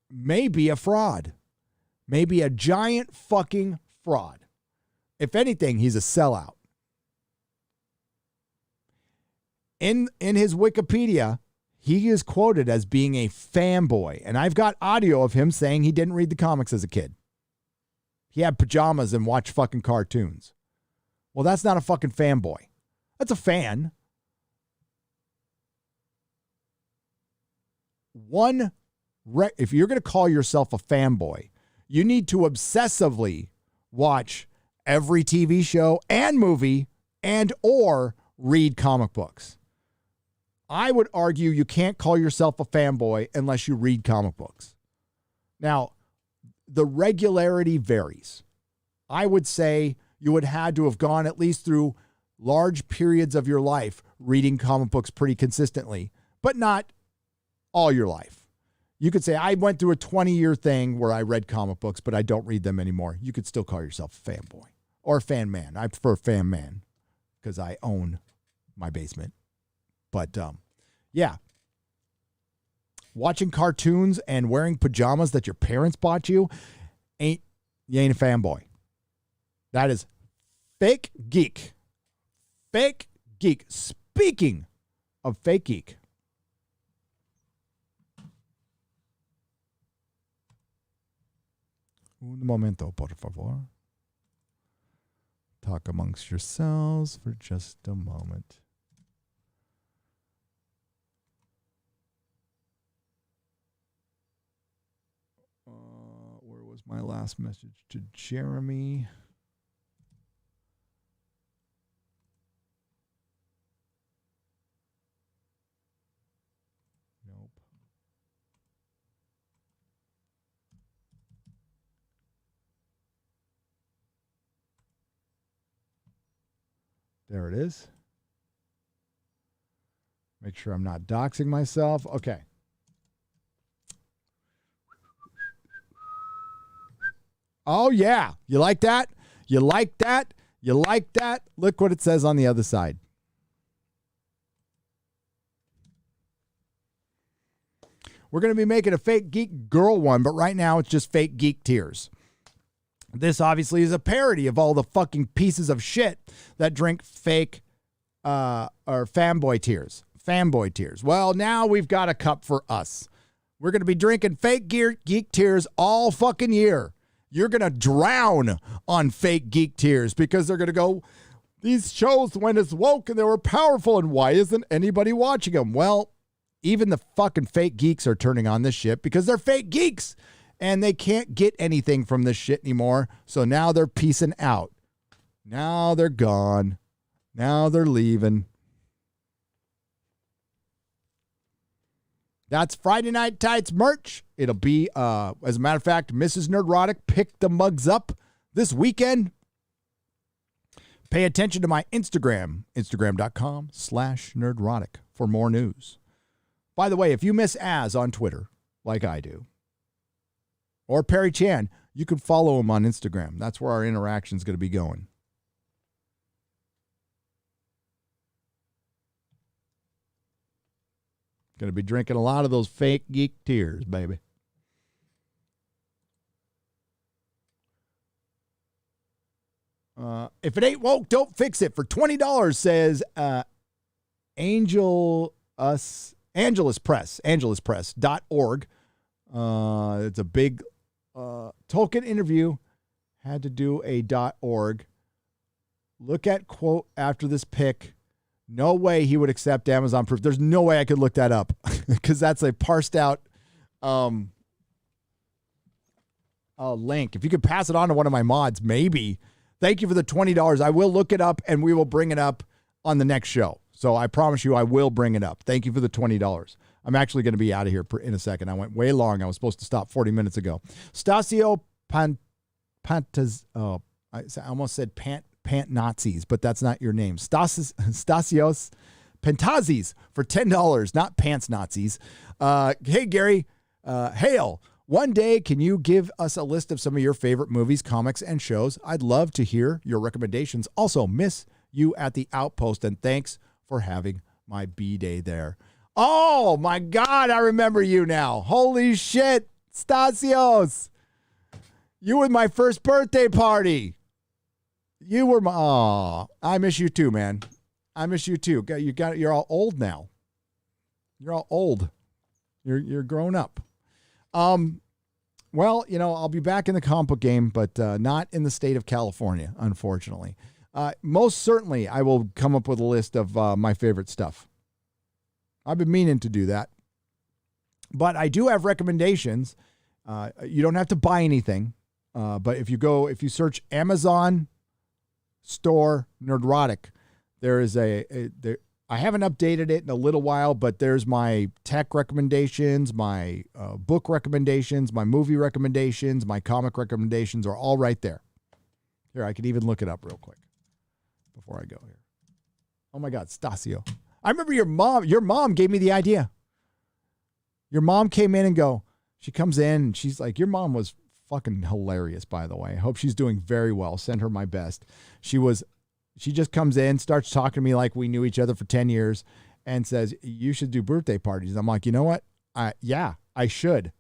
may be a fraud. Maybe a giant fucking fraud. If anything, he's a sellout. In his Wikipedia, he is quoted as being a fanboy. And I've got audio of him saying he didn't read the comics as a kid. He had pajamas and watched fucking cartoons. Well, that's not a fucking fanboy. That's a fan. If you're going to call yourself a fanboy, you need to obsessively watch every TV show and movie and or read comic books. I would argue you can't call yourself a fanboy unless you read comic books. Now, the regularity varies. I would say you would have to have gone at least through large periods of your life reading comic books pretty consistently, but not all your life. You could say, I went through a 20-year thing where I read comic books, but I don't read them anymore. You could still call yourself a fanboy or a fan man. I prefer fan man because I own my basement. But, yeah. Watching cartoons and wearing pajamas that your parents bought you, you ain't a fanboy. That is fake geek. Fake geek. Speaking of fake geek. Un momento, por favor. Talk amongst yourselves for just a moment. Where was my last message to Jeremy? Nope. There it is. Make sure I'm not doxing myself. Okay. Oh, yeah. You like that? You like that? You like that? Look what it says on the other side. We're going to be making a fake geek girl one, but right now it's just fake geek tears. This obviously is a parody of all the fucking pieces of shit that drink fake or fanboy tears. Fanboy tears. Well, now we've got a cup for us. We're going to be drinking fake geek tears all fucking year. You're going to drown on fake geek tears because they're going to go, these shows went as woke and they were powerful, and why isn't anybody watching them? Well, even the fucking fake geeks are turning on this shit because they're fake geeks and they can't get anything from this shit anymore. So now they're peacing out. Now they're gone. Now they're leaving. That's Friday Night Tights merch. It'll be, as a matter of fact, Mrs. Nerdrotic picked the mugs up this weekend. Pay attention to my Instagram, instagram.com/nerdrotic for more news. By the way, if you miss Az on Twitter, like I do, or Perry Chan, you can follow him on Instagram. That's where our interaction is going to be going. Going to be drinking a lot of those fake geek tears, baby. If it ain't woke, don't fix it. For $20, says angeluspress.org. It's a big Tolkien interview. Had to do a .org. Look at quote after this pick. No way he would accept Amazon proof. There's no way I could look that up because that's a parsed out link. If you could pass it on to one of my mods, maybe. Thank you for the $20. I will look it up and we will bring it up on the next show. So I promise you I will bring it up. Thank you for the $20. I'm actually going to be out of here in a second. I went way long. I was supposed to stop 40 minutes ago. Stasio Pantaz. Oh, I almost said Pant Nazis, but that's not your name. Stasios Pentazis for $10, not Pants Nazis. Hey, Gary, hail. One day, can you give us a list of some of your favorite movies, comics, and shows? I'd love to hear your recommendations. Also, miss you at the Outpost, and thanks for having my B-Day there. Oh, my God, I remember you now. Holy shit, Stasios. You were my first birthday party. You were my, oh, I miss you too, man. I miss you too. You're all old now. You're all old. You're grown up. Well, you know, I'll be back in the comic book game, but not in the state of California, unfortunately. Most certainly, I will come up with a list of my favorite stuff. I've been meaning to do that. But I do have recommendations. You don't have to buy anything. But if you search Amazon store Nerdrotic, there is I haven't updated it in a little while, but there's my tech recommendations, my book recommendations, my movie recommendations, my comic recommendations are all right there. Here, I could even look it up real quick before I go here. Oh my God, Stasio. I remember your mom gave me the idea. Your mom came in and she comes in and she's like, your mom was fucking hilarious, by the way. I hope she's doing very well. Send her my best. She just comes in, starts talking to me like we knew each other for 10 years and says, you should do birthday parties. I'm like, you know what? Yeah, I should.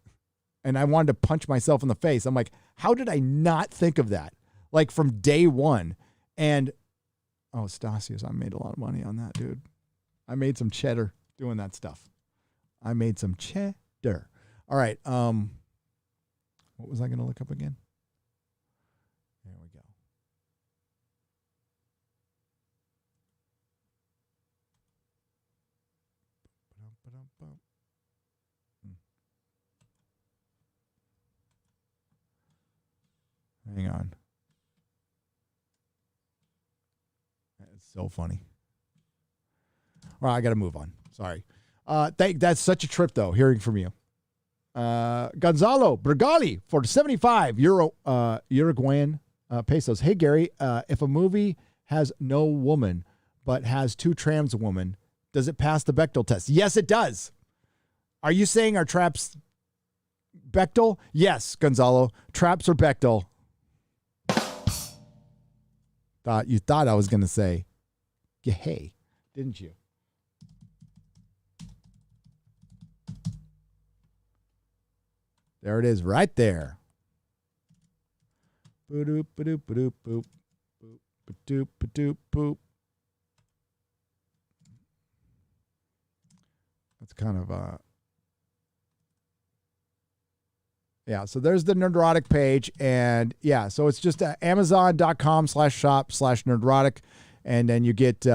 And I wanted to punch myself in the face. I'm like, how did I not think of that? Like from day one. And, oh, Stasios, I made a lot of money on that, dude. I made some cheddar doing that stuff. I made some cheddar. All right. What was I going to look up again? There we go. Hang on. It's so funny. All right, I got to move on. Sorry. That's such a trip, though, hearing from you. Gonzalo Bergali for 75 Uruguayan pesos. Hey, Gary, if a movie has no woman but has two trans women, does it pass the Bechdel test? Yes, it does. Are you saying our traps Bechdel? Yes, Gonzalo. Traps are Bechdel. You thought I was going to say, hey, didn't you? There it is, right there. Ba-doop, ba-doop, ba-doop, boop. Boop, ba-doop, ba-doop, boop. That's kind of yeah, so there's the Nerdrotic page. And yeah, so it's just amazon.com/shop/Nerdrotic. And then you get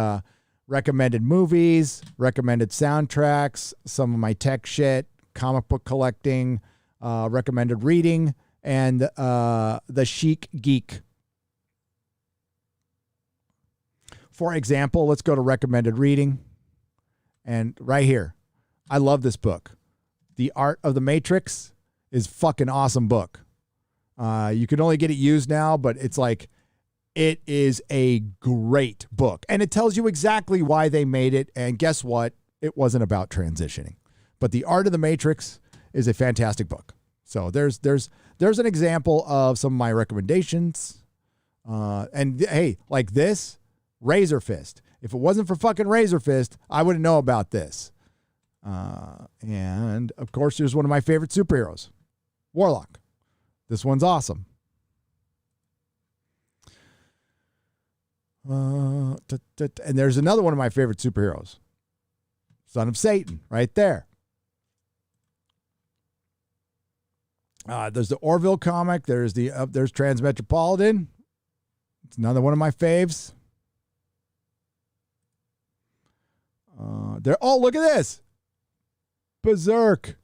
recommended movies, recommended soundtracks, some of my tech shit, comic book collecting, recommended reading, and the Chic Geek. For example, let's go to recommended reading. And right here, I love this book. The Art of the Matrix is fucking awesome book. You can only get it used now, but it's like, it is a great book. And it tells you exactly why they made it. And guess what? It wasn't about transitioning. But The Art of the Matrix is a fantastic book. So there's an example of some of my recommendations. And hey, like this, Razor Fist. If it wasn't for fucking Razor Fist, I wouldn't know about this. And of course, here's one of my favorite superheroes, Warlock. This one's awesome. And there's another one of my favorite superheroes, Son of Satan, right there. There's the Orville comic. There's Transmetropolitan. It's another one of my faves. Oh, look at this. Berserk.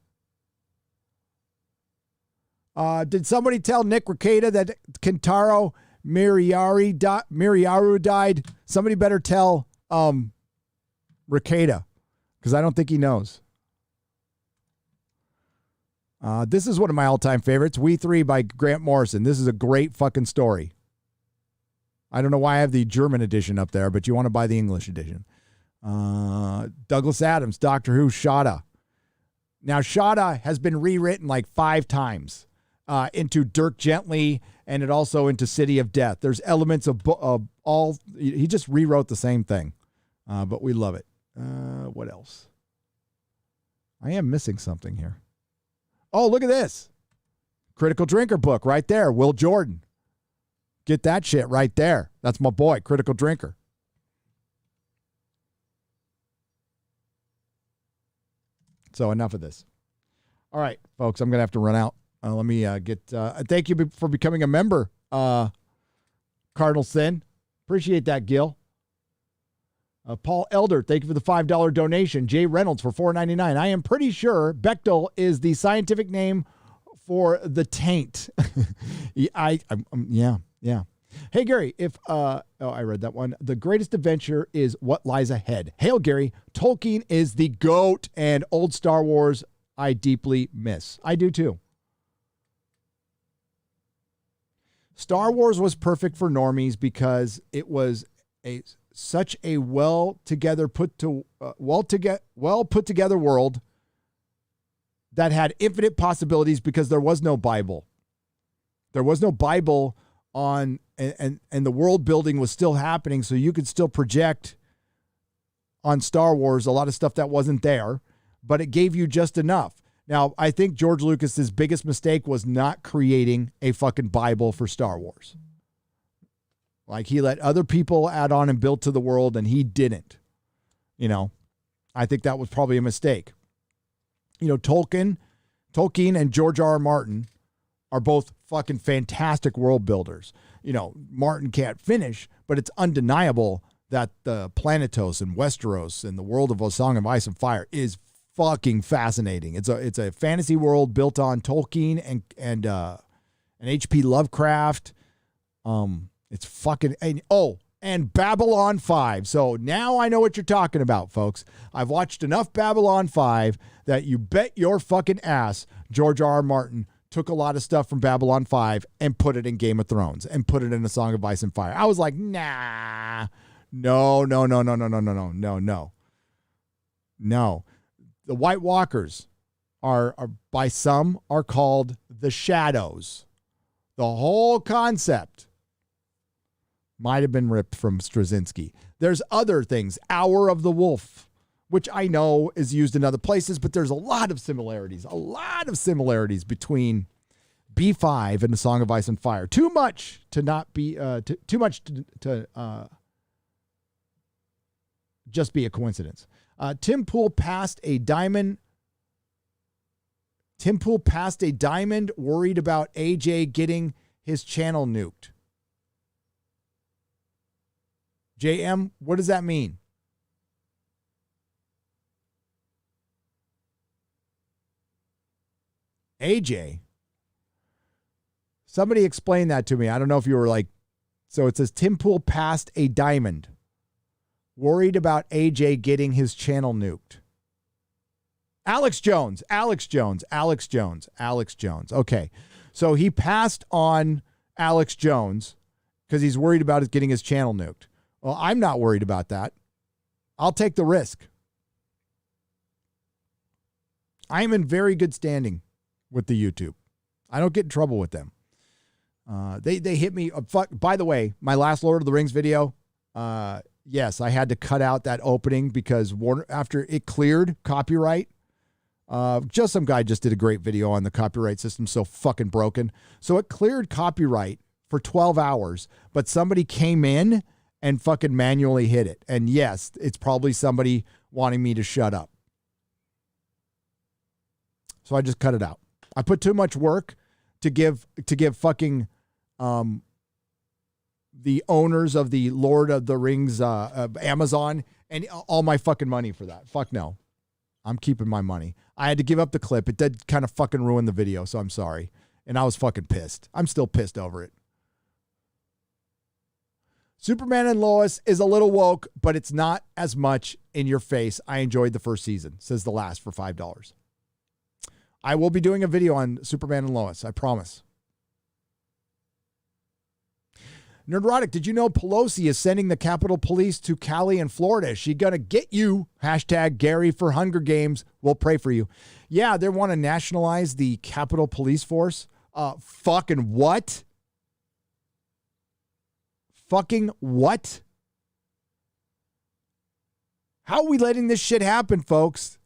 Did somebody tell Nick Rekieta that Kentaro Miriaru died? Somebody better tell Rekieta, because I don't think he knows. This is one of my all-time favorites, We Three by Grant Morrison. This is a great fucking story. I don't know why I have the German edition up there, but you want to buy the English edition. Douglas Adams, Doctor Who, Shada. Now, Shada has been rewritten like 5 times into Dirk Gently, and it also into City of Death. There's elements of all. He just rewrote the same thing, but we love it. What else? I am missing something here. Oh, look at this. Critical Drinker book right there. Will Jordan. Get that shit right there. That's my boy, Critical Drinker. So enough of this. All right, folks, I'm going to have to run out. Let me thank you for becoming a member, Cardinal Sin. Appreciate that, Gil. Paul Elder, thank you for the $5 donation. Jay Reynolds for $4.99. I am pretty sure Bechdel is the scientific name for the taint. Yeah. Hey, Gary, I read that one. The greatest adventure is what lies ahead. Hail, Gary. Tolkien is the GOAT, and old Star Wars I deeply miss. I do too. Star Wars was perfect for normies because it was such a well put together world that had infinite possibilities because there was no Bible. There was no Bible on, and the world building was still happening, so you could still project on Star Wars a lot of stuff that wasn't there, but it gave you just enough. Now, I think George Lucas's biggest mistake was not creating a fucking Bible for Star Wars. Like, he let other people add on and build to the world, and he didn't. You know, I think that was probably a mistake. You know, Tolkien and George R.R. Martin are both fucking fantastic world builders. You know, Martin can't finish, but it's undeniable that the Planetos and Westeros and the world of A Song of Ice and Fire is fucking fascinating. It's a fantasy world built on Tolkien and H.P. Lovecraft. It's fucking, and Babylon 5. So now I know what you're talking about, folks. I've watched enough Babylon 5 that you bet your fucking ass George R.R. Martin took a lot of stuff from Babylon 5 and put it in Game of Thrones and put it in A Song of Ice and Fire. I was like, nah, no. The White Walkers are by some are called the Shadows. The whole concept might have been ripped from Straczynski. There's other things. Hour of the Wolf, which I know is used in other places, but there's a lot of similarities between B5 and A Song of Ice and Fire. Too much to not be, too much to just be a coincidence. Tim Pool passed a diamond. Tim Pool passed a diamond, worried about AJ getting his channel nuked. JM, what does that mean? AJ? Somebody explain that to me. I don't know if you were like, so it says Tim Pool passed a diamond, worried about AJ getting his channel nuked. Alex Jones. Okay. So he passed on Alex Jones because he's worried about it getting his channel nuked. Well, I'm not worried about that. I'll take the risk. I am in very good standing with the YouTube. I don't get in trouble with them. They hit me. By the way, my last Lord of the Rings video, yes, I had to cut out that opening because Warner, after it cleared copyright, just some guy just did a great video on the copyright system, so fucking broken. So it cleared copyright for 12 hours, but somebody came in and fucking manually hit it. And yes, it's probably somebody wanting me to shut up. So I just cut it out. I put too much work to give fucking the owners of the Lord of the Rings Amazon and all my fucking money for that. Fuck no. I'm keeping my money. I had to give up the clip. It did kind of fucking ruin the video, so I'm sorry. And I was fucking pissed. I'm still pissed over it. Superman and Lois is a little woke, but it's not as much in your face. I enjoyed the first season, says The Last for $5. I will be doing a video on Superman and Lois, I promise. Nerdrotic, did you know Pelosi is sending the Capitol Police to Cali in Florida? Is she going to get you? Hashtag Gary for Hunger Games. We'll pray for you. Yeah, they want to nationalize the Capitol Police Force. Fucking what? Fucking what? How are we letting this shit happen, folks?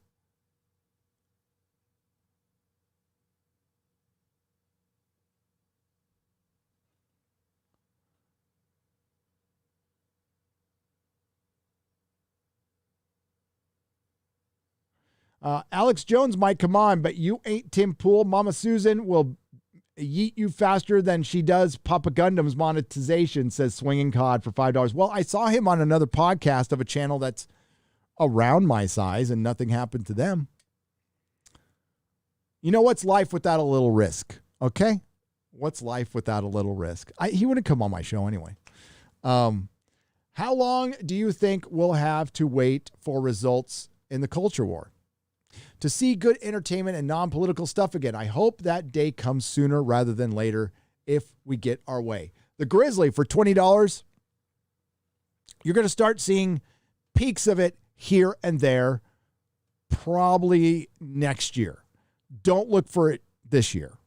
Alex Jones might come on, but you ain't Tim Pool. Mama Susan will yeet you faster than she does Papa Gundam's monetization, says Swinging Cod for $5. Well, I saw him on another podcast of a channel that's around my size and nothing happened to them. You know what's life without a little risk? Okay? What's life without a little risk? He wouldn't come on my show anyway. How long do you think we'll have to wait for results in the culture war? To see good entertainment and non-political stuff again. I hope that day comes sooner rather than later if we get our way. The Grizzly for $20. You're going to start seeing peaks of it here and there probably next year. Don't look for it this year.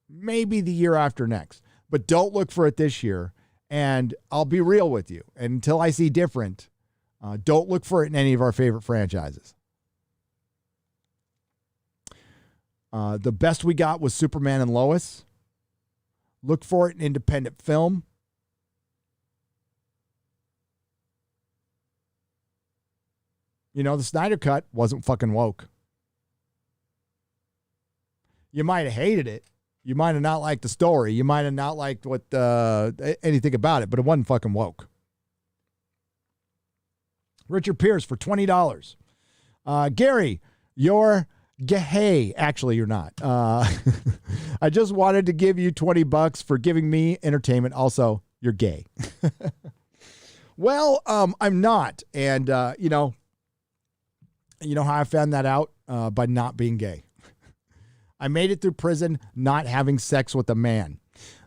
Maybe the year after next, but don't look for it this year. And I'll be real with you. And until I see different, don't look for it in any of our favorite franchises. The best we got was Superman and Lois. Look for it in independent film. You know, the Snyder Cut wasn't fucking woke. You might have hated it. You might have not liked the story. You might have not liked what anything about it, but it wasn't fucking woke. Richard Pierce for $20. Gary, you're gay. Actually, you're not. I just wanted to give you $20 for giving me entertainment. Also, you're gay. Well, I'm not. And, you know how I found that out? By not being gay. I made it through prison not having sex with a man.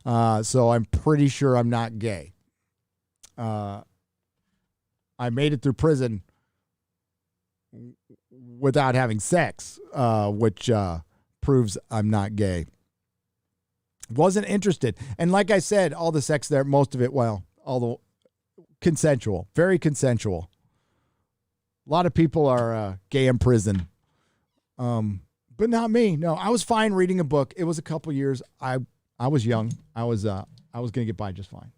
So I'm pretty sure I'm not gay. I made it through prison without having sex, which proves I'm not gay. Wasn't interested. And like I said, all the sex there, most of it, well, although consensual, very consensual. A lot of people are gay in prison. But not me. No, I was fine reading a book. It was a couple years. I was young. I was going to get by just fine.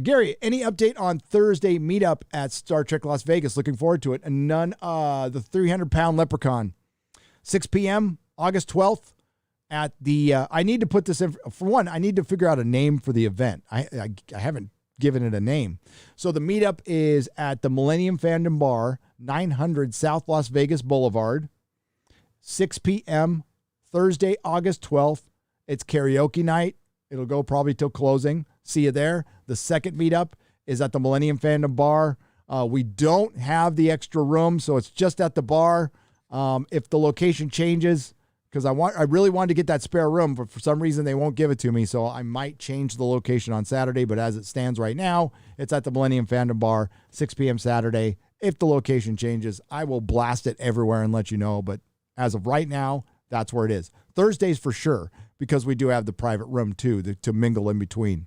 Gary, any update on Thursday meetup at Star Trek Las Vegas? Looking forward to it. And none, the 300-pound leprechaun. 6 p.m., August 12th at the, I need to put this in, for one, I need to figure out a name for the event. I haven't given it a name. So the meetup is at the Millennium Fandom Bar, 900 South Las Vegas Boulevard, 6 p.m., Thursday, August 12th. It's karaoke night. It'll go probably till closing. See you there. The second meetup is at the Millennium Fandom Bar. We don't have the extra room, so it's just at the bar. If the location changes, because I really wanted to get that spare room, but for some reason they won't give it to me, so I might change the location on Saturday. But as it stands right now, it's at the Millennium Fandom Bar, 6 p.m. Saturday. If the location changes, I will blast it everywhere and let you know. But as of right now, that's where it is. Thursdays for sure, because we do have the private room too to mingle in between.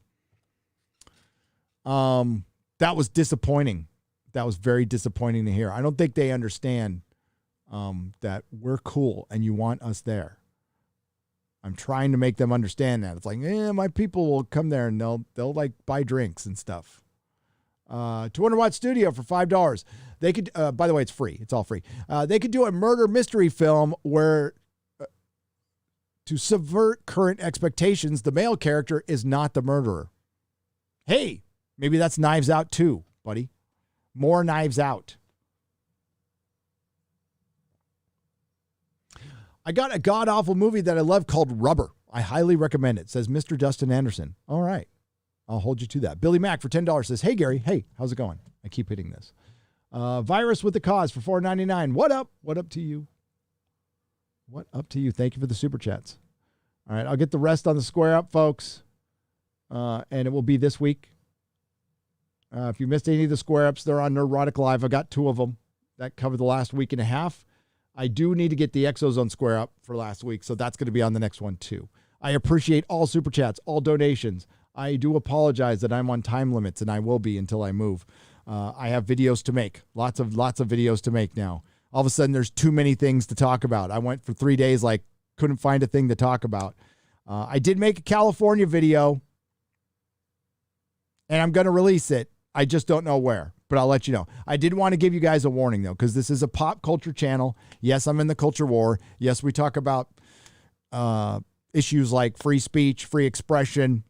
That was disappointing. That was very disappointing to hear. I don't think they understand that we're cool and you want us there. I'm trying to make them understand that. It's like, my people will come there and they'll like buy drinks and stuff. 200-watt studio for $5. They could, by the way, it's free. It's all free. They could do a murder mystery film where to subvert current expectations, the male character is not the murderer. Hey, maybe that's Knives Out too, buddy. More Knives Out. I got a god-awful movie that I love called Rubber. I highly recommend it, says Mr. Dustin Anderson. All right. I'll hold you to that. Billy Mack for $10 says, hey, Gary. Hey, how's it going? I keep hitting this. Virus with the Cause for $4.99. What up? What up to you? What up to you? Thank you for the super chats. All right, I'll get the rest on the square up, folks. And it will be this week. If you missed any of the square ups, they're on Nerdrotic Live. I got 2 of them that cover the last week and a half. I do need to get the Exozone square up for last week, so that's going to be on the next one too. I appreciate all super chats, all donations. I do apologize that I'm on time limits, and I will be until I move. I have videos to make, lots of videos to make now. All of a sudden, there's too many things to talk about. I went for 3 days, couldn't find a thing to talk about. I did make a California video, and I'm going to release it. I just don't know where, but I'll let you know. I did want to give you guys a warning, though, because this is a pop culture channel. Yes, I'm in the culture war. Yes, we talk about issues like free speech, free expression,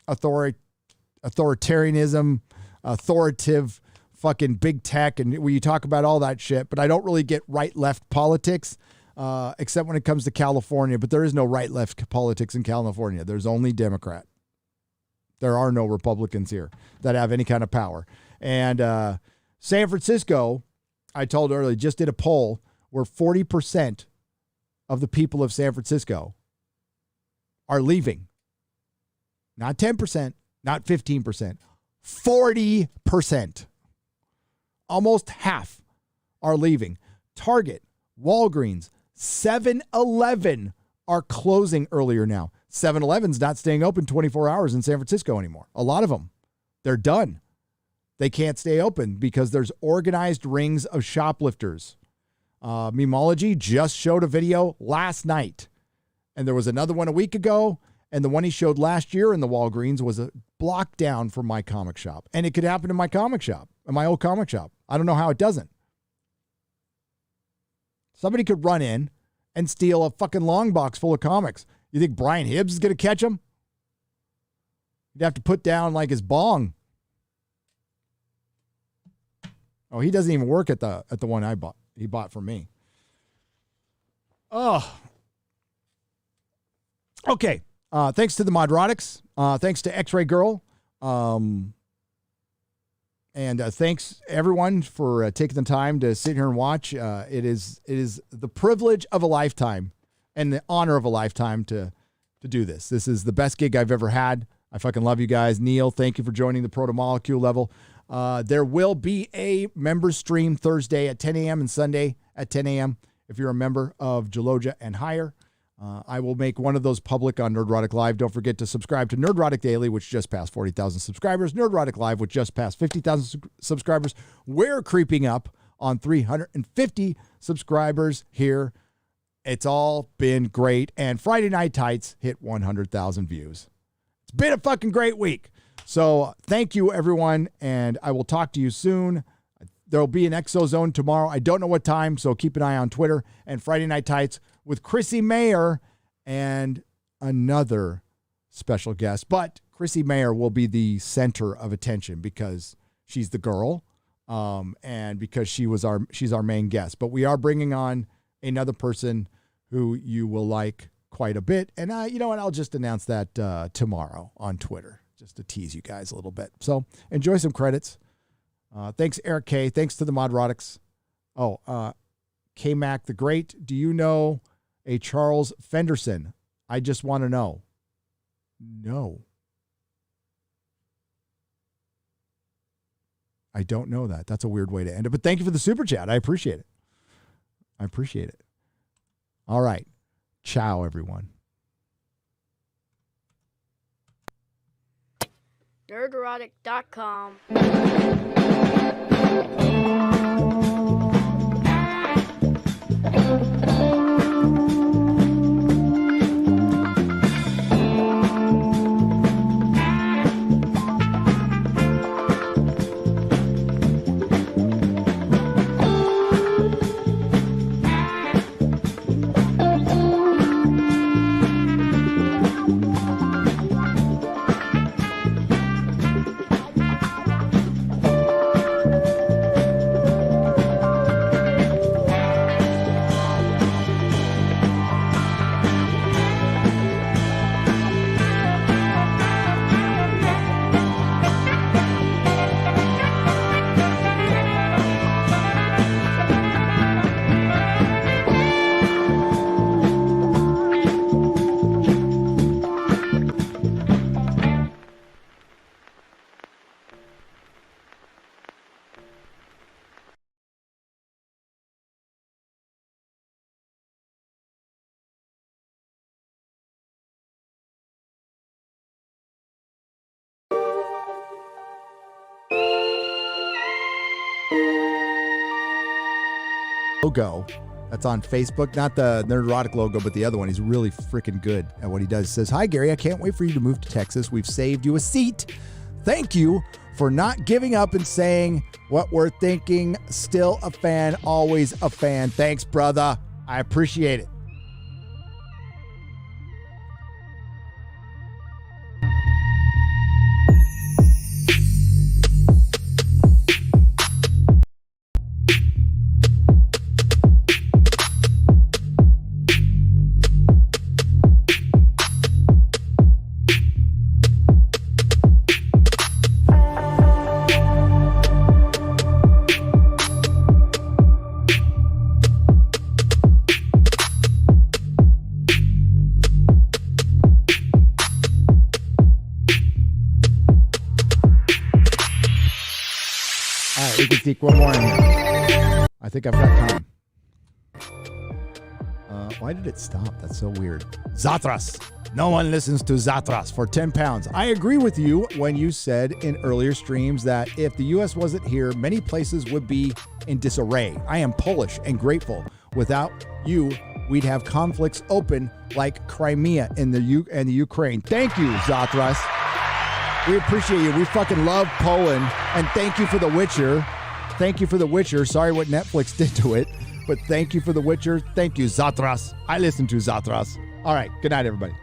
authoritarianism, authoritative fucking big tech, and we talk about all that shit, but I don't really get right-left politics, except when it comes to California. But there is no right-left politics in California. There's only Democrat. There are no Republicans here that have any kind of power. And San Francisco, I told earlier, just did a poll where 40% of the people of San Francisco are leaving. Not 10%, not 15%, 40%. Almost half are leaving. Target, Walgreens, 7-Eleven are closing earlier now. 7-Eleven's not staying open 24 hours in San Francisco anymore. A lot of them, they're done. They can't stay open because there's organized rings of shoplifters. Memology just showed a video last night, and there was another one a week ago, and the one he showed last year in the Walgreens was a block down from my comic shop. And it could happen in my comic shop, in my old comic shop. I don't know how it doesn't. Somebody could run in and steal a fucking long box full of comics. You think Brian Hibbs is going to catch him? You'd have to put down his bong. Oh, he doesn't even work at the one I bought. He bought from me. Oh. Okay. Thanks to the Nerdrotics. Thanks to X-Ray Girl. And thanks everyone for taking the time to sit here and watch. It is the privilege of a lifetime and the honor of a lifetime to do this. This is the best gig I've ever had. I fucking love you guys. Neil, thank you for joining the Proto Molecule level. There will be a member stream Thursday at 10 a.m. and Sunday at 10 a.m. if you're a member of Gelogia and higher. I will make one of those public on Nerdrotic Live. Don't forget to subscribe to Nerdrotic Daily, which just passed 40,000 subscribers. Nerdrotic Live, which just passed 50,000 subscribers. We're creeping up on 350 subscribers here. It's all been great. And Friday Night Tights hit 100,000 views. It's been a fucking great week. So thank you, everyone, and I will talk to you soon. There will be an Exozone tomorrow. I don't know what time, so keep an eye on Twitter. And Friday Night Tights with Chrissy Mayer and another special guest. But Chrissy Mayer will be the center of attention because she's the girl, and because she's our main guest. But we are bringing on another person who you will like quite a bit. And you know what? I'll just announce that tomorrow on Twitter, just to tease you guys a little bit. So enjoy some credits. Thanks, Eric K. Thanks to the Modrotics. K-Mac the Great. Do you know a Charles Fenderson? I just want to know. No. I don't know that. That's a weird way to end it. But thank you for the super chat. I appreciate it. All right. Ciao, everyone. Nerdrotic.com. Logo that's on Facebook, not the Nerdrotic logo, but the other one. He's really freaking good at what he does. He says, "Hi, Gary. I can't wait for you to move to Texas. We've saved you a seat. Thank you for not giving up and saying what we're thinking. Still a fan, always a fan. Thanks, brother. I appreciate it." We can sneak one more in here. I think I've got time. Why did it stop? That's so weird. Zatras. No one listens to Zatras for 10 pounds. I agree with you when you said in earlier streams that if the U.S. wasn't here, many places would be in disarray. I am Polish and grateful. Without you, we'd have conflicts open like Crimea in the Ukraine. Thank you, Zatras. We appreciate you. We fucking love Poland. And thank you for The Witcher. Thank you for The Witcher. Sorry what Netflix did to it, but thank you for The Witcher. Thank you, Zatras. I listen to Zatras. All right. Good night, everybody.